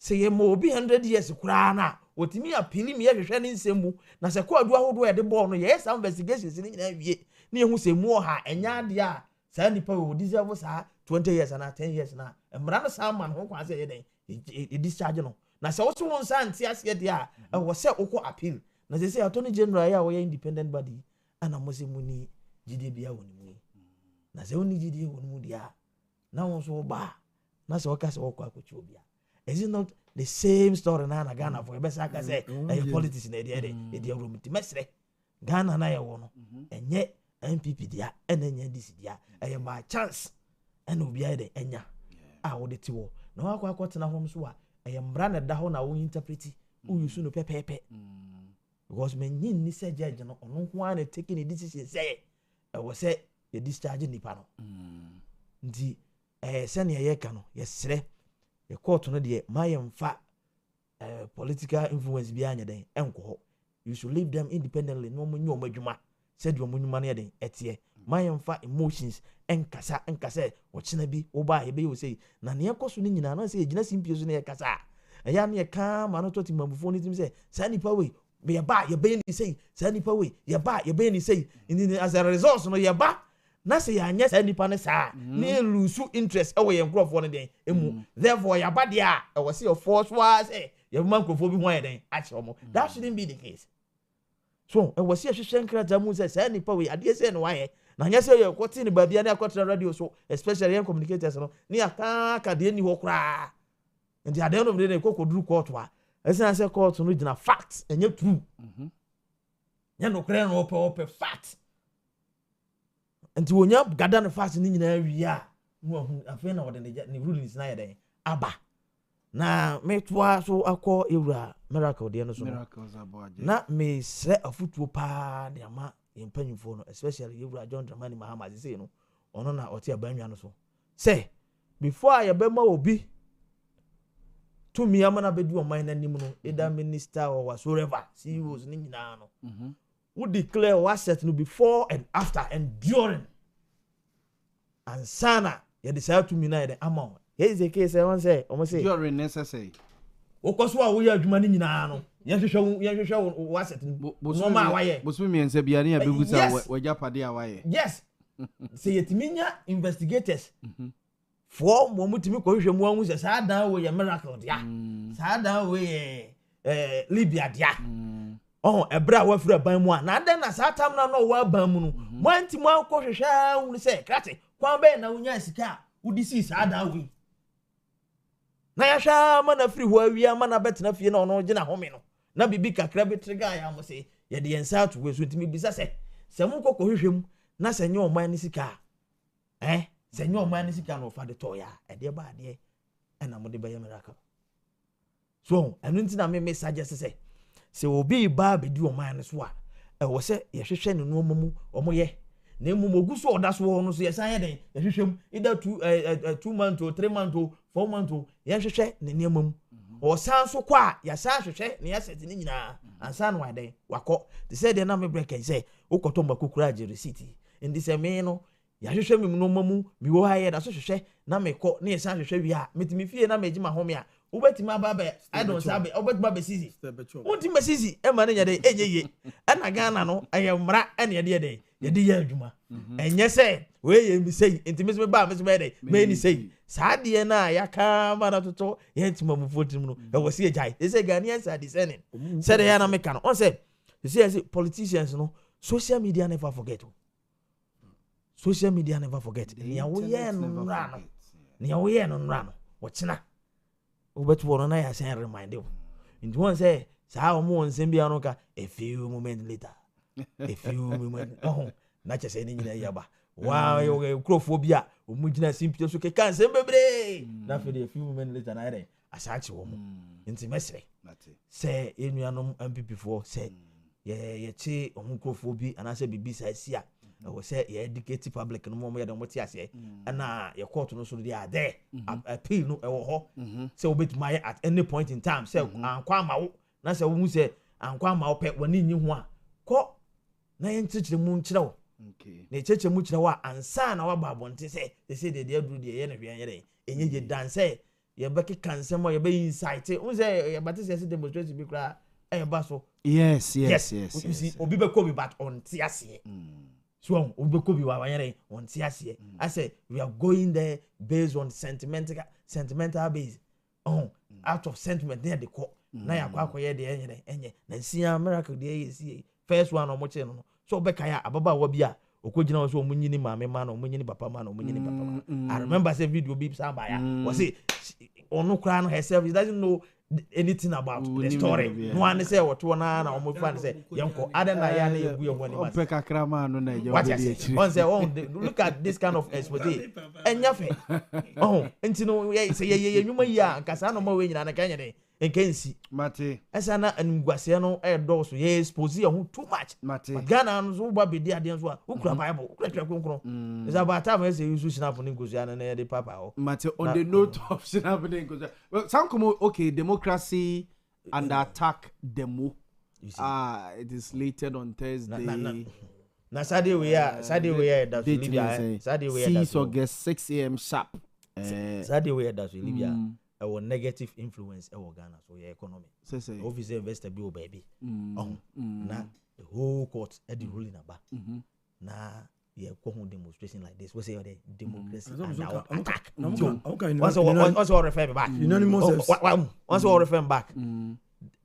G: ye mo obi 100 years kura na otimi apili me ye hwehwe ni nsemu na se ko adu ahodo ye de ball no ye some investigations ni nyina wie na ehu se mu ha enya ade a sa nipa we deserve sa 20 years na 10 years na emra no sa man ho kwa se ye den e discharge no na se wo so won sa ntia se de a wo se okọ appeal na se say attorney general ya wo ye independent body ana mo se mu ni jide bia woni mu na se woni jide woni mu dia now so ba na se waka se wokwa akwachi obia is it not the same story na Ghana for best aka say politics na dey romiti mesre Ghana na ye wo no enye NPP dia enye DC dia by chance ena obia dey enya wo de ti wo na wakwa akwotena hom so a mbra na da ho na wo interpreti wo yusu no pepepe because men ni say judge no ono ho ana taking a decision say we say you discharge nipa no ndi sene ye ka no yesre ye court no de ma ye mfa political influence bi anya den enko ho you should leave them independently no munyo madwuma said you munuma na den etie ma ye mfa emotions enkasa wo chena bi wo ba ye be you say na ne ekoso ni nyina na say gina simpio so na ye kasa eya na ye ka ma no toti mamufo ni tim say sa nipa we ye ba ye be ni say sa nipa we ye ba ye be ni say as a result no ye ba na say ya anya sa nipa ne sa na lose interest e we ye nkrofo no den emu therefore ya ba dia e we say your force was ye man nkrofo bi ho ye den achi omo that shouldn't be the case so e we say hwehwe nkrata mu say sa nipa we ade say no waye na anya say ye kwoti ni ba bia na akwotira radio so especially young communicators no ni aka de ni ho kra and at the end of the day kokoduru court wa esen say court no gina facts enye true nya no kra no ope fact nti wonya gada ne facts ni nyina wi a no afi na wode ne rulings na yeden aba na metwa so akọ ewura miracle de no so na me se afutuo pa de ama empanyimfo no especially ewura John Dramani Mahama say no ono na ote abanwa no so say before ya bema obi to me amana bedu o man nanim no either minister or whatsoever CEOs ni nyina no who declare what set no before and after and during and sana ya decide to me na the amount here is the case I want say almost say
B: during necessary
G: okoso a wo ya adwuma ni nyina no yehwehwe what set no ma waye
B: bosu mi ense bia ne abegusa wajapade a waye
G: yes say yetiminya investigators for momutimi ko hwehwe mu anwu se sa dan we ye miracle dia sa dan we Libya dia ebra wa fura ban mu a na dan na sa tam na no wa ban mu no Montie mu akọ hwehwe wu se krate kwan be na unya sika udisi sa dan we na ya hwa mana firi ho awia mana betena fie na ono gina home no na bibi kakra betrega ya mo se ye de yensa to we so ntimi bisa se mu kokọ hwehwe mu na se nye oman ni sika se nye oman ni sika no fa de to ya de ba de na mo de be miracle so enu nti na me suggest se obi ba be di oman ni so a wo se ye hwehwe ne no mu omo ye na emu moguso oda so no so ye san ye den ye hwehwem either 2 months or 3 months or 4 months ye hwehwe ne ne mu o san so kwa ya san hwehwe ne ya set ne nyina ansan wa den wakọ they say they na me break and say ukoto mbakukura je receipt in this me no ya hwehwe me no mamu mi wo ha ye da so hwehwe na me kọ ne ye san hwehwe wi a metimi fie na me gima home a ubetima baba I don't sabe ubetima be sisi untima sisi e ma ne nya de enyeye na Ghana no ayemra ene ye de ye de ye adwuma enye se we ye mi sei intimi se ba me se be de me ni sei saa de na ya ka ma na toto ye ntima mu fotim no e wo se ejai e se Ghanaians are discerning say de ya na me ka no on say you see politicians no social media never forget social media never forget ni awo ye no nra no wo china ubetu wono na ya sen remind you in one say saa omo nsem bia no ka a few moments later na chese ni nyina yaba wow yo crofobia omugina simpio so ke kan sem bebre na fe a few moments later na ere asachi wo mo nti mesre say enuanom MPP4 say ye chi omo crofobia anase bibi sa sia we say ye educate public no mo ye don moti ase na ye court no so dey there appeal no e wo ho say obetima at any point in time say ankwa amawo na say wo say ankwa amawo pe wani nyi ho a ko na ye nchichire mu nchire wo na cheche mu chire wo ansa na wa ba bonte say they say they aduru dey ye na hwe ye enye ye dance ye beki kansem ye be insight wo say ye batise say demonstration bi kra e ba so
B: yes
G: you see obi be ko bi but on ti ase so obekobi wa wanyere on ti ase I say we are going there based on sentimental base out of sentiment there the call na yakwa ye de enye na sia miracle de ye see first one omo che no so beka ya ababa wa bia okogina was omunyini mama man omunyini papa man omunyini papa man. I remember say video be somebody was say ono kra no herself he doesn't know anything about the story. No one say what one na omo fan say yanko adena ya na yegu ye woni mas.
B: Opeka krama no na je.
G: What you say? One say look at this kind of expertise. Enya fe. Oh, enti no say ye nwuma yi a nkasa no ma we nyina na kanya ne. Enkensi
B: mate
G: esa na ngwase no e do so ye expose ye ho too much
B: mate
G: Ghana no so ba bedi ade so a ukura bible ukura kronkron is about time we say use snap ni ngozi ana na ye papa ho
B: mate on the note of snap ni ngozi well some come okay democracy under attack demo it is slated on Thursday
G: na Saturday we are that Libya Saturday we are
B: 6 August 6 a.m. sharp
G: Saturday we are that Libya our negative influence our Ghana so your economy
B: say
G: office investor be o baby na the whole court at the ruling about na ye ko demonstration like this we say the democracy attack once we refer back
A: unanimous
G: once we refer back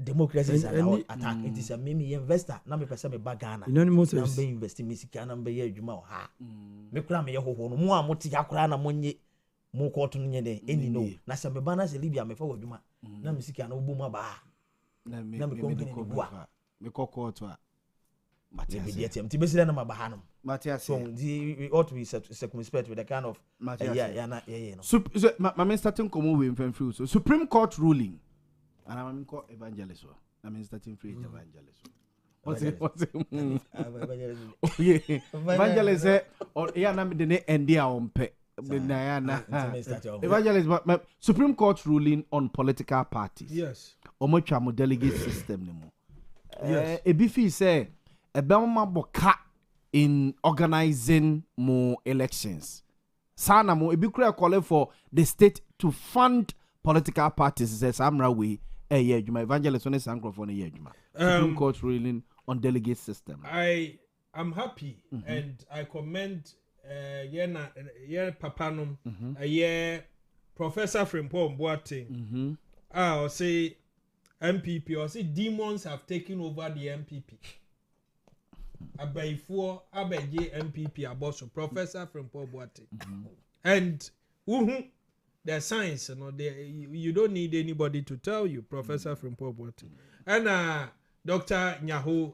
G: democracy is an attack it is a meme investor na me person me back Ghana
A: unanimous
G: na be invest me sika na be ye adwuma ha me kura me ye hoho no mo a mo ti akura na monye mo court no nyede eni no na se me ba na se Libya me fa wadwuma na me sika na obo ma ba
B: na me
G: ko bua
B: me ko court a
G: Mate be there ti be sire na ma ba hanom
B: Mate
G: so we ought to be circumspect with the kind of no
B: so my starting come we free so Supreme Court ruling and I'm called evangelist I'm starting free evangelist what's it evangelist say or ya na me de ne endi a ompe evangelist Supreme Court ruling on political parties
F: yes
B: omotwa mo delegate system ne mo
F: yes
B: ebifi say ebema boka in organizing more elections sana mo ebi kura call for the state to fund political parties says amra we year juma evangelist on sankrofo year juma Supreme Court ruling on delegate system.
F: I am happy and I commend papanum Professor Frimpong Boateng or say MPP or say demons have taken over the MPP. Abayfo abeje MPP aboso Professor Frimpong Boateng and the science you don't need anybody to tell you Professor Frimpong Boateng and Dr. Nyaho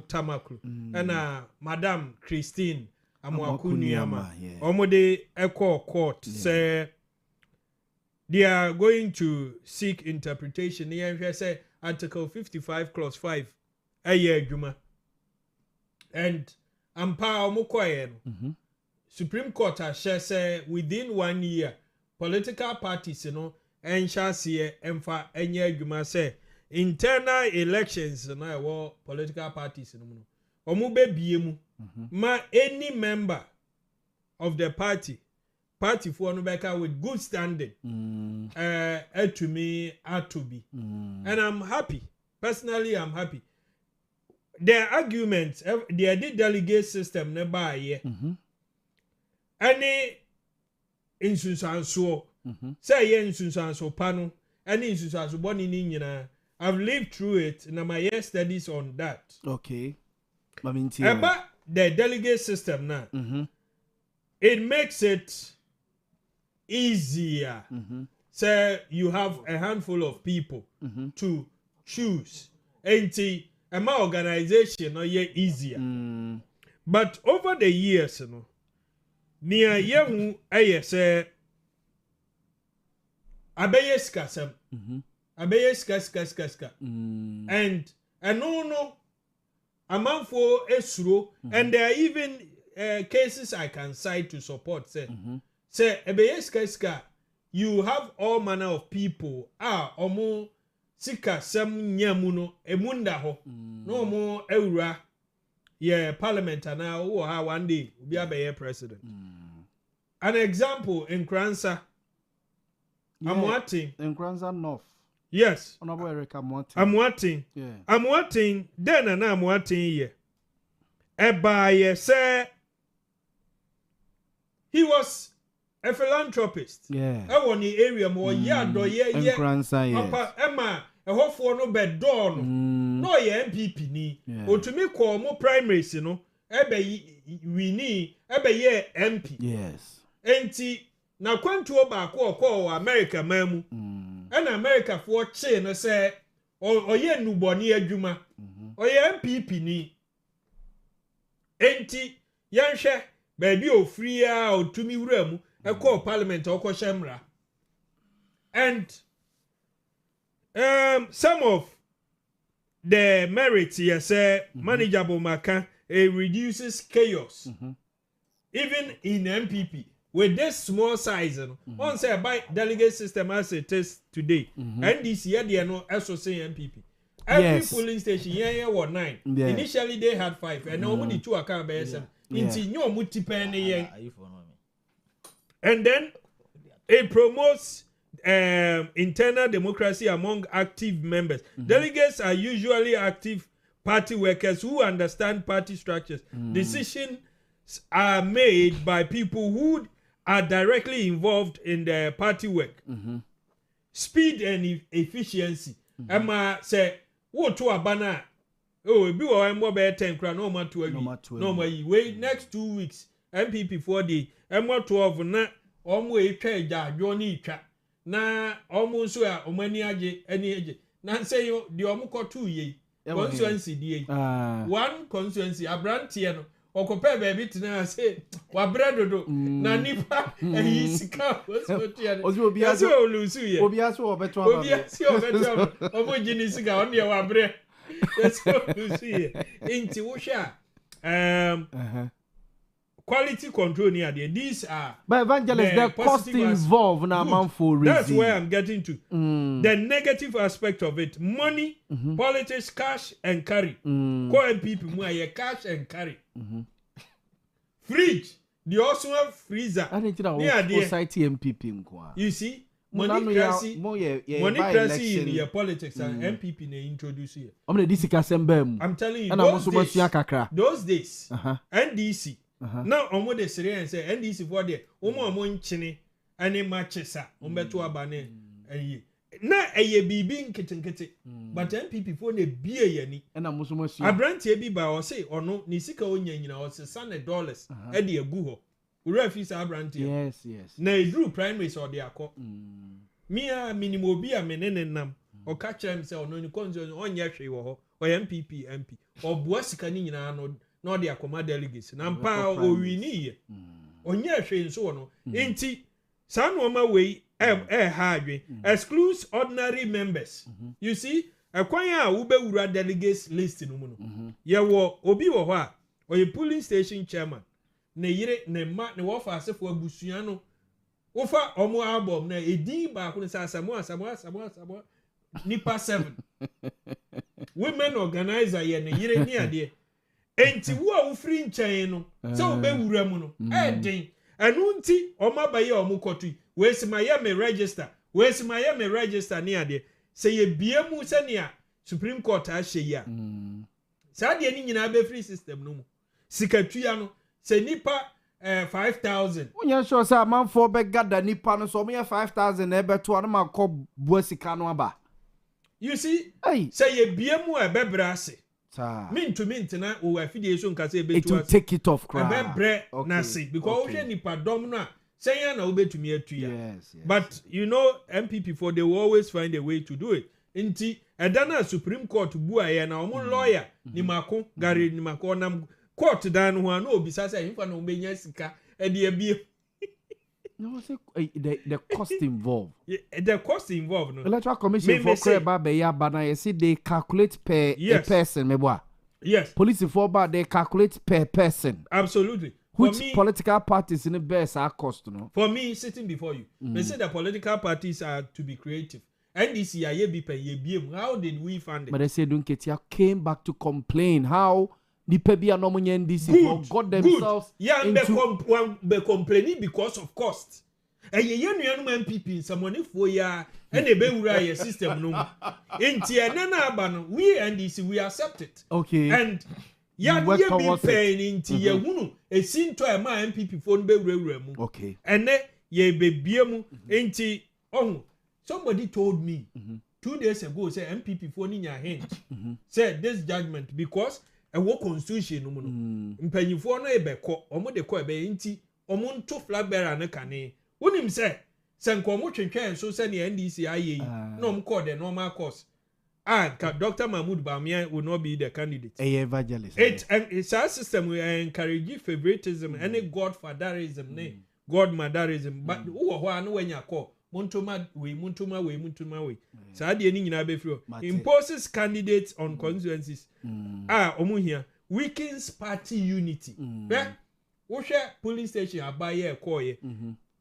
F: Tamaklu and Madam Christine Amwakunyama omode echo court say they are going to seek interpretation here say article 55 clause 5 adwuma and ampa omokoye no Supreme Court has say within 1 year political parties ensha see emfa enye adwuma say internal elections no political parties no omo be biemu ma any member of the party for no beka with good standing to me to be and I'm happy personally I'm happy their arguments their delegate system never here any insusanso say ye insusanso pano any insusanso boni ni nyina I've lived through it and my year studies on that
B: okay
F: about the delegate system now it makes it easier so you have a handful of people to choose and my organization easier but over the years near young say abayes kasam abayes kas and no amount for esuro and there are even cases I can cite to support say ebeyeska you have all manner of people omo sika sam nyamu no emunda ho no mo ewura ye parliament na wo ha one day obi abeye president an example in Kransa Amwati
B: in Kransa North
F: yes
B: honorable Eric
F: Amwati
B: yeah
F: Amwati then na Amwati ye eba say he was a philanthropist
B: yeah
F: won the area mo ya do ye papa ema ehofo no be do no ye MPP ni otumi call mo primaries no ebe we need ebe MP.
B: Yes.
F: Enti na kwantuo baako okọ America mamu. And America for che no say oye nuboni adwuma. Oye MPP ni. Enti yanhwe baabi ofiri a otumi wura mu ekọ parliament okọ shemra. And some of the merits here say manageable maka it reduces chaos. Even in MPP with this small size, on say by delegate system as it is today, and this year they are not associating MPP. Every polling station here was 9. Initially they had 5, and now only 2 account base. And then it promotes internal democracy among active members. Delegates are usually active party workers who understand party structures. Decisions are made by people who are directly involved in the party work. Speed and efficiency. Emma say, "What to a banner? Oh, be or I'm more 10 crown, no more 12. No more. Wait next 2 weeks. MPP 4D. Emma 12 na omwe trade Johnny chat. Na almost where omani aje any age. Na say you the omuko 2 ye. Constituency DA. One constituency abrantiano. Okope baby tina say wabredodo na nipa sika obi olusu ye obi aso obeto obo jini sika on ye wabre olusu ye inti wo sha quality control near there. These are
B: but evangelist the cost involved na man for reason.
F: That's where I'm getting to. The negative aspect of it, money, politics, cash and carry. Call people more cash and carry. Fridge, they also have freezer.
B: I think that society MPP
F: you see, money crazy in your politics and MPP they introduce here. I'm telling you, those days, NDC. Now omo de sere and say NDC for there omo nchine ane matchesa ombeto abane ayi na eye bibi nketenkete but MPP for na bie yani
B: na musumosu
F: abrantie bi ba o say ono ni sika onya nyina o say $100 e de agu ho ura fi sa abrantie
B: yes
F: na edru primaries or de akọ mia minimum obi a menene nam o ka kyerem say ono ni konzo onye hwe wo ho o MPP MP oboa sika ni nyina no no the akoma delegates na mpa owini ye onye hwe nso no enti sanoma we ha adwe excludes ordinary members you see akwan a wo be wura delegates list no mu no ye wo obi wo ho a oye polling station chairman ne yire ne ma ne wo fa asefo abusua no wo fa omo album na edin ba ko ne asamo nipa 7 women organizer ye ne yire ni ade enti wo a wo free nchen no se wo be wura mu no den anu nti o ma baye o mu kotu we si ma ye me register ni ade se ye bie mu se ne a Supreme Court a hye ya sa de ni nyina be free system no mu sikatuya no se nipa 5,000
B: wonya sure say amanfo be gada nipa no so mo ye 5,000 na be to no ma ko bua sika no aba
F: you see say ye bie mu e be brase mint na o affiliation ka say betu
B: to take it off crowd
F: bebre na say because we nipa dom no say ya na obetumi atuya but you know MPP for they will always find a way to do it nti edana Supreme Court bu aye na omo lawyer ni mako gare ni mako nam court dan ho na obisa say himfa na obenya sika e de abie
B: no say the cost involved
F: the cost involved no
B: electoral commission for creba be ya bana you see they calculate per a person meboa
F: yes
B: police for ba they calculate per person
F: absolutely
B: which me, political parties in the best are cost no
F: for me sitting before you they say the political parties are to be creative NDC aye bi pe ye biem how did we fund it
B: but they say Dunketia came back to complain how the pebi are no money NDC got themselves
F: be complaining because of cost ye nuanu MPP someone for ya and e be wura your system no enti enana aba no we NDC we accept it
B: okay
F: and ya be paying into ye hunu esinto e ma MPP for no be wura mu
B: okay
F: ene ye be biemu enti somebody told me 2 days ago say MPP for ni nya hinge said this judgment because ɛwɔ constitution no mu no mpanyinfoɔ no ebɛkɔ ɔmo de kɔ ɛbɛyɛ nti ɔmo nto flag bearer ne kane wonim sɛ nka ɔmo twetwɛn so sɛ ne NDC ayɛ yi na ɔmo kɔ the normal course Dr. Mahmoud Bawumia will not be the candidate.
B: Evangelist.
F: It's our system we encourage favoritism, any godfatherism, godmotherism. But who are no when you call Muntuma way. So I didn't know imposes candidates on constituencies. Omuhia weakens party unity. What's police station? I buy a call.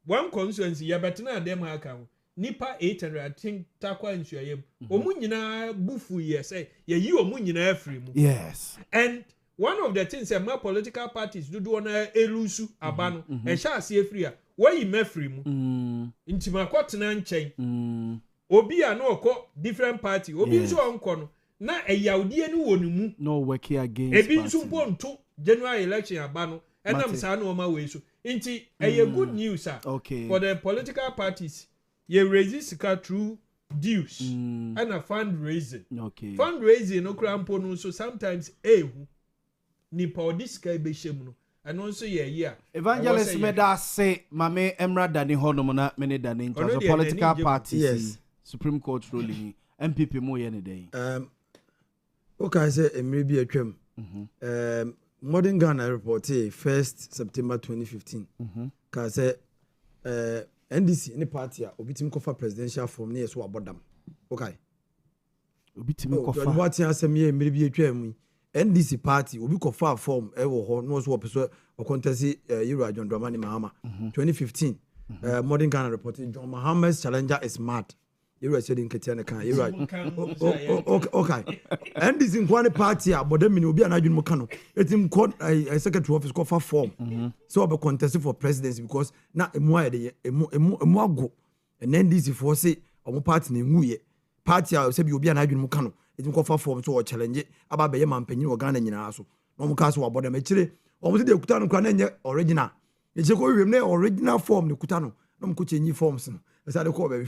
F: One constituency, yeah, but now them account. Nipa 800 I think takwa insure yem omu nyina bufu ye say ye yi omu nyina afri mu.
B: Yes.
F: And one of the things my political parties do na elusu abano e sha ase afri a wo yi mafri mu nti makotena nchen obi a no okọ different party obi nso onko no na eyawde ni wonu mu
B: no work against
F: ebi nso mponto general election abano enam sa na o ma we so nti eye good news for the political parties. You raise sika through dues and a fundraising. Okay. Fundraising no crampo no so sometimes nipa odiska be shemu and also yeah.
B: Evangelist Meda say mame Emra Dani hono na many Dani into political parties. Yes. Supreme Court ruling MPP mo ye ne day.
A: Okay, say emre bi atwam. Modern Ghana report 1st September 2015. Ka say NDC any party obitim kofa presidential form na yeso abodam okay
B: obitim kofa
A: what ansem ye mmere bi atwam NDC party obi kofa form e wo ho no so opeso o contest Yuru John Dramani Mahama 2015 Modern Ghana reported John Mahama's challenger is mad Yuru said in Ketiana kan okay NDC nkwane party abodam ni obi anadwun mo kan no etim secretary office kofa form so obe contest for presidency because na emu ayede emu ago and NDC for say omo party na enwuye party a se bi obi anadwun mo kan no etim kofa form so o challenge aba be ye mampanyin o Ghana nyina so no mo ka so abodam ekire omo se de kuta no kwa na nye original eche ko wiem na original form ne kuta no mo ko chenyi forms no esa de ko be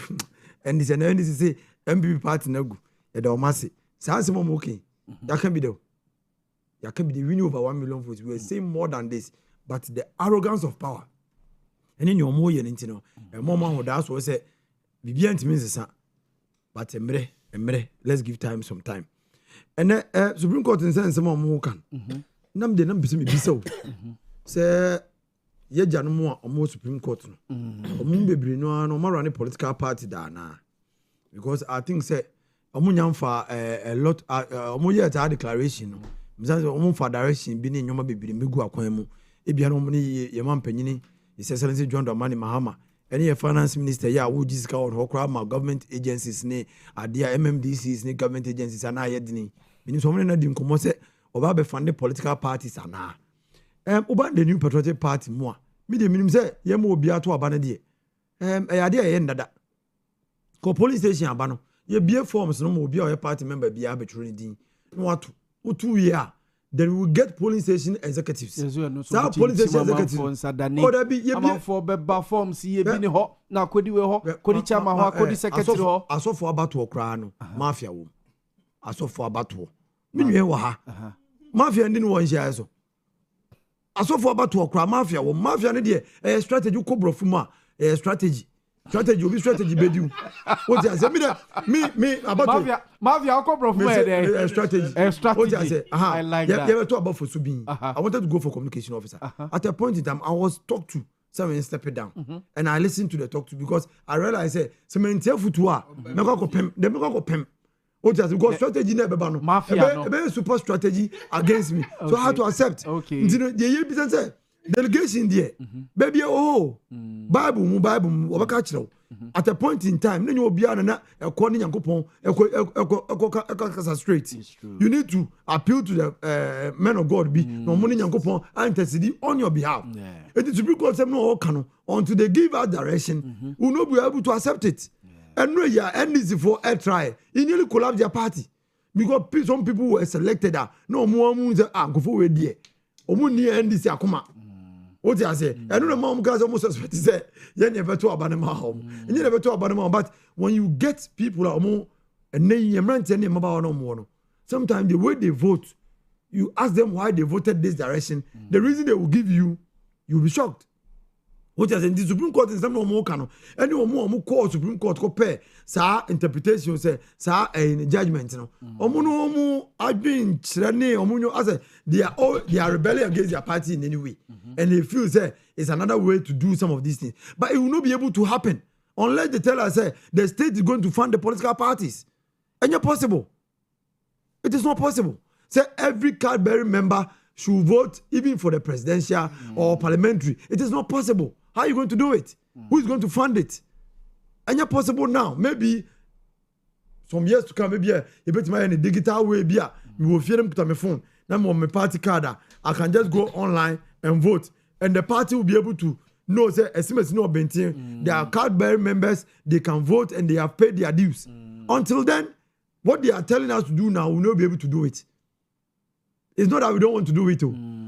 A: and this say MPP party na gu e da omase sanse mo okay ya can be the winning over 1 million votes we were saying more than this but the arrogance of power and in your mo ye nti no e mo ma ho da so say bibia ntimi nsesa but emre let's give time some time and Supreme Court in sense mo kan nam de nam bisimi bisaw say ye janu mo omo Supreme Court no omo bebre no no ma run political party da na because I think say omo nyamfa a lot omo ye ta declaration no mizan omo fa direction bi ni nyoma bebre megu akwan mu e bia no omo ni ye mampanyini His Excellency John Dramani Mahama any finance minister ya wo jisika or kra ma government agencies ni adia MMDCs ni government agencies ana yedini ni so mo na di nkomo say oba be fund political parties ana oba the new patriotic party mo me de minim say ye mo obi ato aba na de ya de ye ndada ko police station aba no ye bie forms no mo obi a party member bia betro ni din no wato utu year then we will get polling station executives so polling station executives
B: or be ye be for beba forms ye bi ni ho na kodi we ho kodi chama ho kodi secretary ho
A: asofo abato okra no mafia wo asofo abato me nwe wo ha mafia ndi ni wo nhia so asofo abato okra mafia wo mafia ne de strategy ko brofu ma strategy obi strategy bediu what you say me about
B: mafia ko brofu ma de
A: strategy what you say
B: I like that
A: you talk about for subin I wanted to go for communication officer at a point in time I was talked to someone step down and I listened to the talk to because I realized say se mentia futua me ko pem de me ko pem what you say because strategy na beba no
B: mafia
A: no super strategy against me so I had to accept you ye be say delegation there baby bible obaka kire at a point in time na obi na ekọ ni yankopon ekọ straight you need to appeal to the men of God be no money yankopon intercede on your behalf it is to be God say no can until they give out direction we will not be able to accept it and no ya NDC for a try he nearly collapse their party because some people were selected no more say go for we there omu ni NDC akoma what you say? I don't know, mom guys almost suspect say, you never to abandon my home. And you never to abandon my home. But when you get people are more and then you rent any about no more. Sometimes the way they vote you ask them why they voted this direction, the reason they will give you, you'll be shocked. What is in the Supreme Court is something more canon. Anyone more call Supreme Court compare sa interpretation say sa in judgment no. Omo I've been training omo as they are rebelling against their party in any way. And they feel say it's another way to do some of these things. But it will not be able to happen unless they tell us say the state is going to fund the political parties. And it's possible. It is not possible. Say every card-bearing member should vote even for the presidential or parliamentary. It is not possible. How are you going to do it? Who is going to fund it? And it's possible now. Maybe some years to come, maybe you better in a digital way. We will fear them to my phone. Now my party card. I can just go online and vote, and the party will be able to know. Say, SMS no bentin. They are card-bearing members. They can vote and they have paid their dues. Until then, what they are telling us to do now, we will not be able to do it. It's not that we don't want to do it,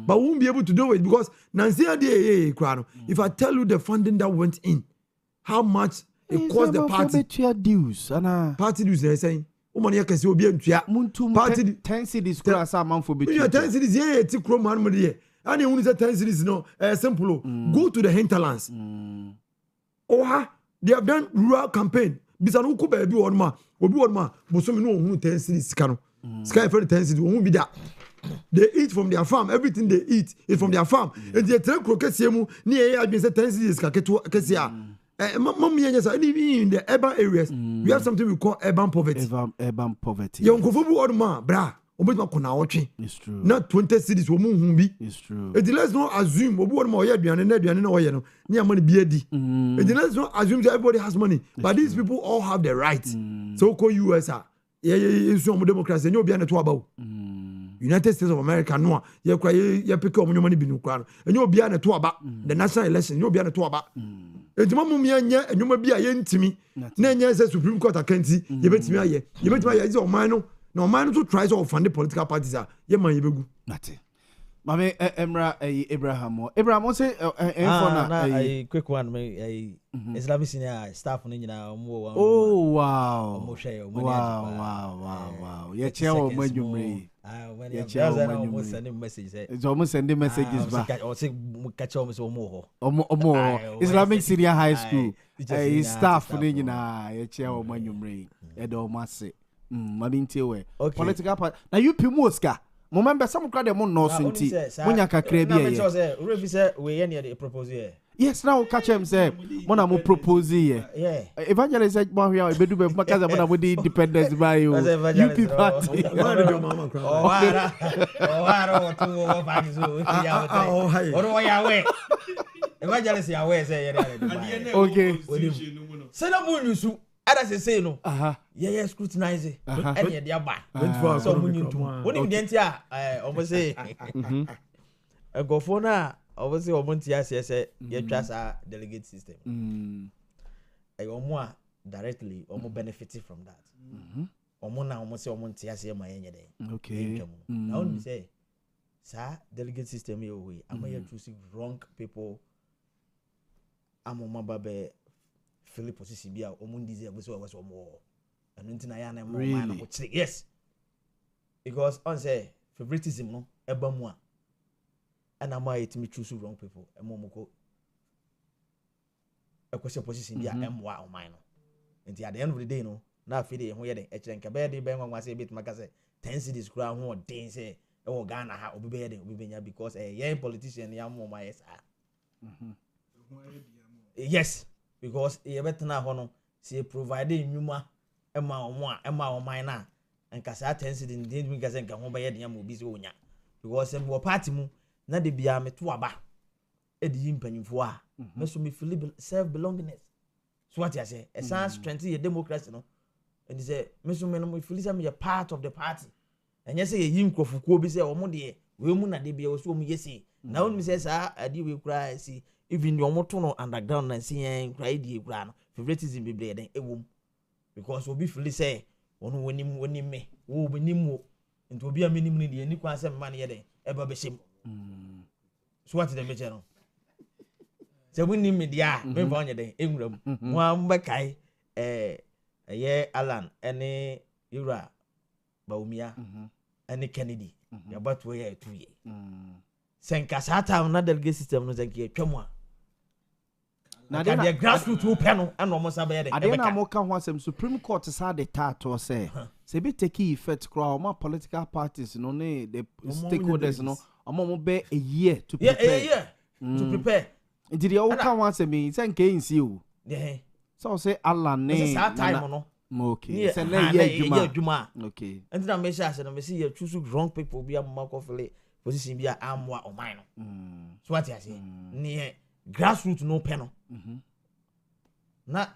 A: but we won't be able to do it because if I tell you the funding that went in, how much it cost the party. Party dues, they're saying. Party 10
B: cities, 10
A: cities, yeah, it's a crumb man. And you only say 10 cities, no, simple. Go to the hinterlands. They have done rural campaign. Bisanuku baby or ma, Bosomi no 10 cities, Sky for the 10 cities, won't be that. They eat from their farm. Everything they eat is from their farm. And they tell Crocasiamu, near I been 10 cities, Kakesia. Mommy, in the urban areas, we have something we call urban poverty.
B: Urban poverty.
A: Young Kofu or ma, bra, it's
B: true.
A: Not 20 cities,
B: it's true.
A: Let's not assume, or more, near money beardy. Let's not assume that everybody has money. But these people all have the right. So call USR. Yeah, some democracy, and you'll be on the twabao. United States of America, no, you pick up your money, and you'll be on the twaba. The national election, you'll be on the twaba. And Mamma, and you may be a yen to me. Then, yes, Supreme Court, I can't see. You bet me, you bet me, it's all mine. No man to try to fund the political parties. Yeah, my Ibu.
B: Nothing. Mame Emra Abraham say
G: a quick one me Islamic senior staff no nyina mo
B: oh wow yeah chair o manjumre
G: when you send messages
B: it's almost sending messages back
G: or say catch almost
B: omo Islamic senior high school staff no nyina yeah chair o manjumre e do mase madintie we political party na you pimu Oscar Remember, some crowd them on no sunti. When you can create here. Yes, now catch him say, "Mona mo propose here."
G: Yeah.
B: Evangelist said, "Mo here, we do be because I'm with the independence by you." UP party.
G: Evangelist ya we say.
B: Okay.
G: Say no mo yusu. Ada say no. Yeah, scrutinize. Any dey aba. So munyintu. Woni dey ntia omo say. Egofo na obviously Montie say you trust our delegate system. Omo a directly omo benefiting from that. Omo na omo say Montie say ma yenye dey.
B: Okay.
G: Now only say sir delegate system here we am here choosing wrong people. Amo mababe Philip position bia omundi ze we so omo anu ntina ya na mo man na chire yes because on say favoritism no eba mu a and am I to me choose wrong people emo moko ekwese position bia emwa o man no nti at the end of the day no na afide ho ye den e kire nka be de be nwanwa say bit maka say 10 cities kura ho den say e wo Ghana ha obi be ye den obi benya because yen politician ya mo ma yes yes because you better na ho no say provide nyuma ema o man na nka sa 10 cities dey mi gase nka ho be ye den am obi se onya because em wo party mu na de bia me to aba e di impanyimfo a me so me feel self belongingness so what you say a sense strength your democracy no and say me so me no me feel say me a part of the party and you say ye nkrofo bi say omo de we mu na de bia wo so mu yesi na won me say sa adi we kura si even the omo to no underground na see en kura di kura no favoritism be ble den ewom because obi feel say onu woni me wo benim wo nti obi amenim ni de ani kwa say man ye den eba be shem so what the meche no se woni me dia me ba onye den enwuram mo amba kai ye Alan ene Yaw Boamah and Kennedy about where 2 years senka saa time na delegate system no senka twamwa na de grassroots panel and almost abaya de
B: ade na mo ka ho asem Supreme Court sa de tato say be take effect crowd my political parties no ne the stakeholders no mo be a year to prepare
G: to prepare
B: did you ka ho asem senka insi o so say Allah ne
G: saa time no
B: okay say na ye adwuma okay
G: and na me say na me see you choose wrong people be am makofele position bi amwa oman no so what you say ne grassroots no pen no na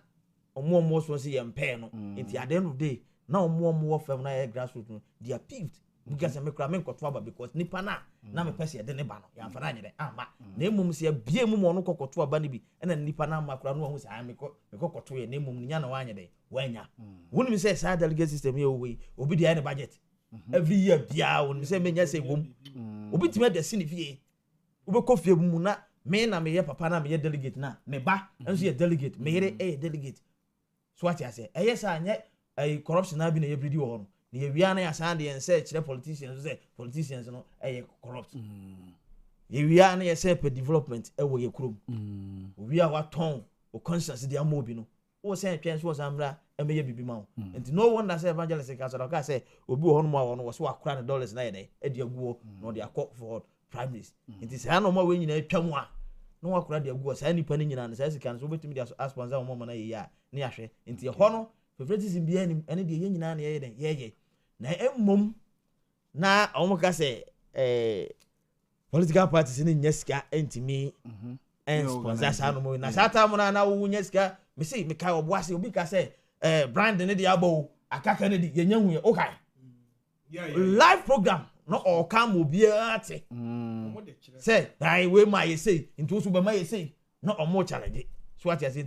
G: omo so say yem pen no into at the end of the day na omo fam na grassroots no they are peeved because me kra me nkoto aba because nipa na me pese de ne ba no ya mfana nyede ama na emum se bie mu no kokoto aba ne bi na nipa na makra no ho say me kokoto ye na emum nya na wanyede wanya wonu mi say sa delegate system ye owe obi dey ne budget every year bia wonu say menya say gom obi time de sinifie obi kofie mu na me na me ye papa na me ye delegate na me ba enso ye delegate me yere delegate so what you say yes anye corruption na bi na ye bridi wo no na ye wia na ya san de en say kire politicians no corrupt ye wia na ye say per development wo ye krom wia wa ton o conscience de amobi no wo say twen so samra e me ye bibi ma and no wonder say evangelist ka say obi wo no ma wo no wo so akora ne dollars na ye de e de aguo no de akọ for primaries it is ano ma we nyina twam a no wakora de aguo sa nipa ni nyina na sa sika so betumi de sponsor mo mo na ye ya ne ahwe nti ho no favoritism bi ene de ye nyina na ye de ye na emmom na omuka say political parties ni nyesika entimi en sponsor sa no mo na sa ta mo na wo nyesika me say me kai obo ase obi ka say brand ne de abo akaka ne de ye nya hu ye okay live program no all come obiate say dai we ma ye say into so be ma ye say no omo challenge so what you say